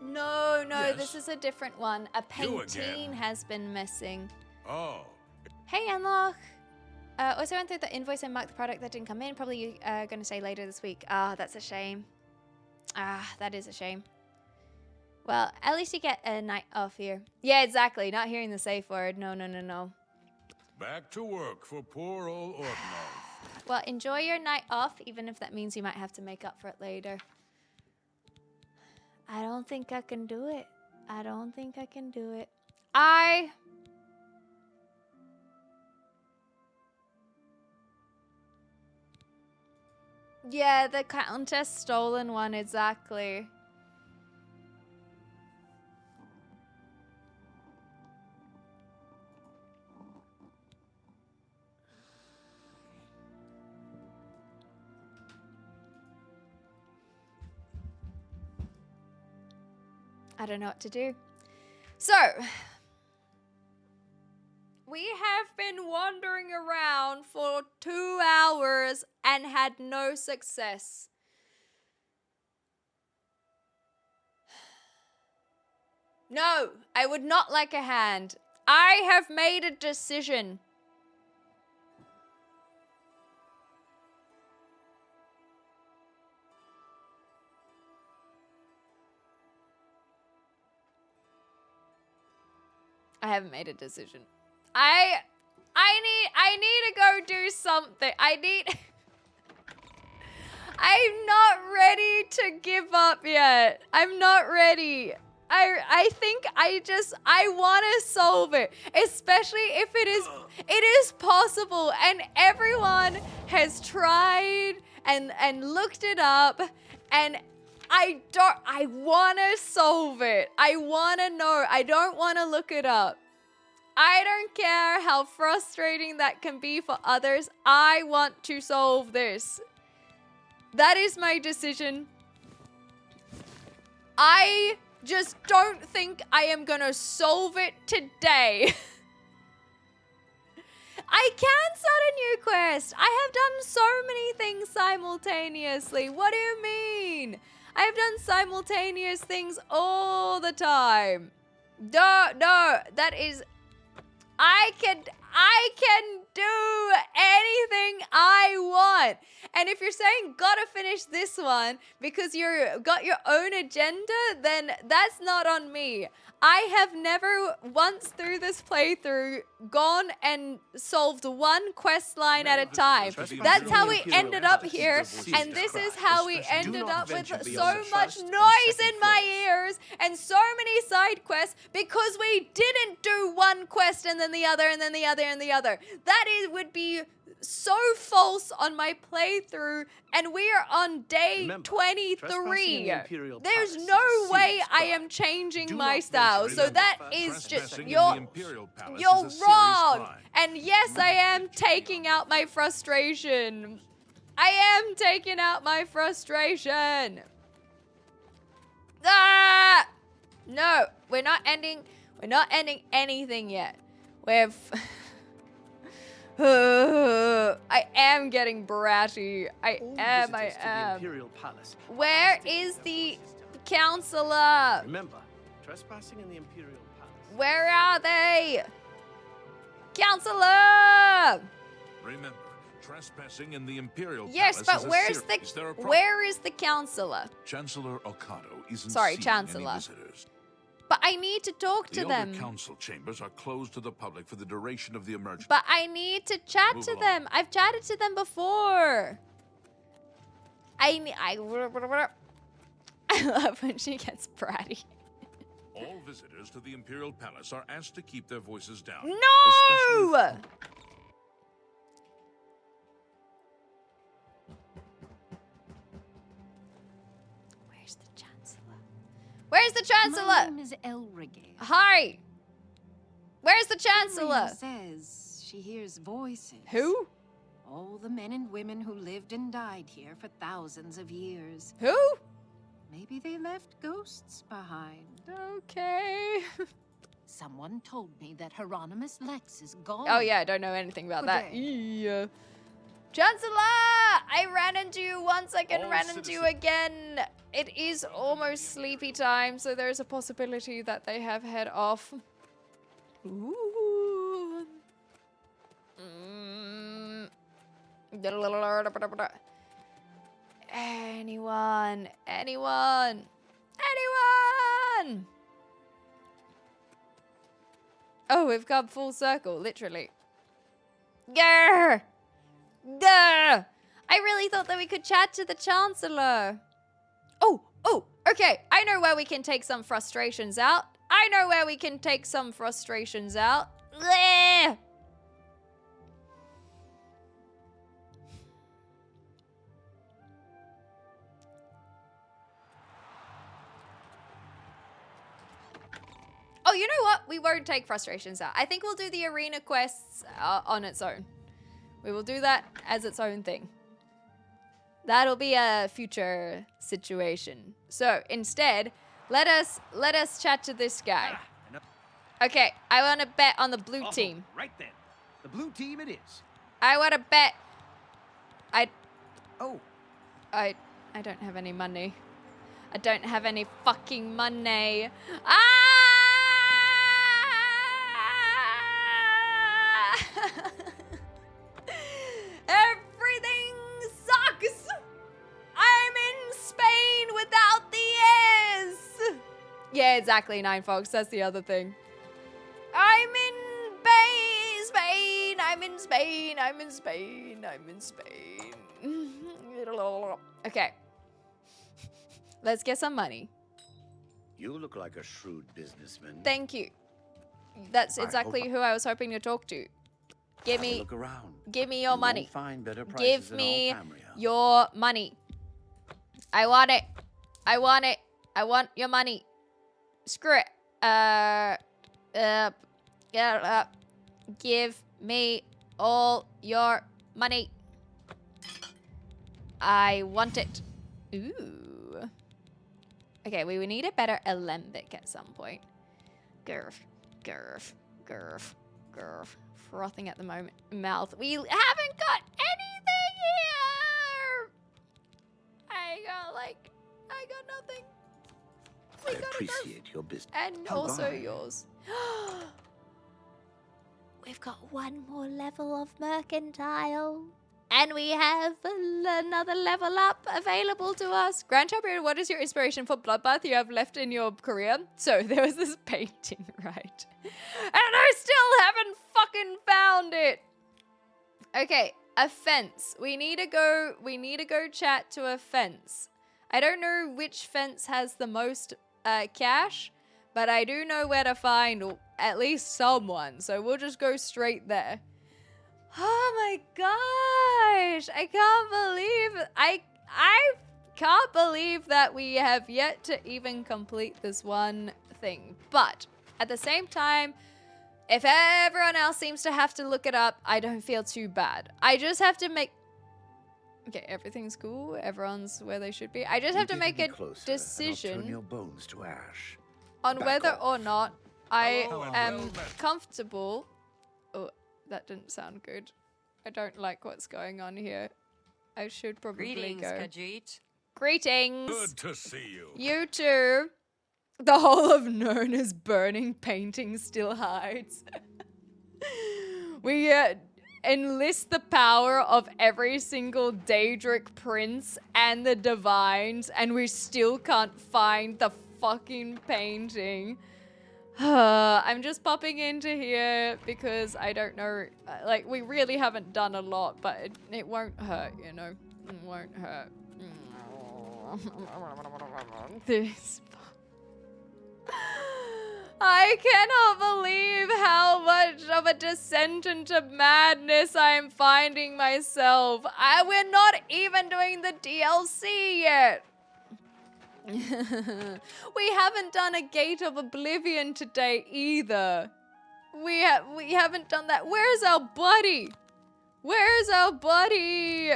[SPEAKER 1] No,
[SPEAKER 3] Yes.
[SPEAKER 1] this is a different one. A painting has been missing.
[SPEAKER 3] Oh.
[SPEAKER 1] Hey, Anloch. Also went through the invoice and marked the product that didn't come in. Probably going to say later this week. Ah, that's a shame. Ah, that is a shame. Well, at least you get a night off here. Yeah, exactly. Not hearing the safe word. No.
[SPEAKER 3] Back to work for poor old Orkney.
[SPEAKER 1] Well, enjoy your night off, even if that means you might have to make up for it later. I don't think I can do it. Yeah, the Countess stolen one, exactly. I don't know what to do. So, we have been wandering around for 2 hours and had no success. No, I would not like a hand. I have made a decision. I haven't made a decision. I need to go do something. I'm not ready to give up yet. I'm not ready. I think I want to solve it, especially if it is possible and everyone has tried and looked it up, and I want to solve it. I want to know. I don't want to look it up. I don't care how frustrating that can be for others. I want to solve this. That is my decision. I just don't think I am gonna solve it today. I can start a new quest. I have done so many things simultaneously. What do you mean? I have done simultaneous things all the time. No, that is... I can do anything I want. And if you're saying gotta finish this one because you're got your own agenda, then that's not on me. I have never once through this playthrough gone and solved one quest line at a time. That's how we ended up here, and this is how we ended up with so much noise in my ears and so many side quests because we didn't do one quest and then the other and then the other and the other. That would be so false on my playthrough, and we are on day 23. There's no way I am changing my style. So that is just you're wrong. And yes, I am taking out my frustration. I am taking out my frustration. Ah! No, we're not ending anything yet. We've I am getting bratty. I am. Where is the counselor?
[SPEAKER 5] Remember, trespassing in the Imperial Palace.
[SPEAKER 1] Where are they? Counselor!
[SPEAKER 3] Remember, trespassing in the Imperial
[SPEAKER 1] Yes,
[SPEAKER 3] Palace
[SPEAKER 1] but where is the counselor?
[SPEAKER 3] Chancellor Okado isn't
[SPEAKER 1] Sorry,
[SPEAKER 3] seeing any
[SPEAKER 1] Chancellor.
[SPEAKER 3] visitors.
[SPEAKER 1] But I need to talk to
[SPEAKER 3] The
[SPEAKER 1] them.
[SPEAKER 3] Elder Council chambers are closed to the public for the duration of the emergency.
[SPEAKER 1] But I need to chat
[SPEAKER 3] Move
[SPEAKER 1] to
[SPEAKER 3] along.
[SPEAKER 1] them. I've chatted to them before. I love when she gets bratty.
[SPEAKER 3] All visitors to the Imperial Palace are asked to keep their voices down.
[SPEAKER 1] No! Where's the Chancellor? Where's the Chancellor?
[SPEAKER 14] My name is Elrige.
[SPEAKER 1] Hi. Where's the Chancellor?
[SPEAKER 14] Says she hears voices.
[SPEAKER 1] Who?
[SPEAKER 14] All the men and women who lived and died here for thousands of years.
[SPEAKER 1] Who?
[SPEAKER 14] Maybe they left ghosts behind.
[SPEAKER 1] Okay.
[SPEAKER 14] Someone told me that Hieronymus Lex is gone.
[SPEAKER 1] Oh yeah, I don't know anything about that. Yeah. Chancellor! I ran into you once, I can run into you again. It is almost sleepy time, so there's a possibility that they have head off. Ooh. Anyone? Oh, we've come full circle, literally. Grr! Grr! I really thought that we could chat to the Chancellor. Oh, okay. I know where we can take some frustrations out. Bleh! Oh, you know what? We won't take frustrations out. I think we'll do the arena quests on its own. We will do that as its own thing. That'll be a future situation. So instead, let us chat to this guy. Okay, I want to bet on the blue team.
[SPEAKER 8] Right then. The blue team it is.
[SPEAKER 1] I want to bet. I
[SPEAKER 8] Oh.
[SPEAKER 1] don't have any money. I don't have any fucking money. Ah! Everything sucks. I'm in Spain without the S. Yeah, exactly, Nine Fox. That's the other thing. I'm in Spain. I'm in Spain. I'm in Spain. I'm in Spain. Okay. Let's get some money.
[SPEAKER 15] You look like a shrewd businessman.
[SPEAKER 1] Thank you. That's exactly who I was hoping to talk to. Give me,
[SPEAKER 15] Look around.
[SPEAKER 1] give me your money.
[SPEAKER 15] Find better prices
[SPEAKER 1] Give
[SPEAKER 15] in
[SPEAKER 1] me
[SPEAKER 15] all Tamria.
[SPEAKER 1] your money. I want it. I want it. I want your money. Screw it. Give me all your money. I want it. Ooh. Okay, we would need a better alembic at some point. Gurf, gurf, gurf, gurf. Frothing at the moment. Mouth. We haven't got anything here! I got nothing.
[SPEAKER 15] I appreciate your business.
[SPEAKER 1] And also yours. We've got one more level of mercantile. And we have another level up available to us. Grand Champion, what is your inspiration for Bloodbath you have left in your career? So there was this painting, right? And I still haven't fucking found it. Okay, a fence. We need to go chat to a fence. I don't know which fence has the most cash, but I do know where to find at least someone. So we'll just go straight there. Oh my gosh! I can't believe that we have yet to even complete this one thing. But at the same time, if everyone else seems to have to look it up, I don't feel too bad. I just have to make... Okay, everything's cool. Everyone's where they should be. I just have to make a decision
[SPEAKER 15] turn your bones to ash.
[SPEAKER 1] on whether or not I am comfortable... Oh, that didn't sound good. I don't like what's going on here. I should probably
[SPEAKER 11] Greetings,
[SPEAKER 1] go.
[SPEAKER 11] Khajiit.
[SPEAKER 3] Good
[SPEAKER 1] Greetings.
[SPEAKER 3] to see you.
[SPEAKER 1] You too. The whole of known as burning painting still hides. We enlist the power of every single Daedric prince and the divines, and we still can't find the fucking painting. I'm just popping into here because I don't know, like, we really haven't done a lot, but it won't hurt, you know? It won't hurt. This. I cannot believe how much of a descent into madness I am finding myself. We're not even doing the DLC yet. We haven't done a Gate of Oblivion today either. We haven't done that. Where's our buddy? Where's our buddy?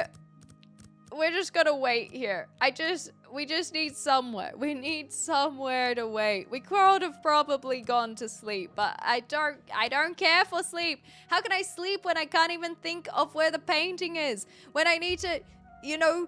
[SPEAKER 1] We're just gonna wait here. We just need somewhere. We need somewhere to wait. We could have probably gone to sleep, but I don't care for sleep. How can I sleep when I can't even think of where the painting is? When I need to, you know,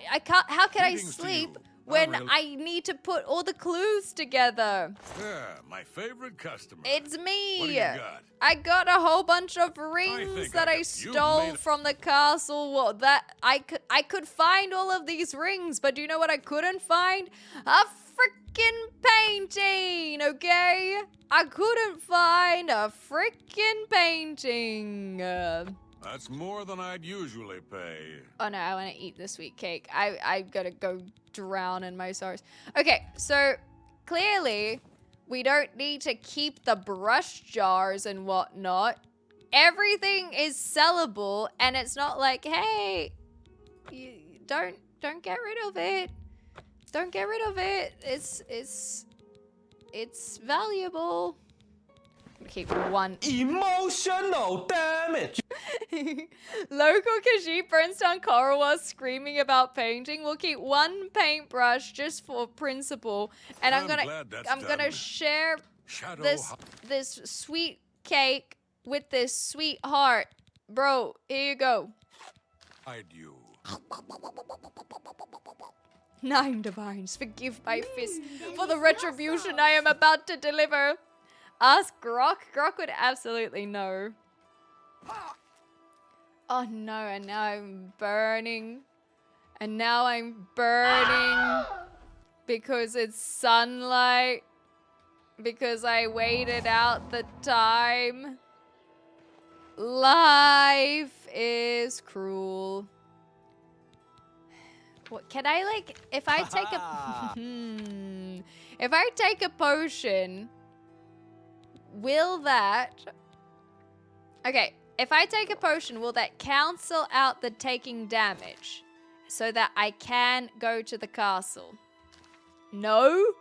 [SPEAKER 1] I can't, how can I sleep when I need to put all the clues together?
[SPEAKER 3] Yeah, my favorite customer.
[SPEAKER 1] It's me.
[SPEAKER 3] What do you got?
[SPEAKER 1] I got a whole bunch of rings that I stole from the castle. Well, that I could find all of these rings, but do you know what I couldn't find? A freaking painting, okay? I couldn't find a freaking painting.
[SPEAKER 3] That's more than I'd usually pay.
[SPEAKER 1] Oh no, I want to eat the sweet cake. I gotta go drown in my sorrows. Okay, so clearly we don't need to keep the brush jars and whatnot. Everything is sellable, and it's not like, hey, you don't get rid of it. Don't get rid of it. It's valuable. Keep one.
[SPEAKER 16] Emotional damage.
[SPEAKER 1] Local Khajiit burns down coral while screaming about painting. We'll keep one paintbrush just for principle, and I'm gonna share this sweet cake with this sweet heart, bro. Here you go.
[SPEAKER 3] I'd you.
[SPEAKER 1] 9 divines, forgive my fist for the retribution I am about to deliver. Ask Grok. Grok would absolutely know. Oh no, and now I'm burning. And now I'm burning because it's sunlight. Because I waited out the time. Life is cruel. What can I, like, if I take a if I take a potion, will that... Okay, if I take a potion, will that cancel out the taking damage so that I can go to the castle? No?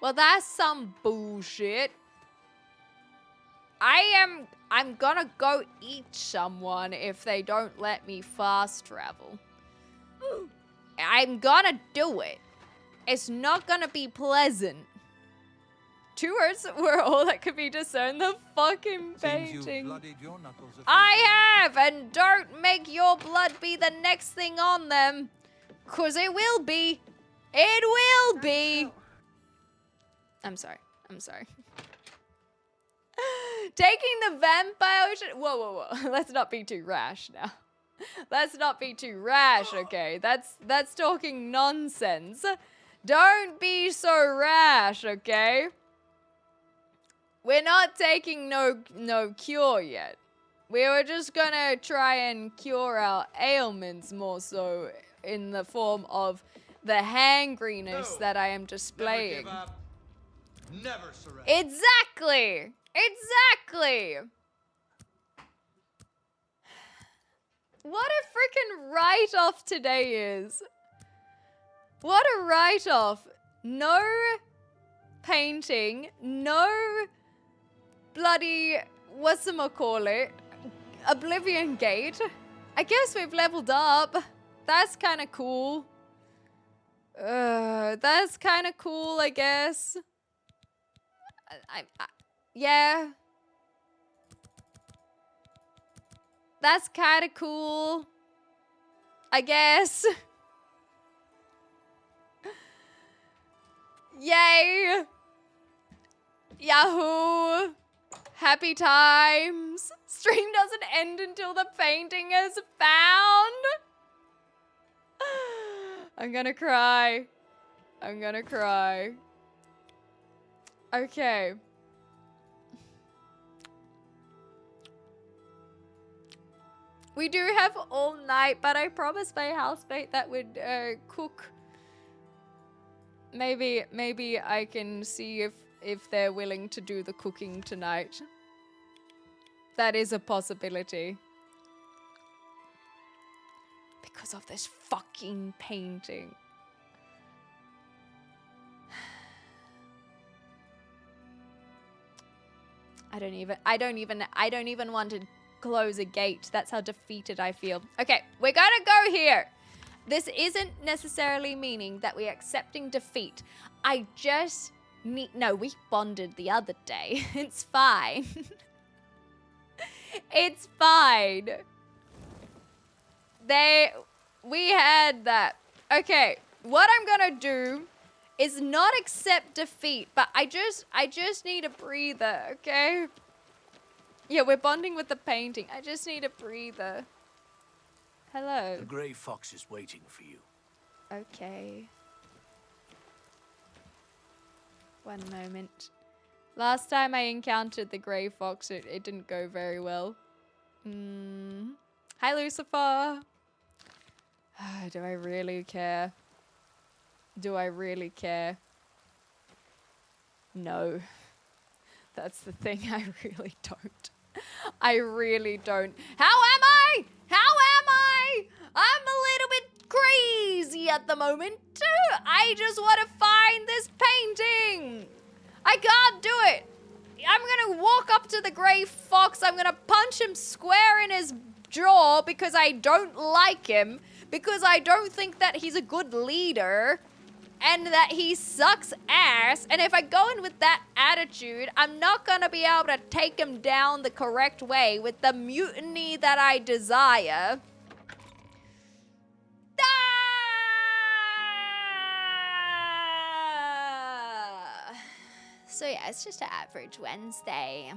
[SPEAKER 1] Well, that's some bullshit. I'm gonna go eat someone if they don't let me fast travel. I'm gonna do it. It's not gonna be pleasant. 2 words were all that could be discerned. The fucking painting. I have, and don't make your blood be the next thing on them. 'Cause it will be. It will be. I'm sorry. I'm sorry. Taking the vampire... Whoa, whoa, whoa. Let's not be too rash now. Let's not be too rash, okay? That's talking nonsense. Don't be so rash, okay? We're not taking no cure yet. We were just gonna try and cure our ailments more so in the form of the hangriness that I am displaying.
[SPEAKER 10] Never give up. Never surrender.
[SPEAKER 1] Exactly! Exactly! What a freaking write-off today is. What a write-off. No painting, no bloody, whatchamacallit, Oblivion Gate. I guess we've leveled up. That's kind of cool. That's kind of cool, I guess. Yeah. That's kind of cool, I guess. Yay! Yahoo! Happy times! Stream doesn't end until the painting is found! I'm gonna cry. I'm gonna cry. Okay. We do have all night, but I promised my housemate that would cook. Maybe I can see if they're willing to do the cooking tonight. That is a possibility. Because of this fucking painting. I don't even want to close a gate. That's how defeated I feel. Okay, we're gonna go here. This isn't necessarily meaning that we're accepting defeat. I just need... No, we bonded the other day. It's fine. It's fine. We had that. Okay, what I'm gonna do is not accept defeat, but I just need a breather, okay? Yeah, we're bonding with the painting. I just need a breather. Hello.
[SPEAKER 8] The Grey Fox is waiting for you.
[SPEAKER 1] Okay. One moment. Last time I encountered the Grey Fox, it didn't go very well. Hi, Lucifer. Do I really care? Do I really care? No. That's the thing, I really don't. I really don't. How am I? How am I? I'm a little bit crazy at the moment. I just want to find this painting. I can't do it. I'm going to walk up to the Grey Fox. I'm going to punch him square in his jaw because I don't like him. Because I don't think that he's a good leader. And that he sucks ass. And if I go in with that attitude, I'm not going to be able to take him down the correct way with the mutiny that I desire. So yeah, it's just an average Wednesday.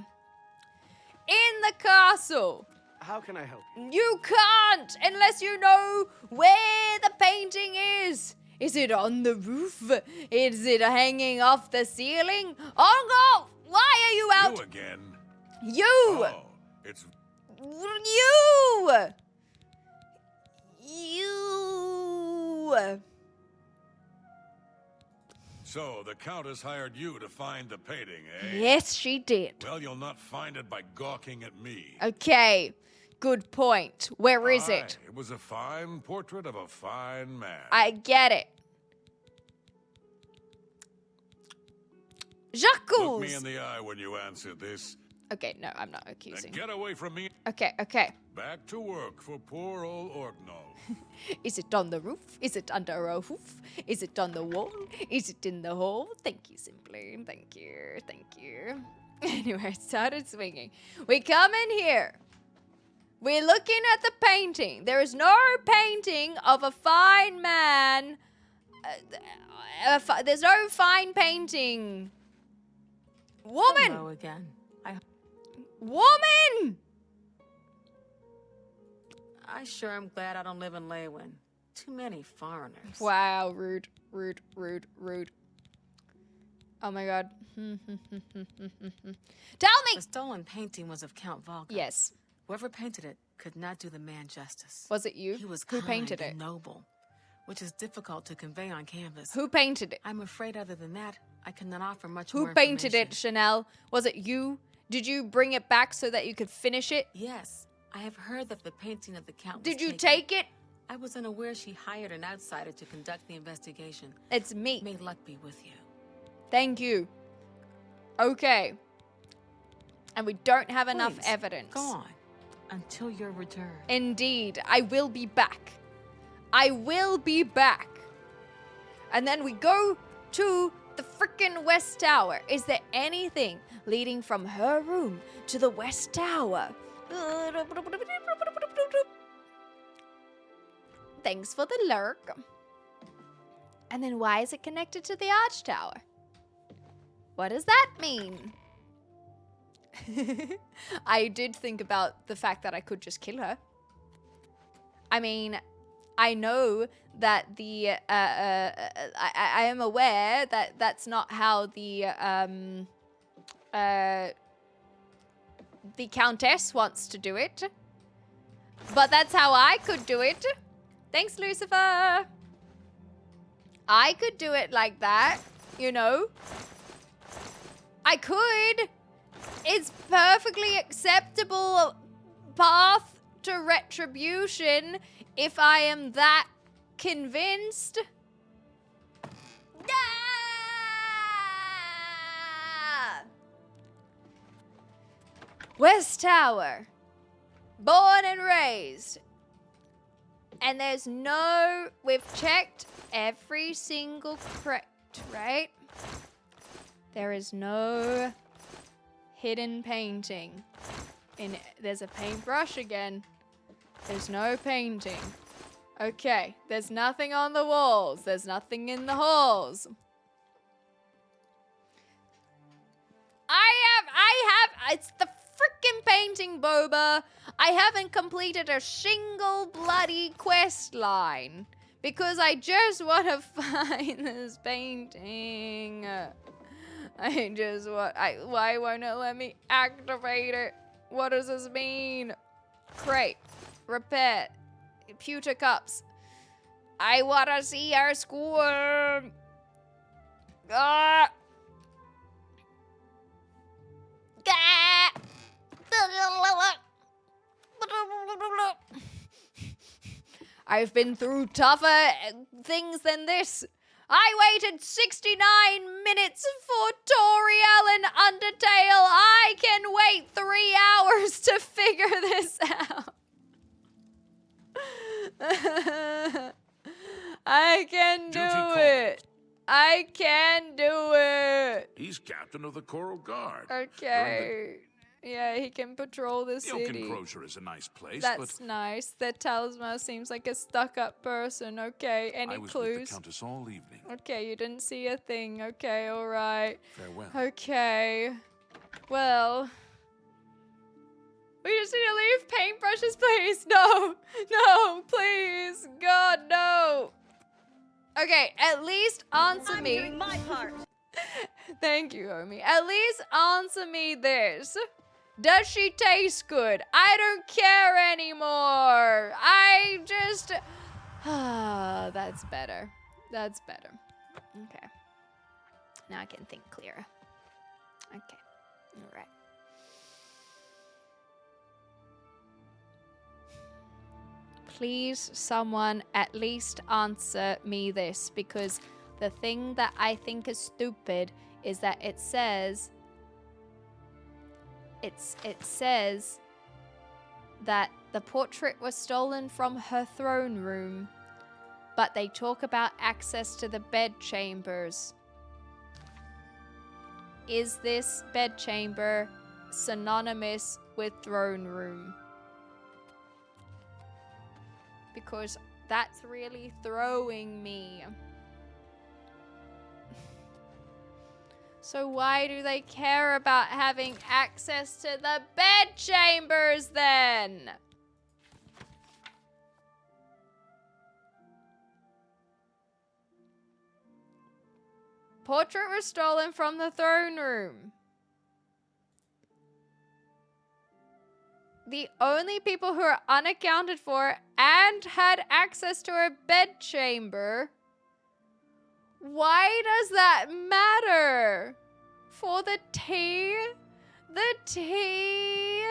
[SPEAKER 1] In the castle.
[SPEAKER 5] How can I help you?
[SPEAKER 1] You can't unless you know where the painting is. Is it on the roof? Is it hanging off the ceiling? Oh no! Why are you out?
[SPEAKER 3] You again?
[SPEAKER 1] You!
[SPEAKER 3] Oh, it's...
[SPEAKER 1] You! You!
[SPEAKER 3] So, the Countess hired you to find the painting, eh?
[SPEAKER 1] Yes, she did.
[SPEAKER 3] Well, you'll not find it by gawking at me.
[SPEAKER 1] Okay, good point. Where is it?
[SPEAKER 3] It was a fine portrait of a fine man.
[SPEAKER 1] I get it. Jacques!
[SPEAKER 3] Look me in the eye when you answer this.
[SPEAKER 1] Okay, no, I'm not accusing.
[SPEAKER 3] And get away from me.
[SPEAKER 1] Okay, okay.
[SPEAKER 3] Back to work for poor old Orgnall.
[SPEAKER 1] Is it on the roof? Is it under a hoof? Is it on the wall? Is it in the hole? Thank you, Simply. Thank you. Thank you. Anyway, it started swinging. We come in here. We're looking at the painting. There is no painting of a fine man. There's no fine painting. Woman!
[SPEAKER 6] Hello again.
[SPEAKER 1] Woman!
[SPEAKER 6] I sure am glad I don't live in Leywin. Too many foreigners.
[SPEAKER 1] Wow, rude, rude, rude, rude. Oh my god. Tell me!
[SPEAKER 6] The stolen painting was of Count Volga.
[SPEAKER 1] Yes.
[SPEAKER 6] Whoever painted it could not do the man justice.
[SPEAKER 1] Was it you?
[SPEAKER 6] He was
[SPEAKER 1] Who
[SPEAKER 6] kind
[SPEAKER 1] painted
[SPEAKER 6] and
[SPEAKER 1] it?
[SPEAKER 6] noble, which is difficult to convey on canvas.
[SPEAKER 1] Who painted it?
[SPEAKER 6] I'm afraid other than that, I cannot offer much
[SPEAKER 1] Who
[SPEAKER 6] more
[SPEAKER 1] painted it,
[SPEAKER 6] information.
[SPEAKER 1] Chanel? Was it you? Did you bring it back so that you could finish it?
[SPEAKER 6] Yes. I have heard that the painting of the Count was
[SPEAKER 1] Did you
[SPEAKER 6] taken.
[SPEAKER 1] take it?
[SPEAKER 6] I was unaware she hired an outsider to conduct the investigation.
[SPEAKER 1] It's me.
[SPEAKER 6] May luck be with you.
[SPEAKER 1] Thank you. Okay. And we don't have enough
[SPEAKER 6] Please,
[SPEAKER 1] evidence.
[SPEAKER 6] Go on. Until your return.
[SPEAKER 1] Indeed. I will be back. I will be back. And then we go to the frickin' West Tower. Is there anything leading from her room to the West Tower? Thanks for the lurk. And then why is it connected to the Arch Tower? What does that mean? I did think about the fact that I could just kill her. I mean, I know that the I am aware that that's not how the Countess wants to do it, but that's how I could do it. Thanks, Lucifer. I could do it like that, you know. I could. It's perfectly acceptable path to retribution if I am that convinced. Ah! West Tower. Born and raised. And there's no... We've checked every single crypt, right? There is no hidden painting. There's a paintbrush again. There's no painting. Okay, there's nothing on the walls. There's nothing in the halls. It's the freaking painting, Boba. I haven't completed a single bloody quest line because I just want to find this painting. Why won't it let me activate it? What does this mean? Crate. Repair. Pewter cups. I want to see her squirm. Ah! Ah! I've been through tougher things than this. I waited 69 minutes for Toriel and Undertale. I can wait 3 hours to figure this out. I can do it. I can do it.
[SPEAKER 3] He's captain of the Coral Guard.
[SPEAKER 1] Okay. Yeah, he can patrol the
[SPEAKER 3] The
[SPEAKER 1] city.
[SPEAKER 3] Oak Enclosure is a nice place,
[SPEAKER 1] That's
[SPEAKER 3] but
[SPEAKER 1] nice. The talisman seems like a stuck-up person. Okay, any
[SPEAKER 3] I was
[SPEAKER 1] clues?
[SPEAKER 3] with the Countess all evening.
[SPEAKER 1] Okay, you didn't see a thing. Okay, all right.
[SPEAKER 3] Farewell.
[SPEAKER 1] Okay. Well, we just need to leave paintbrushes, please. No, no, please. God, no. Okay, at least answer me. I'm doing my part. Thank you, homie. At least answer me this. Does she taste good? I don't care anymore. I just... that's better. That's better. Okay. Now I can think clearer. Okay. All right. Please, someone at least answer me this, because the thing that I think is stupid is that it says... It says that the portrait was stolen from her throne room, but they talk about access to the bedchambers. Is this bedchamber synonymous with throne room? Because that's really throwing me. So why do they care about having access to the bedchambers then? portrait was stolen from the throne room. The only people who are unaccounted for and had access to her bedchamber. Why does that matter? For the tea? The tea?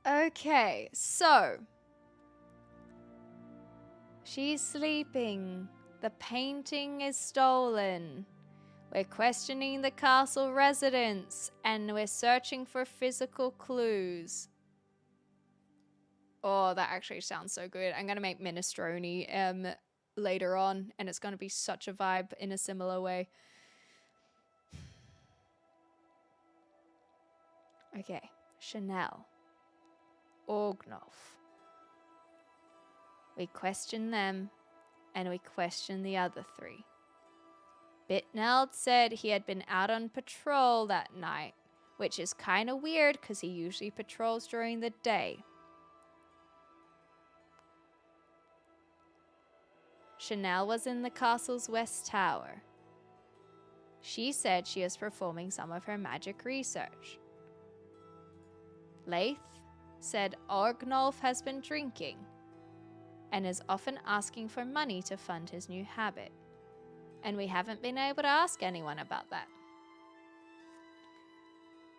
[SPEAKER 1] Okay, so she's sleeping. The painting is stolen. We're questioning the castle residents, and we're searching for physical clues. Oh, that actually sounds so good. I'm going to make minestrone later on, and it's going to be such a vibe in a similar way. Okay, Chanel. Orgnolf. We question them, and we question the other three. Bitneld said he had been out on patrol that night, which is kind of weird because he usually patrols during the day. Chanel was in the castle's west tower. She said she is performing some of her magic research. Leith said Orgnolf has been drinking and is often asking for money to fund his new habit. And we haven't been able to ask anyone about that.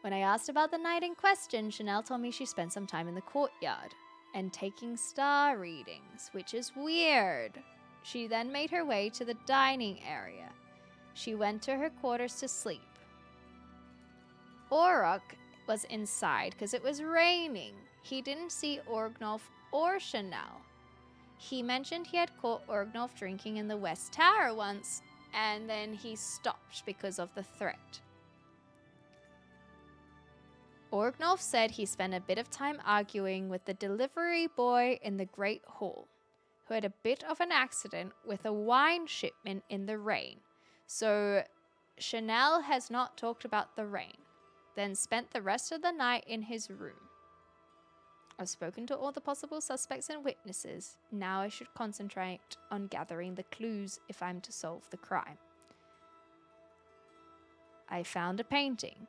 [SPEAKER 1] When I asked about the night in question, Chanel told me she spent some time in the courtyard and taking star readings, which is weird. She then made her way to the dining area. She went to her quarters to sleep. Orok was inside because it was raining. He didn't see Orgnolf or Chanel. He mentioned he had caught Orgnolf drinking in the West Tower once, and then he stopped because of the threat. Orgnolf said he spent a bit of time arguing with the delivery boy in the Great Hall, who had a bit of an accident with a wine shipment in the rain. So Chanel has not talked about the rain, then spent the rest of the night in his room. I've spoken to all the possible suspects and witnesses. Now I should concentrate on gathering the clues if I'm to solve the crime. I found a painting.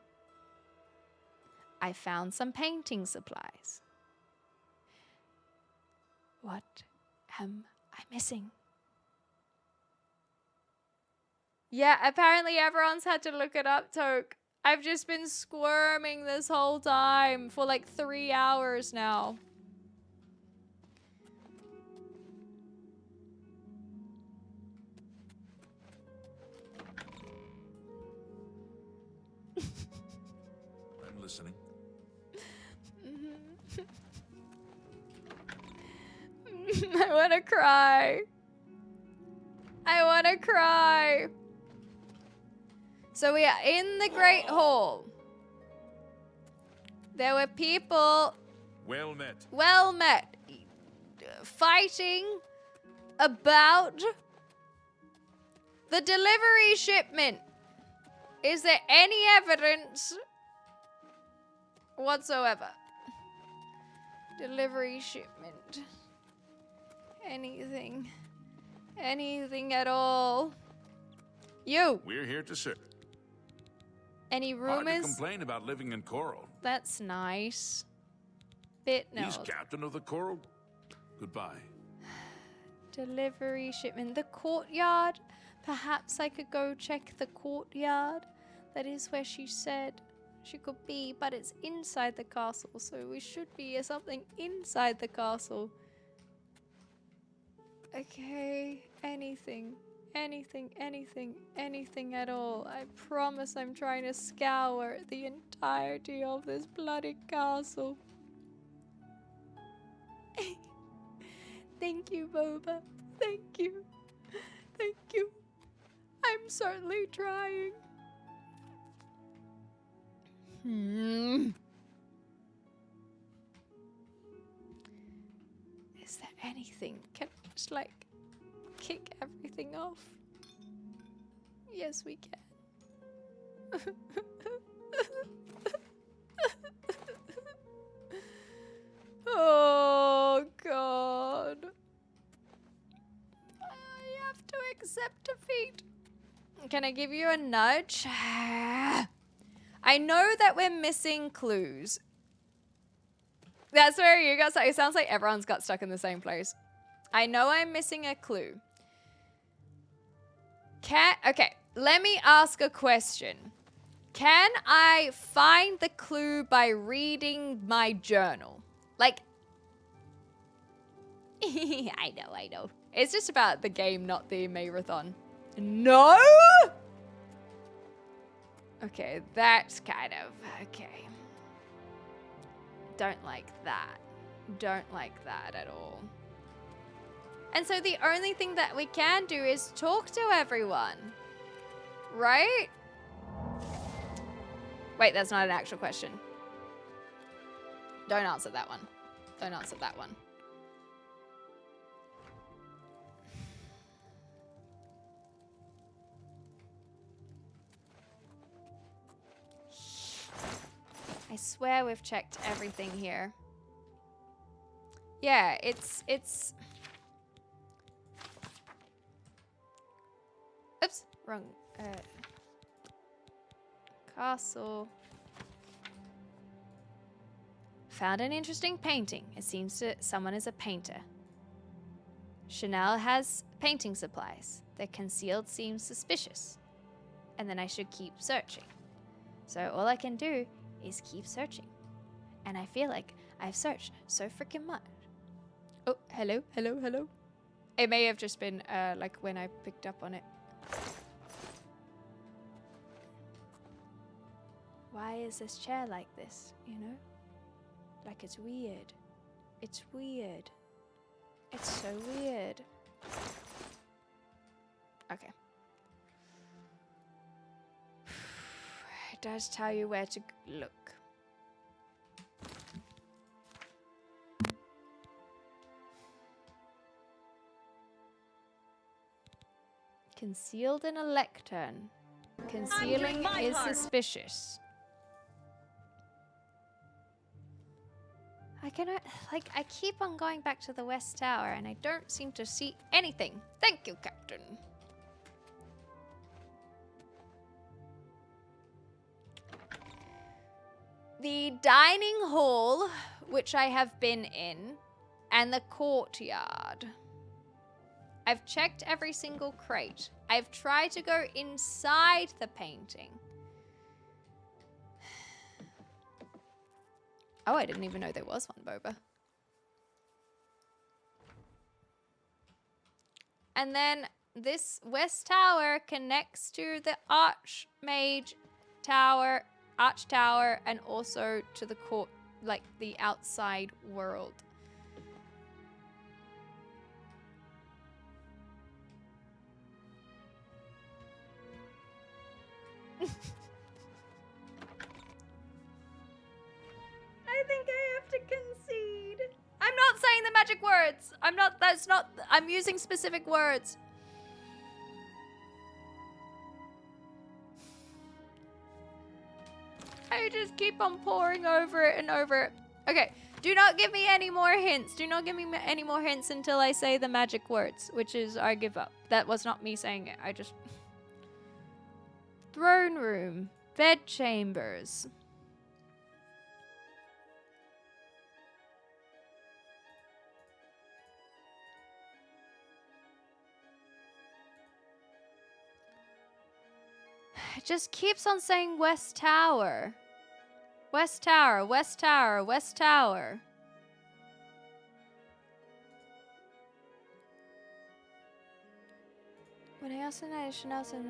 [SPEAKER 1] I found some painting supplies. What am I missing? Yeah, apparently everyone's had to look it up, Toke. I've just been squirming this whole time for like 3 hours now.
[SPEAKER 3] I'm listening.
[SPEAKER 1] I want to cry. I want to cry. So we are in the Great Hall. There were people...
[SPEAKER 3] Well met.
[SPEAKER 1] Well met. Fighting about the delivery shipment. Is there any evidence whatsoever? Delivery shipment. Anything. Anything at all. You.
[SPEAKER 3] We're here to serve.
[SPEAKER 1] Any
[SPEAKER 3] Hard
[SPEAKER 1] rumors?
[SPEAKER 3] to complain about living in Coral.
[SPEAKER 1] That's nice. Bit no.
[SPEAKER 3] He's captain of the Coral. Goodbye.
[SPEAKER 1] Delivery shipment. The courtyard? Perhaps I could go check the courtyard. That is where she said she could be, but it's inside the castle, so we should be something inside the castle. Okay, anything. Anything, anything, anything at all. I promise I'm trying to scour the entirety of this bloody castle. Thank you, Boba. Thank you. Thank you. I'm certainly trying. Is there anything? Can I just like kick everything off? Yes, we can. Oh, God. Can I give you a nudge? I know that we're missing clues. That's where you got stuck. It sounds like everyone's got stuck in the same place. I know I'm missing a clue. Okay, let me ask a question. Can I find the clue by reading my journal? Like, I know. It's just about the game, not the marathon. No? Okay, that's kind of, okay. Don't like that. Don't like that at all. And so the only thing that we can do is talk to everyone. Right? Wait, that's not an actual question. Don't answer that one. Don't answer that one. I swear we've checked everything here. Yeah, it's... Oops, wrong. Castle. Found an interesting painting. It seems that someone is a painter. Chanel has painting supplies. Their concealed seems suspicious. And then I should keep searching. So all I can do is keep searching. And I feel like I've searched so freaking much. Oh, hello. It may have just been like when I picked up on it. Why is this chair like this, you know? Like it's weird. It's weird. It's so weird. Okay. It does tell you where to look. Concealed in a lectern. Concealing is suspicious. I cannot, like, I keep on going back to the West Tower and I don't seem to see anything. Thank you, Captain. The dining hall, which I have been in, and the courtyard. I've checked every single crate. I've tried to go inside the painting. Oh, I didn't even know there was one, Boba. And then this West Tower connects to the Arch Tower, and also to the court, like the outside world. I think I have to concede. I'm not saying the magic words. I'm using specific words. I just keep on pouring over it and over it. Okay, do not give me any more hints. Do not give me any more hints until I say the magic words, which is I give up. That was not me saying it. I just... Throne room. Bed chambers. It just keeps on saying West Tower. West Tower, West Tower, West Tower. When I asked the night, Chanel said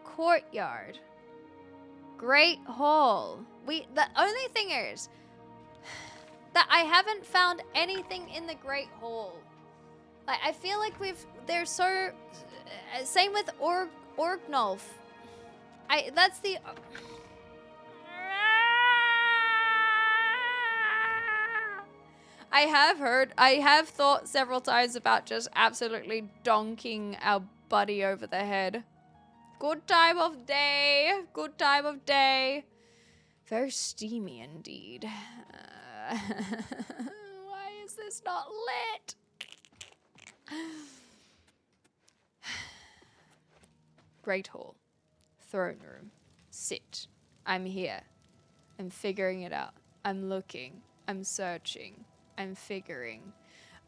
[SPEAKER 1] courtyard. Great Hall. The only thing is that I haven't found anything in the Great Hall. Like, I feel like they're so... Same with Orgnolf. That's the... I have thought several times about just absolutely donking our buddy over the head. Good time of day. Good time of day. Very steamy indeed. Why is this not lit? Great Hall. Throne room. Sit. I'm here. I'm figuring it out. I'm looking. I'm searching. I'm figuring.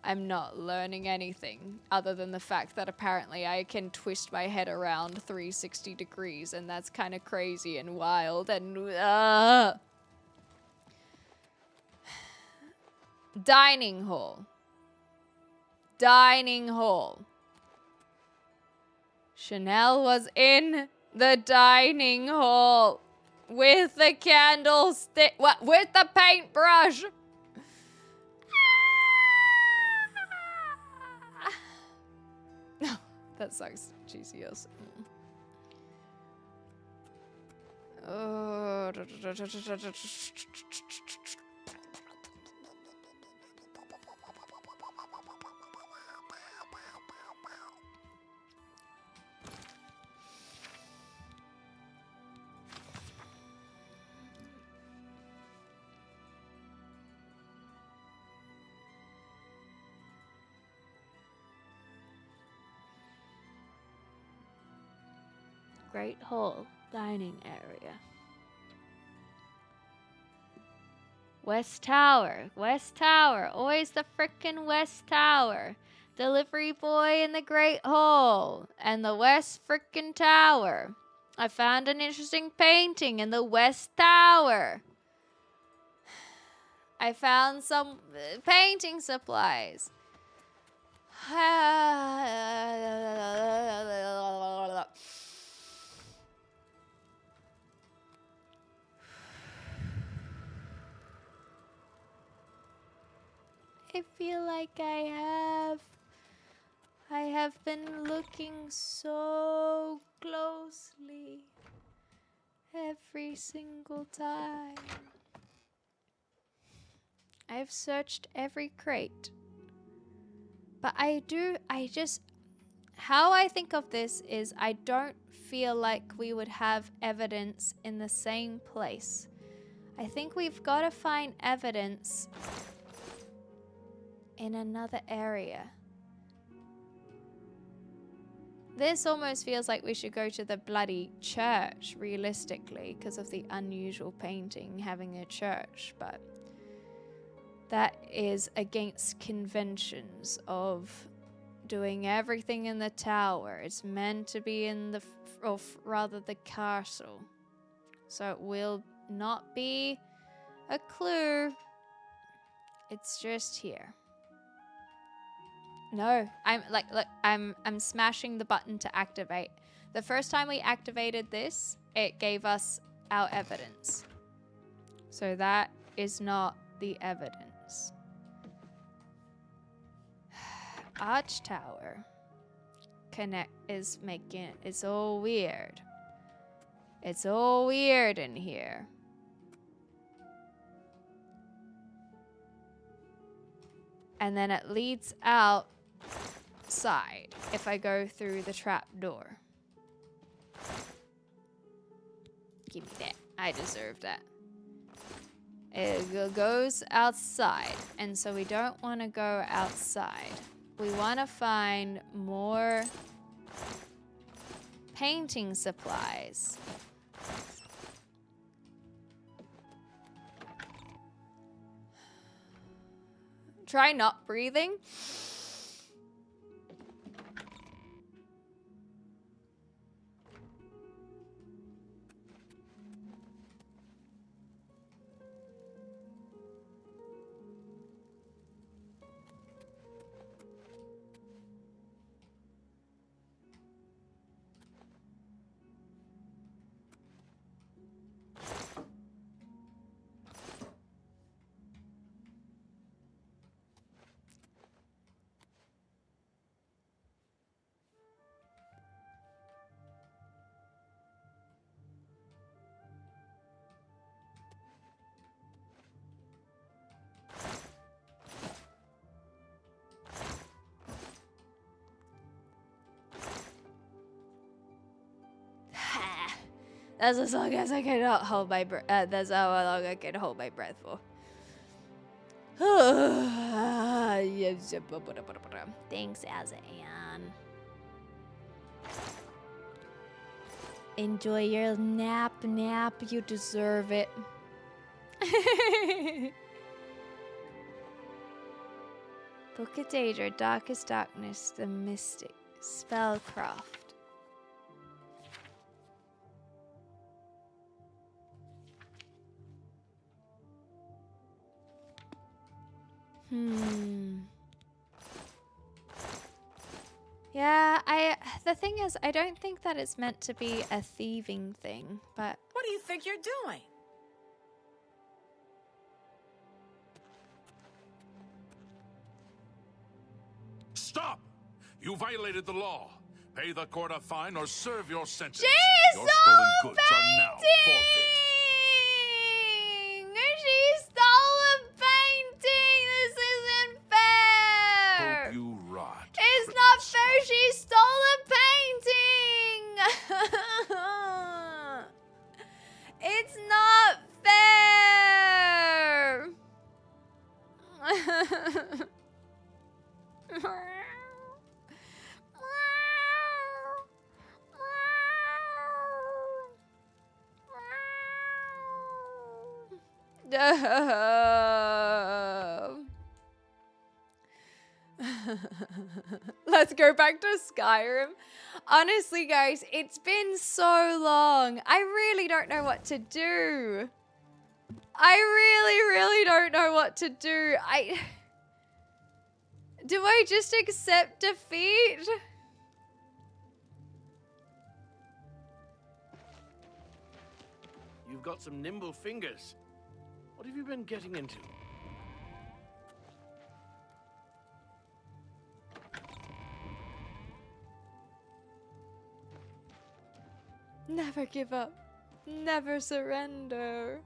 [SPEAKER 1] I'm not learning anything other than the fact that apparently I can twist my head around 360 degrees, and that's kind of crazy and wild and Dining hall. Dining hall. Chanel was in the dining hall with the candlestick. What? With the paintbrush. No, that sucks. GCS. Oh. Great Hall dining area. West Tower. West Tower. Always the frickin' West Tower. Delivery boy in the Great Hall. And the West frickin' Tower. I found an interesting painting in the West Tower. I found some painting supplies. I feel like I have been looking so closely every single time. I've searched every crate. But how I think of this is I don't feel like we would have evidence in the same place. I think we've got to find evidence in another area. This almost feels like we should go to the bloody church, realistically, because of the unusual painting having a church, but that is against conventions of doing everything in the tower. It's meant to be in the, the castle. So it will not be a clue. It's just here. No, I'm smashing the button to activate. The first time we activated this, it gave us our evidence. So that is not the evidence. Arch Tower it's all weird. It's all weird in here. And then it leads outside if I go through the trap door. Give me that. I deserve that. It goes outside, and so we don't want to go outside. We want to find more painting supplies. Try not breathing. That's as long as I can hold my breath. That's how long I can hold my breath for. Thanks, Azan. Enjoy your nap. You deserve it. Book of Daedra, Darkest Darkness, The Mystic, Spellcraft. Yeah, the thing is, I don't think that it's meant to be a thieving thing, but...
[SPEAKER 6] What do you think you're doing?
[SPEAKER 3] Stop! You violated the law. Pay the court a fine or serve your sentence.
[SPEAKER 1] She
[SPEAKER 3] Your
[SPEAKER 1] stole
[SPEAKER 3] stolen
[SPEAKER 1] a
[SPEAKER 3] goods are now forfeit.
[SPEAKER 1] She stole a painting! This isn't fair!
[SPEAKER 3] Hope you rot.
[SPEAKER 1] It's not fair! She stole a painting! It's not fair! Let's go back to Skyrim. Honestly, guys, it's been so long. I really don't know what to do. I really don't know what to do. Do I just accept defeat?
[SPEAKER 5] You've got some nimble fingers. What have you been getting into?
[SPEAKER 1] Never give up. Never surrender.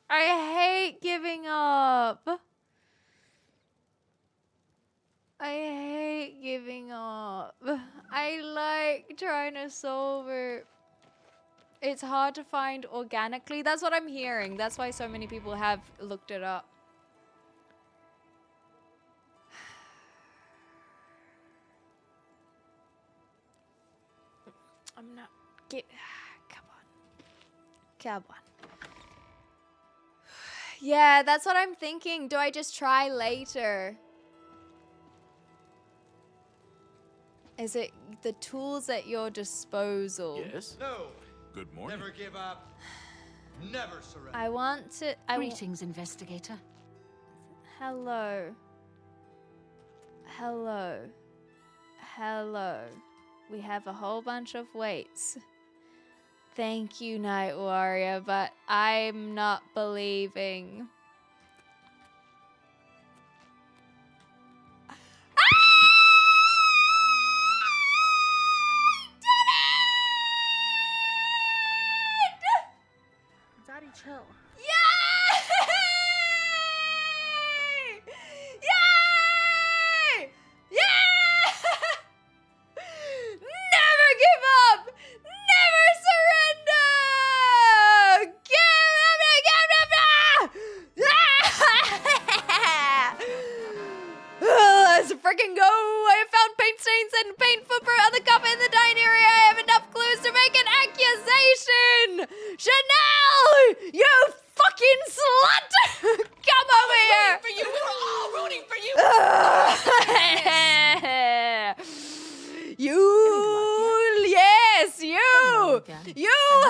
[SPEAKER 1] I hate giving up. I hate giving up. I like trying to solve it. It's hard to find organically. That's what I'm hearing. That's why so many people have looked it up. I'm not... Come on. Come on. Yeah, that's what I'm thinking. Do I just try later? Is it the tools at your disposal?
[SPEAKER 5] Yes.
[SPEAKER 10] No.
[SPEAKER 3] Good morning.
[SPEAKER 10] Never give up. Never surrender.
[SPEAKER 1] I want to...
[SPEAKER 4] Greetings, investigator.
[SPEAKER 1] Hello. Hello. Hello. We have a whole bunch of weights. Thank you, Night Warrior, but I'm not believing.
[SPEAKER 6] Daddy, chill.
[SPEAKER 1] Yay! Yeah! Never give up! Never surrender! Let's freaking go! I found paint stains and paint footprint on the cup in the dining area. I have enough clues to make an accusation! Chanel! You fucking slut! Come over here!
[SPEAKER 6] For you, we're all rooting for you.
[SPEAKER 1] Yes, you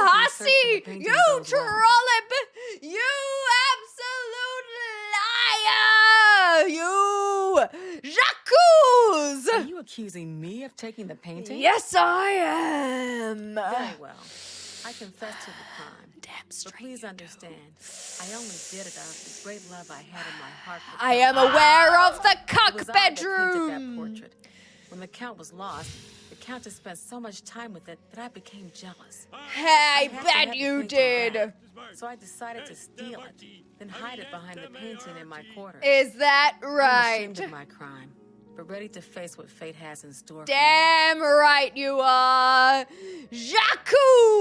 [SPEAKER 1] hussy, you trollop, you absolute liar, you jacuz.
[SPEAKER 6] Are you accusing me of taking the painting?
[SPEAKER 1] Yes, I am.
[SPEAKER 6] Very well. I confess to the crime.
[SPEAKER 1] Damn straight.
[SPEAKER 6] But please understand, I only did it out of the great love I had in my heart for
[SPEAKER 1] I am aware of the
[SPEAKER 6] It was
[SPEAKER 1] cuck
[SPEAKER 6] I that painted
[SPEAKER 1] bedroom.
[SPEAKER 6] that portrait. When the Count was lost, the Countess spent so much time with it that I became jealous.
[SPEAKER 1] I bet you did.
[SPEAKER 6] So I decided to steal it, then hide it behind the painting in my quarters.
[SPEAKER 1] Is that
[SPEAKER 6] I'm
[SPEAKER 1] right?
[SPEAKER 6] ashamed of my crime. but ready to face what fate has in store.
[SPEAKER 1] Damn right you are. Jacques!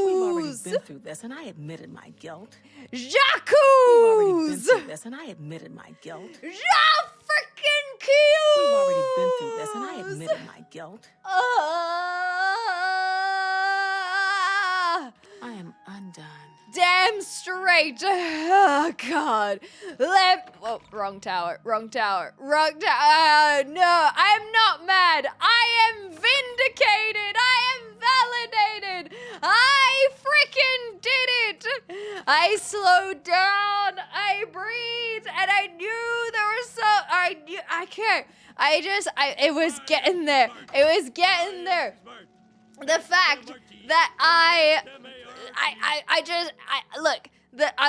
[SPEAKER 6] We've already been through this, and I admitted my guilt.
[SPEAKER 1] Jacques!
[SPEAKER 6] We've already been through this, and I admitted my guilt.
[SPEAKER 1] Freaking
[SPEAKER 6] We've already been through this, and I admitted my guilt. I am undone.
[SPEAKER 1] Damn straight. Oh, God. Oh, wrong tower. Wrong tower. Wrong tower. No, I'm not mad. I am vindicated. I am validated. I freaking did it. I slowed down. I breathed. And I knew there was I can't. It was getting there. It was getting there. The fact that I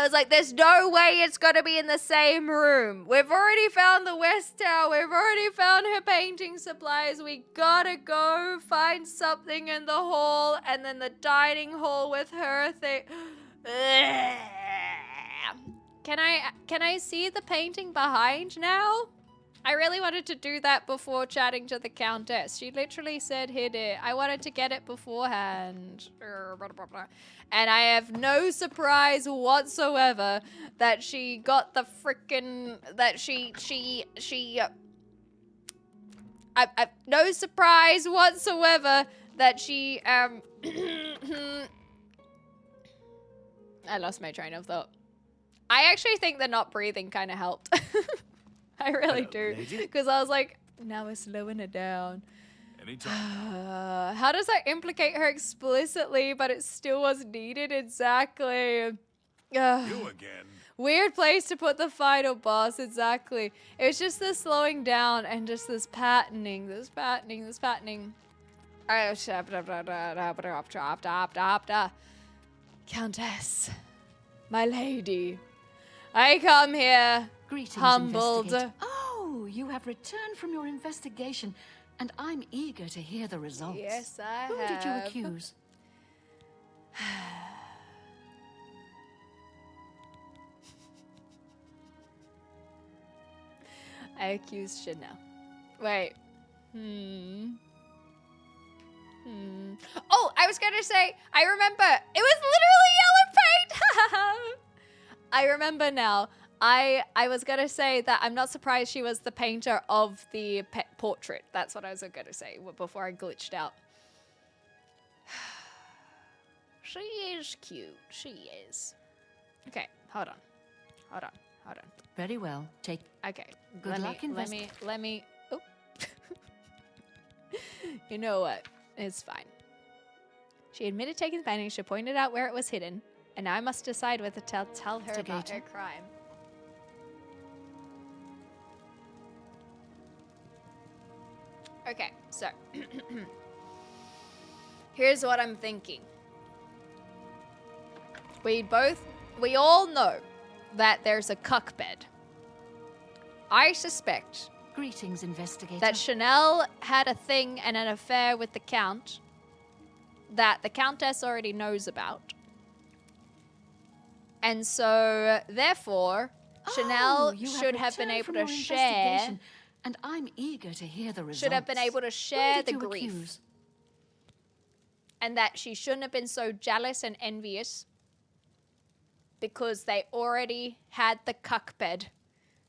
[SPEAKER 1] was like, there's no way it's going to be in the same room. We've already found the West Tower. We've already found her painting supplies. We gotta go find something in the hall, and then the dining hall with her thing. Can I see the painting behind now? I really wanted to do that before chatting to the Countess. She literally said, hit it. I wanted to get it beforehand. And I have no surprise whatsoever that she got the frickin' I've no surprise whatsoever that she, I lost my train of thought. I actually think the not breathing kind of helped. I really do. Because I was like, now we're slowing it down.
[SPEAKER 3] Anytime.
[SPEAKER 1] How does that implicate her explicitly, but it still was needed? Exactly.
[SPEAKER 3] You again.
[SPEAKER 1] Weird place to put the final boss, exactly. It was just this slowing down and just this patterning. Countess, my lady, I come here
[SPEAKER 4] Greetings,
[SPEAKER 1] humbled.
[SPEAKER 4] Oh, you have returned from your investigation, and I'm eager to hear the results.
[SPEAKER 1] Yes, I
[SPEAKER 4] Who
[SPEAKER 1] have.
[SPEAKER 4] did you accuse?
[SPEAKER 1] I accused Chanel. Wait. Oh, I was gonna say, I remember. It was literally yellow paint. I remember now. I was gonna say that I'm not surprised she was the painter of the portrait. That's what I was gonna say before I glitched out. She is cute. She is. Okay, hold on.
[SPEAKER 4] Very well. Take.
[SPEAKER 1] Okay.
[SPEAKER 4] Good luck
[SPEAKER 1] Let me. Oh. You know what? It's fine. She admitted taking the painting. She pointed out where it was hidden, and now I must decide whether to tell her about her crime. Okay, so here's what I'm thinking. We all know that there's a cuck bed. I suspect
[SPEAKER 4] Greetings, investigator.
[SPEAKER 1] that Chanel had a thing and an affair with the Count that the Countess already knows about. And so, therefore, Chanel should have been able to share...
[SPEAKER 4] And I'm eager to hear the results.
[SPEAKER 1] Should have been able to share the grief.
[SPEAKER 4] Accuse?
[SPEAKER 1] And that she shouldn't have been so jealous and envious because they already had the cuck bed.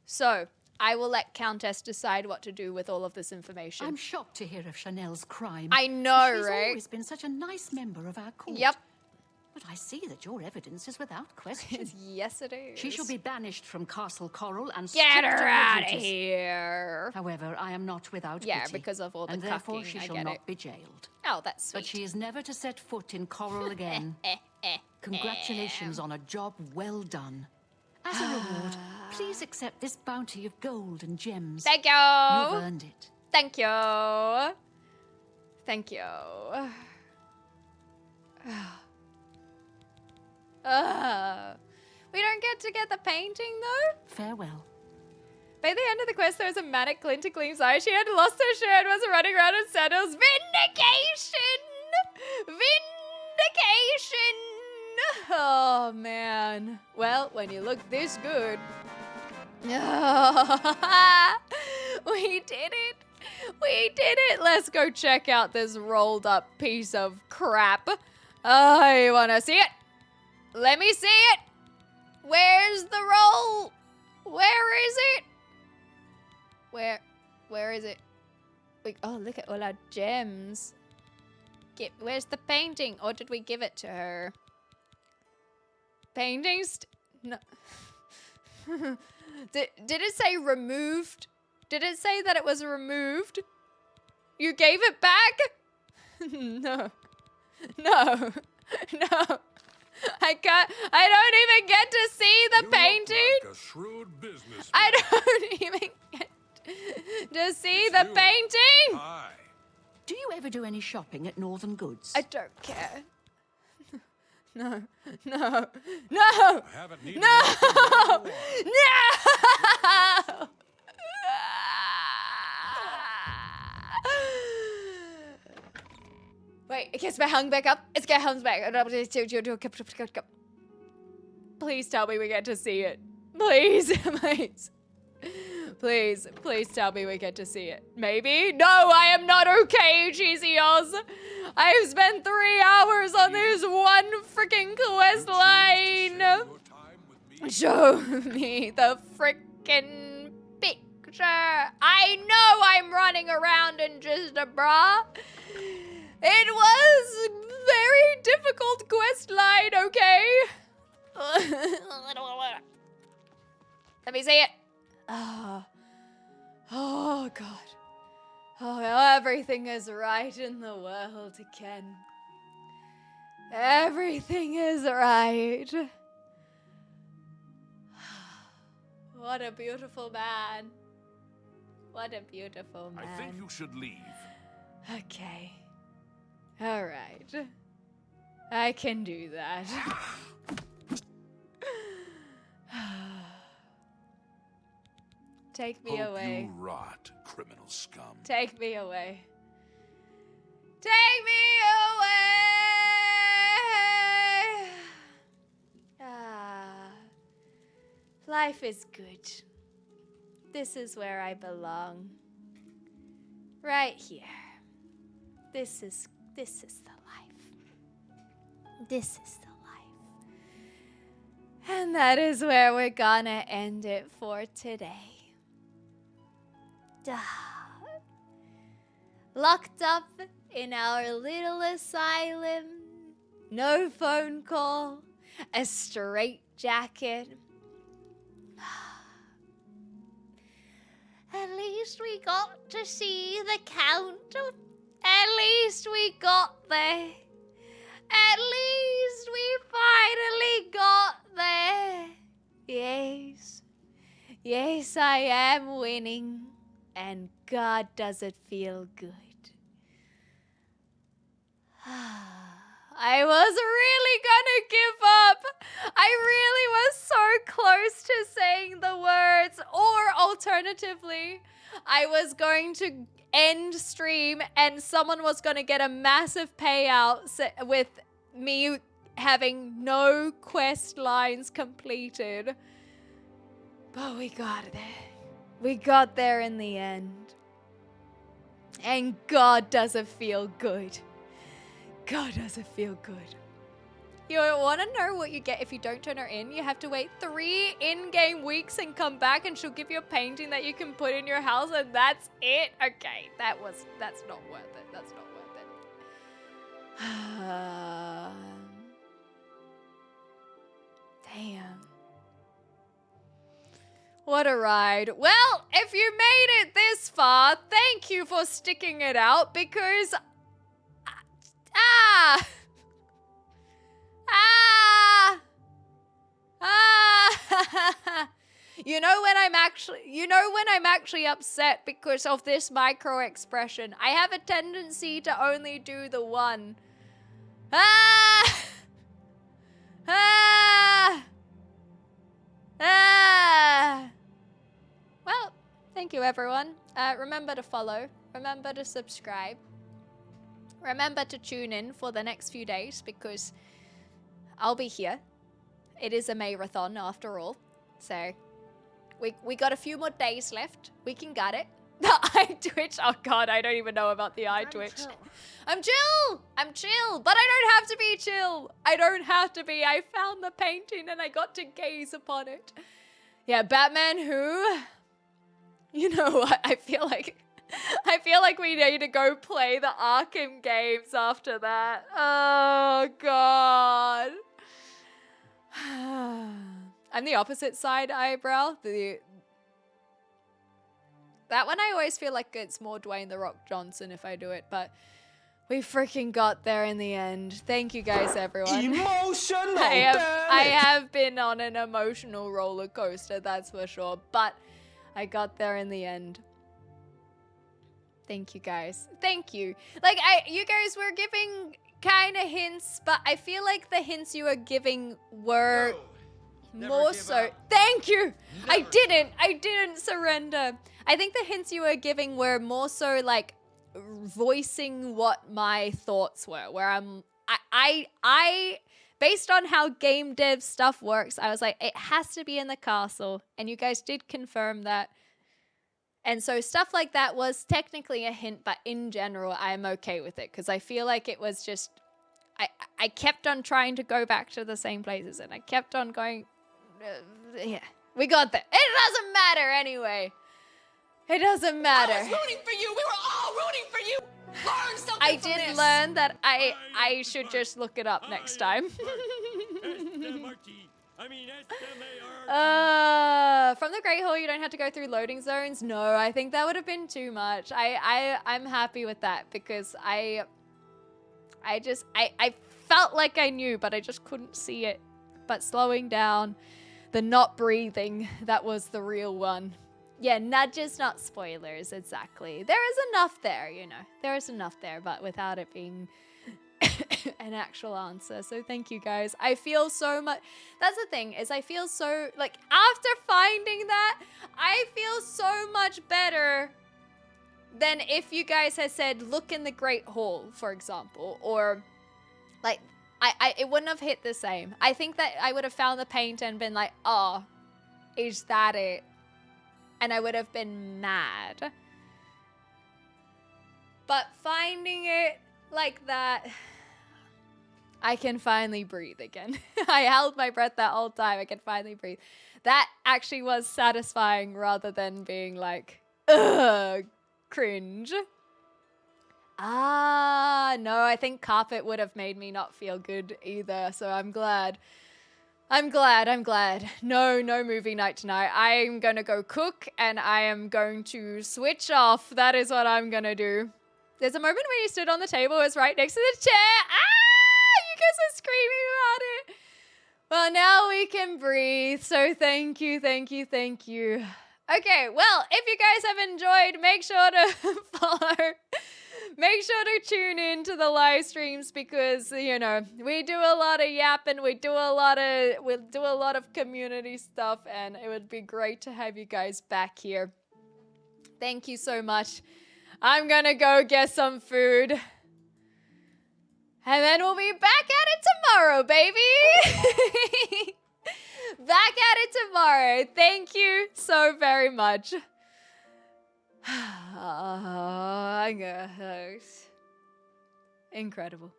[SPEAKER 1] So, I will let Countess decide what to do with all of this information.
[SPEAKER 4] I'm shocked to hear of Chanel's crime.
[SPEAKER 1] I know,
[SPEAKER 4] She's
[SPEAKER 1] right?
[SPEAKER 4] always been such a nice member of our court.
[SPEAKER 1] Yep.
[SPEAKER 4] But I see that your evidence is without question.
[SPEAKER 1] Yes, it is.
[SPEAKER 4] She shall be banished from Castle Coral and
[SPEAKER 1] Get
[SPEAKER 4] stripped
[SPEAKER 1] her
[SPEAKER 4] of
[SPEAKER 1] out of
[SPEAKER 4] privileges.
[SPEAKER 1] here.
[SPEAKER 4] However, I am not without
[SPEAKER 1] Yeah,
[SPEAKER 4] pity,
[SPEAKER 1] because of all the
[SPEAKER 4] and therefore
[SPEAKER 1] cucking,
[SPEAKER 4] she
[SPEAKER 1] I
[SPEAKER 4] shall
[SPEAKER 1] get
[SPEAKER 4] not
[SPEAKER 1] it.
[SPEAKER 4] be jailed.
[SPEAKER 1] Oh, that's sweet.
[SPEAKER 4] But she is never to set foot in Coral again. Congratulations on a job well done. As a reward, please accept this bounty of gold and gems.
[SPEAKER 1] Thank you.
[SPEAKER 4] You've earned it.
[SPEAKER 1] Thank you. Thank you. We don't get the painting, though?
[SPEAKER 4] Farewell.
[SPEAKER 1] By the end of the quest, there was a manic glint to Gleam's eye. She had lost her shirt and was running around in sandals. Vindication! Vindication! Oh, man. Well, when you look this good... we did it! We did it. Let's go check out this rolled up piece of crap. I want to see it. Let me see it. Where's the roll? Where is it? Where is it? Oh, look at all our gems. Where's the painting? Or did we give it to her? Paintings? No. Did it say removed? Did it say that it was removed? You gave it back? No. No. No. I don't even get to see the painting.
[SPEAKER 3] Like a shrewd businessman.
[SPEAKER 1] I don't even get to see the painting.
[SPEAKER 3] Hi.
[SPEAKER 4] Do you ever do any shopping at Northern Goods?
[SPEAKER 1] I don't care. No. No. No. No. No. Wait, it gets my hung back up. It's got hung back. Please tell me we get to see it. Please, please. Please, please tell me we get to see it. Maybe? No, I am not okay, Cheesy Oz. I've spent 3 hours on this one freaking quest line. Show me the freaking picture. I know I'm running around in just a bra. It was very difficult quest line, okay? Let me see it. Oh, God. Oh, everything is right in the world again. Everything is right. What a beautiful man. What a beautiful man.
[SPEAKER 3] I think you should leave.
[SPEAKER 1] Okay. All right. I can do that. Take me away.
[SPEAKER 3] You rot, criminal scum.
[SPEAKER 1] Take me away. Take me away! Life is good. This is where I belong. Right here. This is the life. This is the life. And that is where we're gonna end it for today. Locked up in our little asylum, no phone call, a straight jacket. At least we got to see the Count. At least we got there. At least we finally got there. Yes. Yes, I am winning. And God, does it feel good. I was really gonna give up. I really was so close to saying the words. Or alternatively, I was going to end stream and someone was going to get a massive payout with me having no quest lines completed. But we got there. We got there in the end. And God, does it feel good. God, does it feel good. You want to know what you get if you don't turn her in? You have to wait 3 in-game weeks and come back and she'll give you a painting that you can put in your house and that's it? Okay, that's not worth it. That's not worth it. Damn. What a ride. Well, if you made it this far, thank you for sticking it out because... You know when I'm actually upset because of this micro expression. I have a tendency to only do the one. Well, thank you everyone. Remember to follow. Remember to subscribe. Remember to tune in for the next few days because I'll be here. It is a marathon after all. So we got a few more days left. We can get it. The eye twitch. Oh god, I don't even know about the eye twitch. I'm chill. I'm chill. But I don't have to be chill. I don't have to be. I found the painting and I got to gaze upon it. Yeah, Batman who? You know what? I feel like we need to go play the Arkham games after that. Oh god. I'm the opposite side eyebrow. That one I always feel like it's more Dwayne The Rock Johnson if I do it, but we freaking got there in the end. Thank you guys, everyone.
[SPEAKER 16] Emotional,
[SPEAKER 1] I have been on an emotional roller coaster, that's for sure, but I got there in the end. Thank you guys. Thank you. Like, you guys were giving kind of hints, but I feel like the hints you were giving were more so. Thank you. I didn't surrender. I think the hints you were giving were more so like voicing what my thoughts were, where I based on how game dev stuff works, I was like, it has to be in the castle, and you guys did confirm that. And so stuff like that was technically a hint, but in general, I'm okay with it because I feel like it was just, I kept on trying to go back to the same places and I kept on going, yeah, we got there. It doesn't matter anyway. It doesn't matter.
[SPEAKER 17] I was rooting for you. We were all rooting for you. Learn something
[SPEAKER 1] I
[SPEAKER 17] from
[SPEAKER 1] did
[SPEAKER 17] this.
[SPEAKER 1] learn that I should just look it up next time. From the Great Hall, you don't have to go through loading zones. No, I think that would have been too much. I'm happy with that because I felt like I knew, but I just couldn't see it. But slowing down, the not breathing, that was the real one. Yeah, nudges, not spoilers, exactly. There is enough there, you know. There is enough there, but without it being an actual answer. So thank you guys. I feel so much. That's the thing, is I feel so, like, after finding that, I feel so much better than if you guys had said, look in the Great Hall, for example, or like, it wouldn't have hit the same. I think that I would have found the paint and been like, oh, is that it? And I would have been mad. But finding it like that, I can finally breathe again. I held my breath that whole time. I can finally breathe. That actually was satisfying rather than being like, ugh, cringe. Ah, no, I think carpet would have made me not feel good either. So I'm glad. I'm glad. No movie night tonight. I'm gonna go cook and I am going to switch off. That is what I'm gonna do. There's a moment when you stood on the table, it was right next to the chair. Ah, you guys are screaming about it. Well, now we can breathe. So thank you. Okay, well, if you guys have enjoyed, make sure to follow. Make sure to tune in to the live streams because, you know, we do a lot of yapping, we'll do a lot of community stuff, and it would be great to have you guys back here. Thank you so much. I'm gonna go get some food. And then we'll be back at it tomorrow, baby. Back at it tomorrow. Thank you so very much. Incredible.